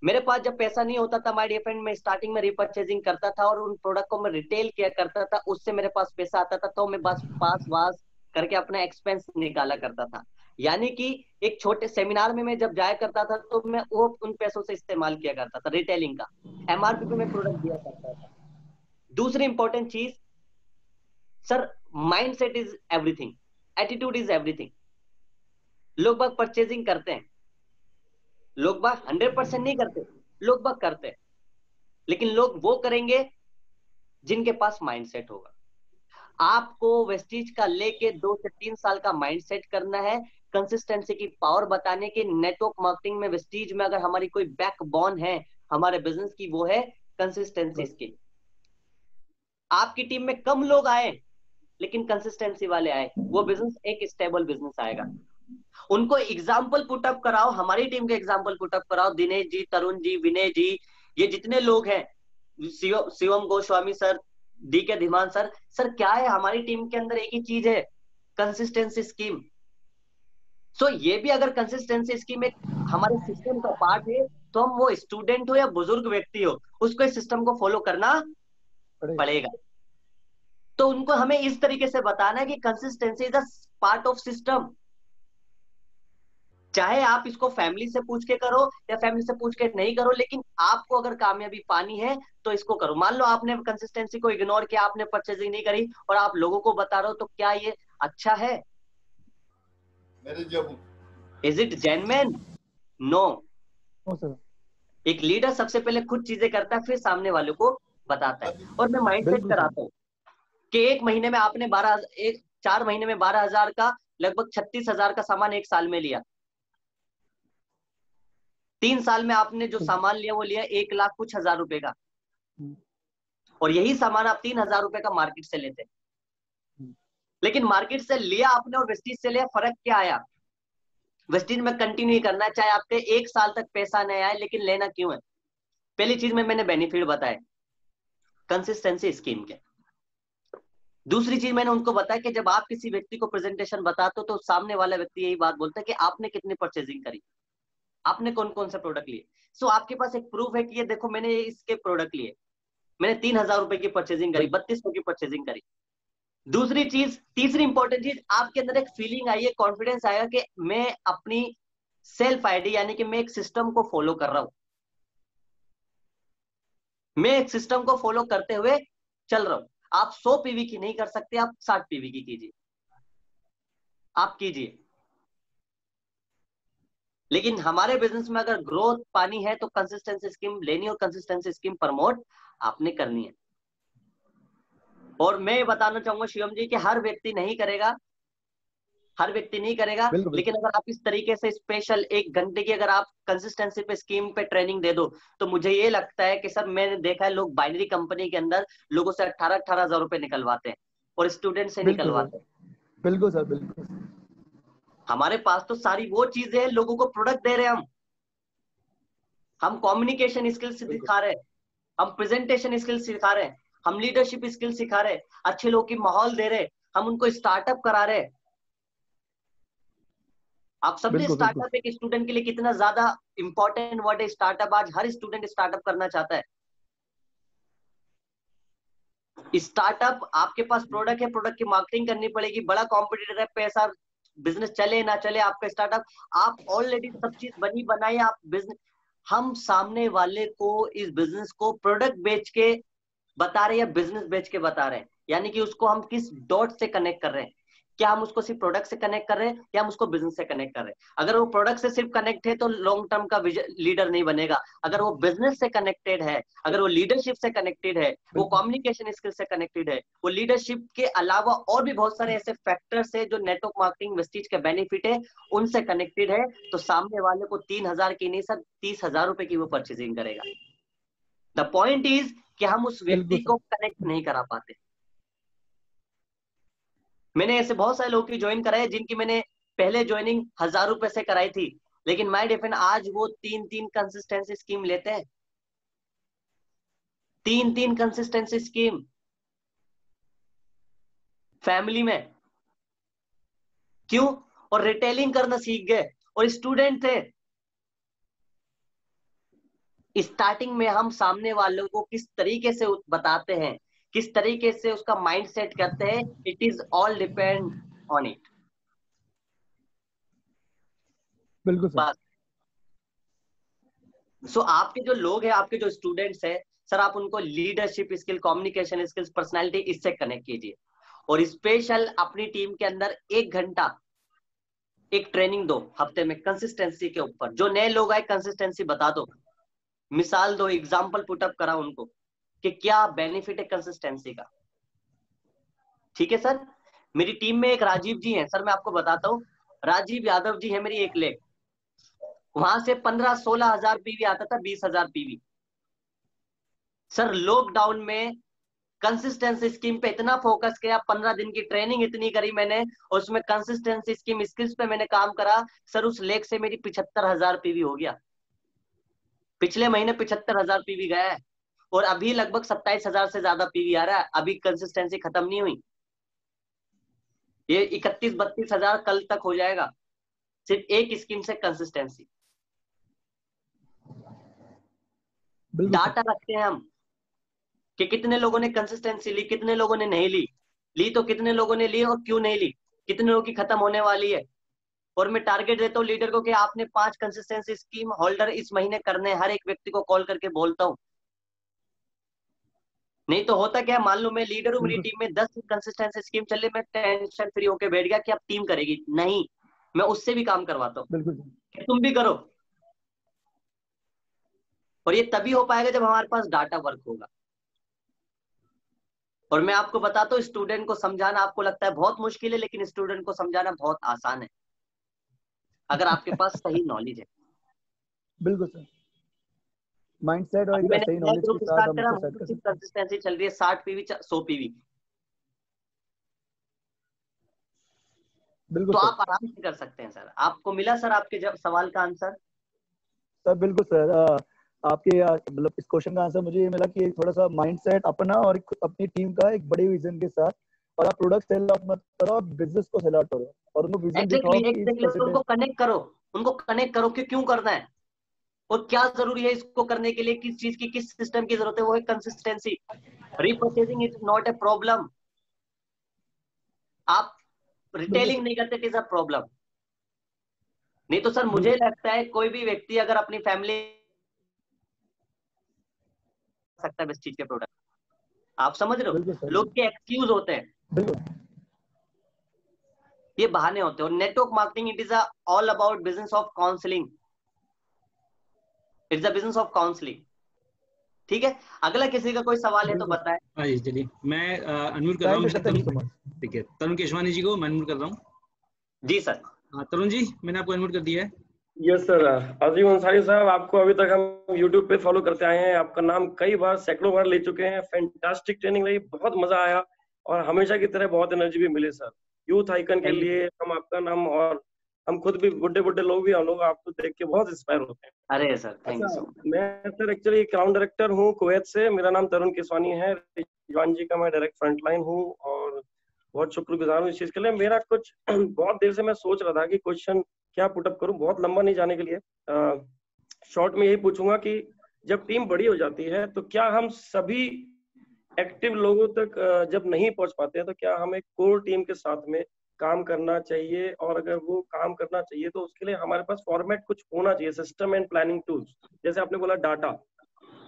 मेरे पास जब पैसा नहीं होता था, माय डियर फ्रेंड, मैं स्टार्टिंग में रिपर्चेजिंग करता था और उन प्रोडक्ट को मैं रिटेल किया करता था, उससे मेरे पास पैसा आता था, तो मैं बस पास वास करके अपना एक्सपेंस निकाला करता था। यानी कि एक छोटे सेमिनार में मैं जब जाया करता था तो मैं वो उन पैसों से इस्तेमाल किया करता था रिटेलिंग का, एमआरपी पे मैं प्रोडक्ट दिया करता था। दूसरी इंपॉर्टेंट चीज sir, mindset is everything, attitude is everything. लोग बाग परचेजिंग करते हैं, लोग बाग 100% नहीं करते, लोग बाग करते हैं, लेकिन लोग वो करेंगे जिनके पास माइंडसेट होगा। आपको वेस्टीज का लेके 2 से 3 साल का माइंडसेट करना है, कंसिस्टेंसी की पावर बताने के। नेटवर्क मार्केटिंग में वेस्टीज में अगर हमारी कोई बैकबोन है हमारे बिजनेस की, वो है कंसिस्टेंसी स्किल। आपकी टीम में कम लोग आए लेकिन कंसिस्टेंसी वाले आए, वो बिजनेस एक स्टेबल बिजनेस आएगा। उनको एग्जाम्पल पुटअप कराओ, हमारी टीम के एग्जाम्पल पुटअप कराओ, दिनेश जी, तरुण जी, विनय जी, ये जितने लोग हैं, शिवम गोस्वामी सर, डी के धीमान सर, सर क्या है हमारी टीम के अंदर एक ही चीज है, कंसिस्टेंसी स्कीम। सो ये भी अगर कंसिस्टेंसी स्कीम एक हमारे सिस्टम का पार्ट है, तो हम वो स्टूडेंट हो या बुजुर्ग व्यक्ति हो, उसको इस सिस्टम को फॉलो करना पड़ेगा। तो उनको हमें इस तरीके से बताना है कि consistency is a part of system. चाहे आप इसको फैमिली से पूछ के करो या फैमिली से पूछ के नहीं करो, लेकिन आपको अगर कामयाबी पानी है तो इसको करो। मान लो आपने कंसिस्टेंसी को इग्नोर किया, आपने परचेजिंग नहीं करी और आप लोगों को बता रहे हो, तो क्या ये अच्छा है? Is it genuine? नो। एक लीडर सबसे पहले खुद चीजें करता है, फिर सामने वालों को बताता है। और मैं माइंडसेट कराता हूँ कि 1 महीने में आपने 4 महीने में 12,000 का लगभग 36,000 का सामान 1 साल में लिया। 3 साल में आपने जो सामान लिया वो लिया 1 लाख कुछ हजार रुपए का, और यही सामान आप 3,000 रुपए का मार्केट से लेते। लेकिन मार्केट से लिया आपने और वेस्टीज से लिया, फर्क क्या आया? वेस्टीज में कंटिन्यू करना है, चाहे आपके 1 साल तक पैसा नहीं आए, लेकिन लेना क्यों है? पहली चीज में मैंने बेनिफिट बताया कंसिस्टेंसी स्कीम के। दूसरी चीज मैंने उनको बताया कि जब आप किसी व्यक्ति को प्रेजेंटेशन बताते हो तो सामने वाला व्यक्ति यही बात बोलता है कि आपने कितनी परचेजिंग करी, आपने कौन कौन सा प्रोडक्ट लिए। सो आपके पास एक प्रूफ है कि ये देखो मैंने इसके प्रोडक्ट लिए, मैंने 3,000 रुपए की परचेजिंग करी, 3200 की परचेजिंग करी। दूसरी चीज, तीसरी इंपॉर्टेंट चीज, आपके अंदर एक फीलिंग आई है, कॉन्फिडेंस आएगा कि मैं अपनी सेल्फ आईडी यानी कि मैं एक सिस्टम को फॉलो कर रहा हूं, मैं एक सिस्टम को फॉलो करते हुए चल रहा हूं। आप 100 पीवी की नहीं कर सकते, आप 60 पीवी की कीजिए, आप कीजिए। लेकिन हमारे बिजनेस में अगर ग्रोथ पानी है तो कंसिस्टेंसी स्कीम लेनी और कंसिस्टेंसी स्कीम प्रमोट आपने करनी है। और मैं बताना चाहूंगा शिवम जी कि हर व्यक्ति नहीं करेगा, हर व्यक्ति नहीं करेगा, लेकिन अगर आप इस तरीके से स्पेशल 1 घंटे की अगर आप कंसिस्टेंसी पे स्कीम पे ट्रेनिंग दे दो, तो मुझे ये लगता है कि सर मैंने देखा है लोग बाइनरी कंपनी के अंदर लोगों से 18-18 हजार रुपए निकलवाते हैं और स्टूडेंट से निकलवाते हैं। बिल्कुल सर, बिल्कुल। हमारे पास तो सारी वो चीजें हैं, लोगों को प्रोडक्ट दे रहे हैं हम कम्युनिकेशन स्किल्स सिखा रहे हैं, हम प्रेजेंटेशन स्किल्स सिखा रहे हैं, हम लीडरशिप स्किल सिखा रहे हैं, अच्छे लोगों की माहौल दे रहे हैं, हम उनको स्टार्टअप करा रहे हैं। आप समझे स्टार्टअप एक स्टूडेंट के लिए कितना ज्यादा इंपॉर्टेंट वर्ड है स्टार्टअप। आज हर स्टूडेंट स्टार्टअप करना चाहता है। स्टार्टअप, आपके पास प्रोडक्ट है, प्रोडक्ट की मार्केटिंग करनी पड़ेगी, बड़ा कॉम्पिटिटर है, पैसा, बिजनेस चले ना चले आपका स्टार्टअप, आप ऑलरेडी सब चीज बनी बनाई, आप बिजनेस, हम सामने वाले को इस बिजनेस को प्रोडक्ट बेच के बता रहे हैं या बिजनेस बेच के बता रहे हैं, यानी कि उसको हम किस डॉट से कनेक्ट कर रहे हैं। क्या हम उसको सिर्फ प्रोडक्ट से कनेक्ट कर रहे हैं या हम उसको बिजनेस से कनेक्ट कर रहे हैं। अगर वो प्रोडक्ट से सिर्फ कनेक्ट है तो लॉन्ग टर्म का लीडर नहीं बनेगा। अगर वो बिजनेस से कनेक्टेड है, अगर वो लीडरशिप से कनेक्टेड है, वो कम्युनिकेशन स्किल से कनेक्टेड है, वो लीडरशिप के अलावा और भी बहुत सारे ऐसे फैक्टर्स है जो नेटवर्क मार्केटिंग वेस्टीज के बेनिफिट है उनसे कनेक्टेड है, तो सामने वाले को 3,000 की नहीं सर 30,000 रुपए की वो परचेजिंग करेगा। द पॉइंट इज कि हम उस व्यक्ति को कनेक्ट नहीं करा पाते। मैंने ऐसे बहुत सारे लोग की ज्वाइन कराए जिनकी मैंने पहले ज्वाइनिंग 1,000 रुपए से कराई थी, लेकिन माय डिफेंड आज वो 3-3 कंसिस्टेंसी स्कीम लेते हैं, 3-3 कंसिस्टेंसी स्कीम फैमिली में। क्यों? और रिटेलिंग करना सीख गए और स्टूडेंट थे। स्टार्टिंग में हम सामने वालों को किस तरीके से बताते हैं, किस तरीके से उसका माइंड सेट करते हैं, it is all depend on it. बिल्कुल सर। सो आपके जो लोग हैं, आपके जो स्टूडेंट्स हैं सर, आप उनको leadership skill, communication skills, personality, इससे कनेक्ट कीजिए। और स्पेशल अपनी टीम के अंदर 1 घंटा एक ट्रेनिंग दो हफ्ते में कंसिस्टेंसी के ऊपर। जो नए लोग आए कंसिस्टेंसी बता दो, मिसाल दो, एग्जाम्पल पुटअप करा उनको कि क्या बेनिफिट है कंसिस्टेंसी का। ठीक है सर। मेरी टीम में एक राजीव जी हैं सर, मैं आपको बताता हूँ, राजीव यादव जी है मेरी एक लेग, वहां से 15-16 हजार पीवी आता था, 20,000 पीवी। सर लॉकडाउन में कंसिस्टेंसी स्कीम पे इतना फोकस किया, 15 दिन की ट्रेनिंग इतनी करी मैंने, और उसमें कंसिस्टेंसी स्कीम स्किल्स पे मैंने काम करा सर, उस लेग से मेरी 75,000 पीवी हो गया। पिछले महीने 75,000 पीवी गया है और अभी लगभग 27,000 से ज्यादा पीवी आ रहा है। अभी कंसिस्टेंसी खत्म नहीं हुई, ये 31-32 हजार कल तक हो जाएगा, सिर्फ एक स्कीम से कंसिस्टेंसी। डाटा रखते हैं हम कि कितने लोगों ने कंसिस्टेंसी ली, कितने लोगों ने नहीं ली तो कितने लोगों ने ली और क्यों नहीं ली, कितने लोगों की खत्म होने वाली है। और मैं टारगेट देता हूँ लीडर को कि आपने 5 कंसिस्टेंसी स्कीम होल्डर इस महीने करने, हर एक व्यक्ति को कॉल करके बोलता हूँ। नहीं तो होता क्या, मान लो मैं लीडर हूँ, मेरी टीम में 10 कंसिस्टेंसी स्कीम चल रही, मैं टेंशन फ्री होकर बैठ गया कि अब टीम करेगी, नहीं, मैं उससे भी काम करवाता हूँ कि तुम भी करो। और ये तभी हो पाएगा जब हमारे पास डाटा वर्क होगा। और मैं आपको बताता हूँ, स्टूडेंट को समझाना आपको लगता है बहुत मुश्किल है, लेकिन स्टूडेंट को समझाना बहुत आसान है अगर आपके पास सही नॉलेज है। बिल्कुल सर, माइंडसेट और एक सही नॉलेज के साथ हम उसको सेट कर सकते हैं। कंसिस्टेंसी चल रही है 60 पीवी 100 पीवी, बिल्कुल तो सर। आप आराम से कर सकते हैं सर। आपको मिला सर आपके जब सवाल का आंसर? सर बिल्कुल सर, आपके मतलब इस क्वेश्चन का आंसर मुझे ये मिला कि थोड़ा सा माइंडसेट अपना और अपनी टीम का एक बड़े विजन के साथ, और आप प्रोडक्ट सेल आउट मत करो, बिजनेस को सेल आउट करो और उनको विजन दिखाओ कि उनको कनेक्ट करो, उनको कनेक्ट करो कि क्यों करना है और क्या जरूरी है इसको करने के लिए, किस चीज की, किस सिस्टम की जरूरत है। वो है consistency. Repurchasing is not a problem. आप रिटेलिंग नहीं करते, इट इज अ प्रॉब्लम। नहीं तो सर मुझे लगता है कोई भी व्यक्ति अगर अपनी फैमिली सकता है इस चीज के प्रोडक्ट, आप समझ रहे हो, लोग के एक्सक्यूज होते हैं, ये बहाने होते हैं। और network marketing it is all about business of counselling, it's a business of counselling. ठीक है, अगला किसी का कोई सवाल है तो बताएं। हाँ जी, चलिए मैं अनम्यूट कर रहा हूँ। ठीक है, तरुण केशवानी जी को मैं अनम्यूट कर रहा हूँ। जी सर। हाँ तरुण जी, मैंने आपको अनम्यूट कर दिया है। Yes sir. अजीम अंसारी साहब, आपको अभी तक हम YouTube पे फॉलो करते आए हैं, आपका नाम कई बार सैकड़ों बार ले चुके हैं। फैंटास्टिक ट्रेनिंग रही, बहुत मजा आया और हमेशा की तरह बहुत एनर्जी भी मिली सर। यूथ आइकन के लिए हम आपका नाम, और हम खुद भी बुढ़े बुढ़े लोग भी, हम लोग आपको देख के बहुत इंस्पायर होते हैं। अरे sir thank you so much. मैं सर एक्चुअली क्राउन डायरेक्टर हूँ कुवैत से। मेरा नाम तरुण केसवानी है। रिजवान जी का मैं डायरेक्ट फ्रंटलाइन हूँ और बहुत शुक्रगुजार हूँ इस चीज के लिए। मेरा कुछ बहुत देर से मैं सोच रहा था कि क्वेश्चन क्या पुटअप करूं, बहुत लंबा नहीं जाने के लिए शॉर्ट में यही पूछूंगा कि जब टीम बड़ी हो जाती है तो क्या हम सभी एक्टिव लोगों तक जब नहीं पहुंच पाते हैं तो क्या हमें कोर टीम के साथ में काम करना चाहिए, और अगर वो काम करना चाहिए तो उसके लिए हमारे पास फॉर्मेट कुछ होना चाहिए, सिस्टम एंड प्लानिंग टूल्स, जैसे आपने बोला डाटा।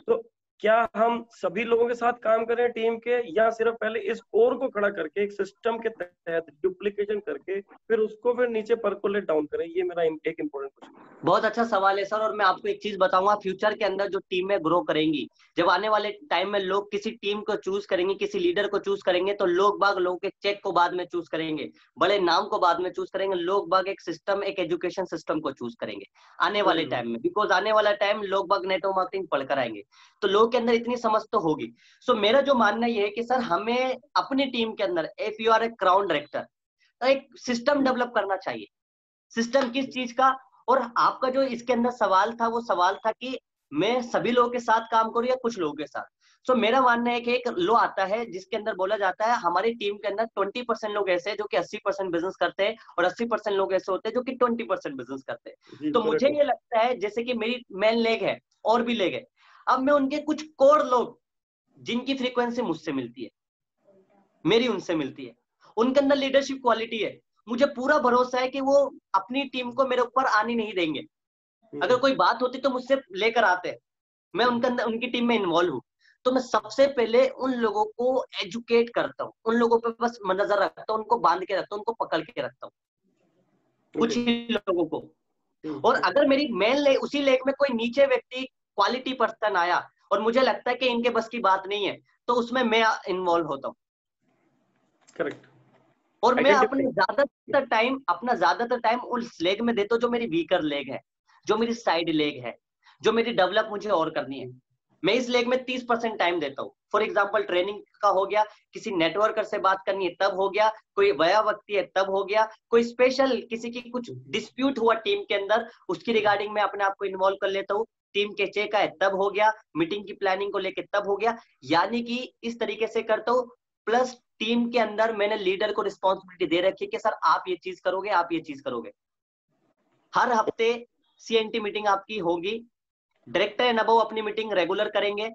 तो क्या हम सभी लोगों के साथ काम करें टीम के, या सिर्फ पहले इस कोर को खड़ा करके एक सिस्टम के तहत डुप्लीकेशन करके फिर उसको फिर नीचे परकोलेट डाउन करें? ये मेरा एक इंपॉर्टेंट क्वेश्चन। बहुत अच्छा सवाल है सर, और मैं आपको एक चीज बताऊंगा, फ्यूचर के अंदर जो टीमें ग्रो करेंगी, जब आने वाले टाइम में लोग किसी टीम को चूज करेंगे, किसी लीडर को चूज करेंगे, तो लोग बाग लोगों के चेक को बाद में चूज करेंगे, बड़े नाम को बाद में चूज करेंगे। लोग बाग एक सिस्टम, एक एजुकेशन सिस्टम को चूज करेंगे आने वाले टाइम में, बिकॉज आने वाला टाइम लोग बाग नेटवर्क मार्केटिंग पढ़कर आएंगे, तो लोगों के अंदर इतनी समझ तो होगी। सो मेरा जो मानना यह है कि सर हमें अपनी टीम के अंदर, if you are a crown director, एक सिस्टम डेवलप करना चाहिए। सिस्टम किस चीज का? और आपका जो इसके अंदर सवाल था, वो सवाल था कि मैं सभी लोगों के साथ काम करूं या कुछ लोगों के साथ। सो मेरा मानना है कि एक लॉ आता है जिसके अंदर बोला जाता है हमारी टीम के अंदर 20% लोग ऐसे हैं जो कि 80% बिजनेस करते हैं, और 80% लोग ऐसे होते हैं जो कि 20% बिजनेस करते हैं। तो मुझे ये लगता है जैसे कि मेरी मेन लेग है और भी लेग है, अब मैं उनके कुछ कोर लोग जिनकी फ्रीक्वेंसी मुझसे मिलती है, मेरी उनसे मिलती है, उनके अंदर लीडरशिप क्वालिटी है, मुझे पूरा भरोसा है कि वो अपनी टीम को मेरे ऊपर आने नहीं देंगे। अगर कोई बात होती तो मुझसे लेकर आते, मैं उनके अंदर, उनकी टीम में इन्वॉल्व हूँ, तो मैं सबसे पहले उन लोगों को एजुकेट करता हूँ, उन लोगों पे बस नजर रखता हूँ, उनको बांध के रखता हूँ, उनको पकड़ के रखता हूँ, कुछ ही लोगों को। और अगर मेरी मेन लेग, उसी लेग में कोई नीचे व्यक्ति, क्वालिटी पर्सन आया और मुझे लगता है कि इनके बस की बात नहीं है, तो उसमें मैं इन्वॉल्व होता हूँ। करेक्ट। और मैं अपने ज्यादातर टाइम उस लेग में देता हूँ जो मेरी वीकर लेग है, जो मेरी साइड लेग है, जो मेरी डेवलप मुझे और करनी है। मैं इस लेग में 30% टाइम देता हूँ। फॉर एग्जांपल ट्रेनिंग का हो गया, किसी नेटवर्कर से बात करनी है तब हो गया, कोई वया व्यक्ति है तब हो गया, कोई स्पेशल किसी की कुछ डिस्प्यूट हुआ टीम के अंदर, उसकी रिगार्डिंग में अपने आप को इन्वॉल्व कर लेता हूँ। टीम के चेक है तब हो गया, मीटिंग की प्लानिंग को लेकर तब हो गया, यानी कि इस तरीके से करता हूँ। प्लस टीम के अंदर मैंने लीडर को रिस्पॉन्सिबिलिटी दे रखी है कि सर आप ये चीज करोगे, आप ये चीज करोगे। हर हफ्ते CNT मीटिंग आपकी होगी, डायरेक्टर एंड अबव अपनी मीटिंग रेगुलर करेंगे,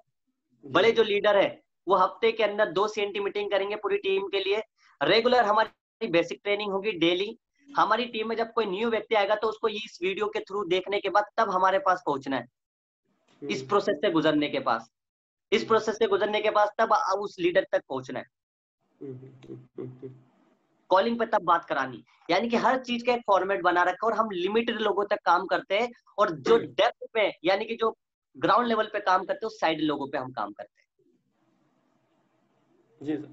बड़े जो लीडर है वो हफ्ते के अंदर 2 CNT मीटिंग करेंगे पूरी टीम के लिए। रेगुलर हमारी बेसिक ट्रेनिंग होगी डेली। हमारी टीम में जब कोई न्यू व्यक्ति आएगा तो उसको इस वीडियो के थ्रू देखने के बाद तब हमारे पास पहुंचना है, इस प्रोसेस से गुजरने के बाद, इस प्रोसेस से गुजरने के बाद तब उस लीडर तक पहुंचना है, कॉलिंग पे तब बात करानी। यानी कि हर चीज का एक फॉर्मेट बना रखा है और हम लिमिटेड लोगों तक काम करते हैं, और जो डेप्थ पे यानी कि जो ग्राउंड लेवल पे काम करते हैं उस साइड लोगों पे हम काम करते हैं। जी सर।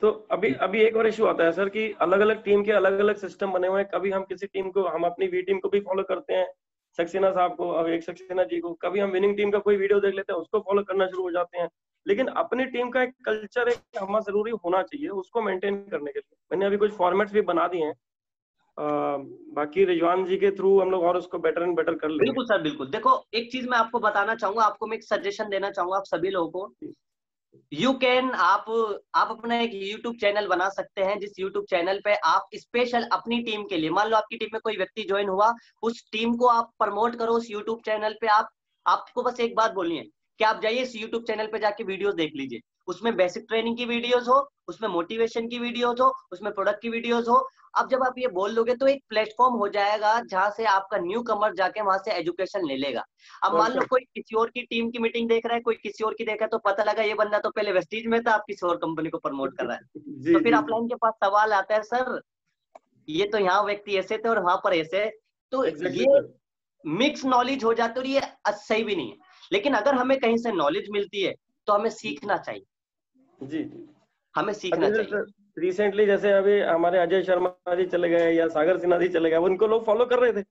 तो अभी एक और इशू आता है सर कि अलग अलग टीम के अलग अलग सिस्टम बने हुए हैं। कभी हम किसी टीम को, हम अपनी वी टीम को भी फॉलो करते हैं, सक्सेना साहब को, अब एक सक्सेना जी को, कभी हम विनिंग टीम का कोई वीडियो देख लेते हैं उसको फॉलो करना शुरू हो जाते हैं। लेकिन अपनी टीम का एक कल्चर एक हमारा जरूरी होना चाहिए उसको मेंटेन करने के लिए। मैंने अभी कुछ फॉर्मेट्स भी बना दिए हैं, बाकी रिजवान जी के थ्रू हम लोग और उसको बेटर एंड बेटर कर लेंगे। बिल्कुल सर, बिल्कुल। देखो एक चीज मैं आपको बताना चाहूंगा, आपको मैं एक सजेशन देना चाहूंगा आप सभी लोगों को। यू कैन, आप अपना एक YouTube चैनल बना सकते हैं, जिस YouTube चैनल पे आप स्पेशल अपनी टीम के लिए, मान लो आपकी टीम में कोई व्यक्ति ज्वाइन हुआ, उस टीम को आप प्रमोट करो उस YouTube चैनल पे। आपको बस एक बात बोलनी है कि आप जाइए इस YouTube चैनल पे जाके वीडियोस देख लीजिए, उसमें बेसिक ट्रेनिंग की वीडियोस हो, उसमें मोटिवेशन की वीडियोस हो, उसमें प्रोडक्ट की वीडियोस हो। अब जब आप ये बोल लोगे तो एक प्लेटफॉर्म हो जाएगा जहां से आपका न्यू कमर जाके वहां से एजुकेशन ले लेगा। अब मान लो कोई किसी और की टीम की मीटिंग देख रहा है, कोई किसी और की देख रहा है, तो पता लगा ये बंदा तो पहले वेस्टीज में था, आप किसी और कंपनी को प्रमोट कर रहा है। तो फिर अपलाइन के पास सवाल आता है, सर ये तो यहाँ व्यक्ति ऐसे थे और वहां पर ऐसे, तो ये मिक्स नॉलेज हो जाती है और ये सही भी नहीं है। लेकिन अगर हमें कहीं से नॉलेज मिलती है तो हमें सीखना चाहिए। जी हमें सीखना चाहिए। रिसेंटली जैसे अभी हमारे अजय शर्मा जी चले गए या सागर सिन्हा जी चले गए, उनको लोग फॉलो कर रहे थे।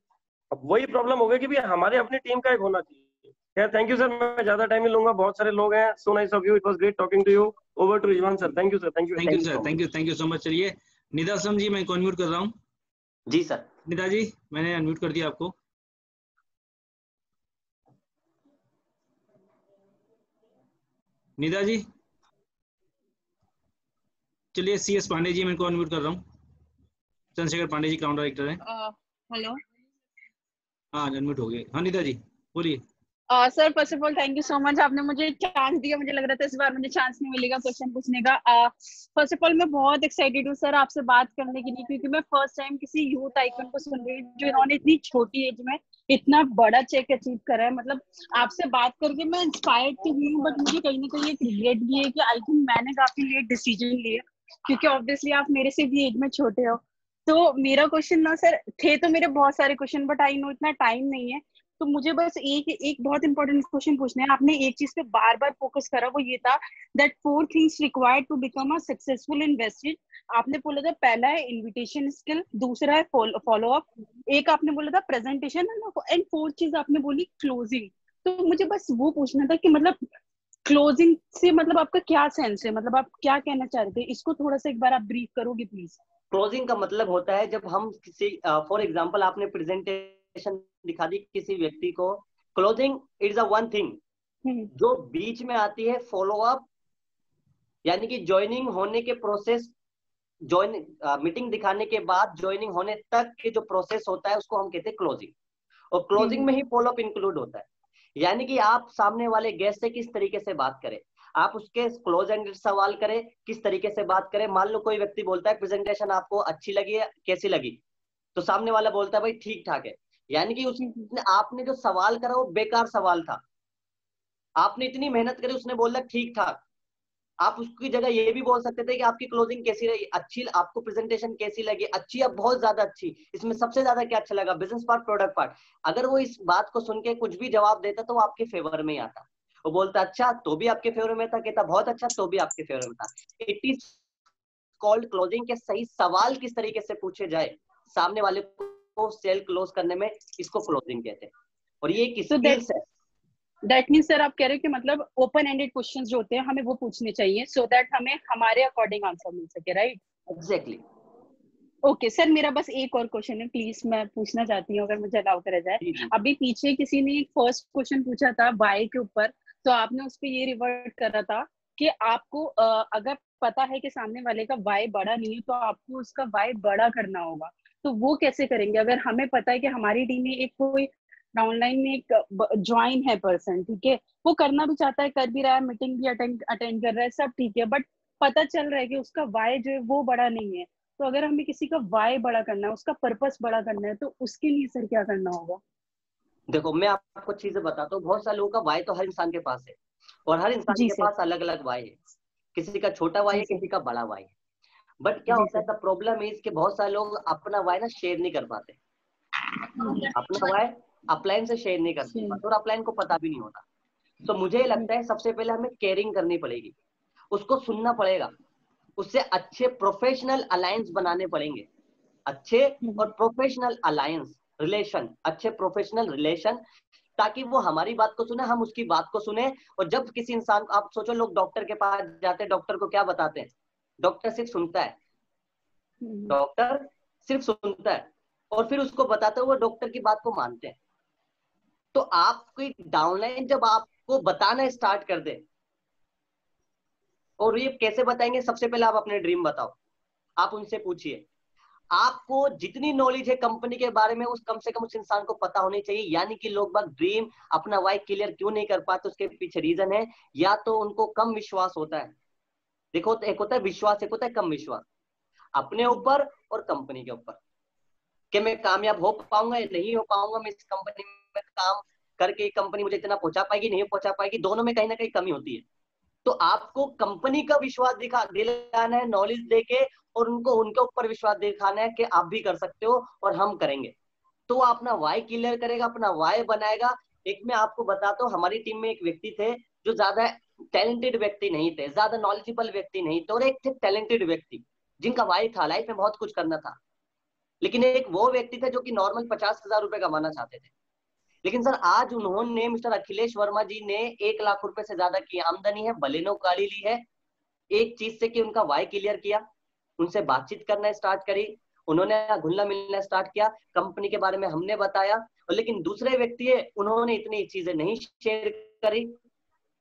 अब वही प्रॉब्लम हो गई कि भी हमारे अपनी टीम का एक होना चाहिए। खैर थैंक यू सर, मैं ज्यादा टाइम नहीं लूंगा, बहुत सारे लोग हैं। So nice of you, it was great talking to you. Over to Rizwan sir. Thank you sir. Thank you sir, thank you so much. चलिए निदा असलम जी, मैं अनम्यूट कर रहा हूँ। जी सर। निदा जी, मैंने अनम्यूट कर दिया आपको। निदा जी, चलिए CS पांडे जी, मैं को अनम्यूट कर रहा हूँ। चंद्रशेखर पांडे जी क्राउन डायरेक्टर है। हेलो। हाँ अनम्यूट हो गए। हाँ निदा जी बोलिए। Sir first of all thank you so much, आपने मुझे चांस दिया। मुझे लग रहा था इस बार मुझे चांस नहीं मिलेगा क्वेश्चन पूछने का। फर्स्ट ऑफ ऑल मैं बहुत एक्साइटेड हूँ सर आपसे बात करने के लिए, क्योंकि मैं फर्स्ट टाइम किसी यूथ आइकन को सुन रही हूँ जो इन्होंने इतनी छोटी एज में इतना बड़ा चेक अचीव करा है। मतलब आपसे बात करके मैं इंस्पायर्ड तो हुई हूँ, बट मुझे कहीं ना कहीं एक रिग्रेट भी है कि आई थिंक मैंने काफी लेट डिसीजन लिया, क्योंकि ऑब्वियसली आप मेरे से भी एज में छोटे हो। तो मेरा क्वेश्चन ना सर, थे तो मेरे बहुत सारे क्वेश्चन, बट आई नो इतना टाइम नहीं है, तो मुझे बस एक बहुत इंपॉर्टेंट क्वेश्चन पूछना है। आपने एक चीज पे बार बार फोकस करा, वो ये था that 4 things required to become a successful investor. आपने बोला था पहला है इन्विटेशन स्किल, दूसरा है फॉलो अप, एक आपने बोला था प्रेजेंटेशन, एंड 4th चीज आपने बोली क्लोजिंग। तो मुझे बस वो पूछना था कि मतलब क्लोजिंग से मतलब आपका क्या सेंस है, मतलब आप क्या कहना चाहते हैं, इसको थोड़ा सा एक बार आप ब्रीफ करोगे प्लीज। क्लोजिंग का मतलब होता है जब हम किसी, फॉर एग्जांपल आपने प्रेजेंटेशन दिखा दी किसी व्यक्ति को, closing is a one thing. जो बीच में आती है फॉलो अप, यानी कि ज्वाइनिंग होने के प्रोसेस, मीटिंग दिखाने के बाद ज्वाइनिंग होने तक के जो प्रोसेस होता है उसको हम कहते हैं क्लोजिंग। और क्लोजिंग में ही फॉलो अप इंक्लूड होता है, यानी कि आप सामने वाले गेस्ट से किस तरीके से बात करें, आप उसके क्लोज एंडेड सवाल करें, किस तरीके से बात करें। मान लो कोई व्यक्ति बोलता है प्रेजेंटेशन आपको अच्छी लगी है, कैसी लगी, तो सामने वाला बोलता है भाई ठीक ठाक है, यानी कि उसने, आपने जो सवाल करा वो बेकार सवाल था, आपने इतनी मेहनत करी, उसने बोला ठीक ठाक। आप उसकी जगह ये भी बोल सकते थे कि आपकी क्लोजिंग कैसी रही, अच्छी, आपको प्रेजेंटेशन कैसी लगी, अच्छी या बहुत ज्यादा अच्छी, इसमें सबसे ज्यादा क्या अच्छा लगा, बिजनेस पार्ट, प्रोडक्ट पार्ट। अगर वो इस बात को सुन के कुछ भी जवाब देता तो वो आपके फेवर में ही आता। वो बोलता अच्छा तो भी आपके फेवर में था, कहता बहुत अच्छा तो भी आपके फेवर में था। इट इज कॉल्ड क्लोजिंग के सही सवाल किस तरीके से पूछे जाए सामने वाले को सेल क्लोज करने में, इसको क्लोजिंग कहते हैं। और ये एक स्किल्स है। दैट मीन्स सर आप कह रहे हो कि मतलब ओपन एंडेड क्वेश्चंस जो होते हैं हमें वो पूछने चाहिए सो दैट हमें हमारे अकॉर्डिंग आंसर मिल सके, राइट? एग्जैक्टली। ओके सर, मेरा बस एक और क्वेश्चन है, प्लीज मैं पूछना चाहती हूँ अगर मुझे अलाउ करा जाए। अभी पीछे किसी ने एक फर्स्ट क्वेश्चन पूछा था वाई के ऊपर, तो आपने उस पर ये रिवर्ट करा था कि आपको अगर पता है कि सामने वाले का वाई बड़ा नहीं है तो आपको उसका वाई बड़ा करना होगा। तो वो कैसे करेंगे? अगर हमें पता है कि हमारी टीम में एक कोई ऑनलाइन में एक ज्वाइन है पर्सन, ठीक है, वो करना भी चाहता है, कर भी रहा है, मीटिंग भी अटेंड कर रहा है, सब ठीक है, बट पता चल रहा है कि उसका वाई जो है वो बड़ा नहीं है। तो अगर हमें किसी का वाई बड़ा करना है, उसका पर्पस बड़ा करना है, तो उसके लिए सर क्या करना होगा? देखो मैं आपको चीजें बताता हूँ। बहुत सारे लोगों का वाई तो हर इंसान के पास है और हर इंसान के पास अलग अलग वाई है। किसी का छोटा वाई है, किसी का बड़ा वाई है। बट क्या होता है, द प्रॉब्लम इज कि बहुत सारे लोग अपना वाई ना शेयर नहीं कर पाते। अपना वाई अपलाइन से शेयर नहीं कर पाते और अपलाइन को पता भी नहीं होता। तो मुझे लगता है सबसे पहले हमें केयरिंग करनी पड़ेगी, उसको सुनना पड़ेगा, उससे अच्छे प्रोफेशनल अलायंस बनाने पड़ेंगे। अच्छे और प्रोफेशनल अलायंस, रिलेशन, अच्छे प्रोफेशनल रिलेशन, ताकि वो हमारी बात को सुने, हम उसकी बात को सुने। और जब किसी इंसान को, आप सोचो लोग डॉक्टर के पास जाते हैं, डॉक्टर को क्या बताते हैं? डॉक्टर सिर्फ सुनता है, डॉक्टर सिर्फ सुनता है और फिर उसको बताते हुए डॉक्टर की बात को मानते हैं। तो आपकी डाउनलाइन जब आपको बताना स्टार्ट कर दे, और ये कैसे बताएंगे? सबसे पहले आप अपने ड्रीम बताओ, आप उनसे पूछिए। आपको जितनी नॉलेज है कंपनी के बारे में उस कम से कम उस इंसान को पता होनी चाहिए। यानी कि लोग बाग ड्रीम अपना वाई क्लियर क्यों नहीं कर पाते, उसके पीछे रीजन है या तो उनको कम विश्वास होता है देखो, एक होता है विश्वास, एक होता है कम विश्वास, अपने ऊपर और कंपनी के ऊपर, कि मैं कामयाब हो पाऊंगा या नहीं हो पाऊंगा, मैं इस कंपनी में काम करके कंपनी मुझे इतना पहुंचा पाएगी नहीं पहुंचा पाएगी, दोनों में कहीं ना कहीं कमी होती है। तो आपको कंपनी का विश्वास दिलाना है नॉलेज देके, और उनको उनके ऊपर विश्वास दिखाना है कि आप भी कर सकते हो और हम करेंगे। तो वो अपना वाई क्लियर करेगा, अपना वाई बनाएगा। एक मैं आपको बताता हूँ, हमारी टीम में एक व्यक्ति थे जो ज्यादा टैलेंटेड व्यक्ति नहीं थे, ज्यादा नॉलेजेबल व्यक्ति नहीं थे, और एक थे टैलेंटेड व्यक्ति जिनका वाई था, लाइफ में बहुत कुछ करना था। लेकिन एक वो व्यक्ति थे जो कि नॉर्मल 50,000 रुपए कमाना चाहते थे। लेकिन सर आज उन्होंने, मिस्टर अखिलेश वर्मा जी ने 1 लाख रुपए से ज्यादा की आमदनी है, बलेनो गाड़ी ली है, एक चीज से कि उनका वाई क्लियर किया, उनसे बातचीत करना स्टार्ट करी, उन्होंने घुलना मिलना स्टार्ट किया, कंपनी के बारे में हमने बताया। और लेकिन दूसरे व्यक्ति है, उन्होंने इतनी चीजें नहीं शेयर करी,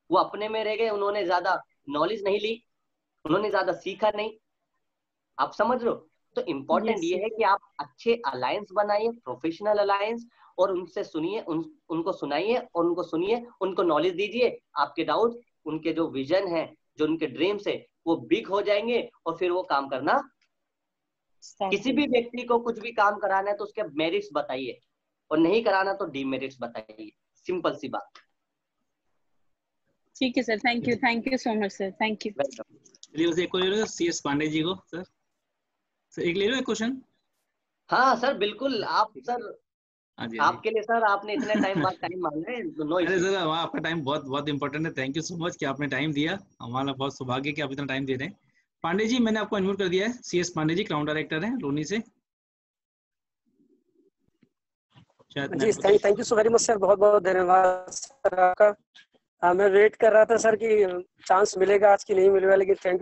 वो अपने में रह गए, उन्होंने ज्यादा नॉलेज नहीं ली, उन्होंने ज्यादा सीखा नहीं। आप समझ रहे हो? तो इम्पोर्टेंट ये है कि आप अच्छे अलायंस बनाइए, प्रोफेशनल अलायंस, और उनसे सुनिए, उनको सुनाइए और उनको सुनिए, उनको नॉलेज दीजिए। आपके डाउट, उनके जो विजन है, जो उनके ड्रीम्स है, वो बिग हो जाएंगे और फिर वो काम करना। किसी भी व्यक्ति को कुछ भी काम कराना है तो उसके मेरिट्स बताइए, और नहीं कराना तो डीमेरिट्स बताइए, सिंपल सी बात। ठीक है sir, thank you so much sir, thank you. चलिए एक क्वेश्चन CS पांडे जी को। सर एक ले लो एक क्वेश्चन। हाँ सर बिल्कुल, आप सर आपके लिए सर, आपने इतने टाइम बाद टाइम मांगा है, नो अरे सर आपका टाइम बहुत बहुत इंपॉर्टेंट है, थैंक यू सो मच कि आपने टाइम दिया, हमारा बहुत सौभाग्य कि आप इतना टाइम दे रहे हैं। पांडे जी मैंने आपको अनम्यूट कर दिया है, CS Pandey ji crown director हैं लोनी से। जी thank you so very much sir, बहुत बहुत धन्यवाद सर आपका। मैं वेट कर रहा था सर कि चांस मिलेगा आज की नहीं मिलेगा, लेकिन थैंक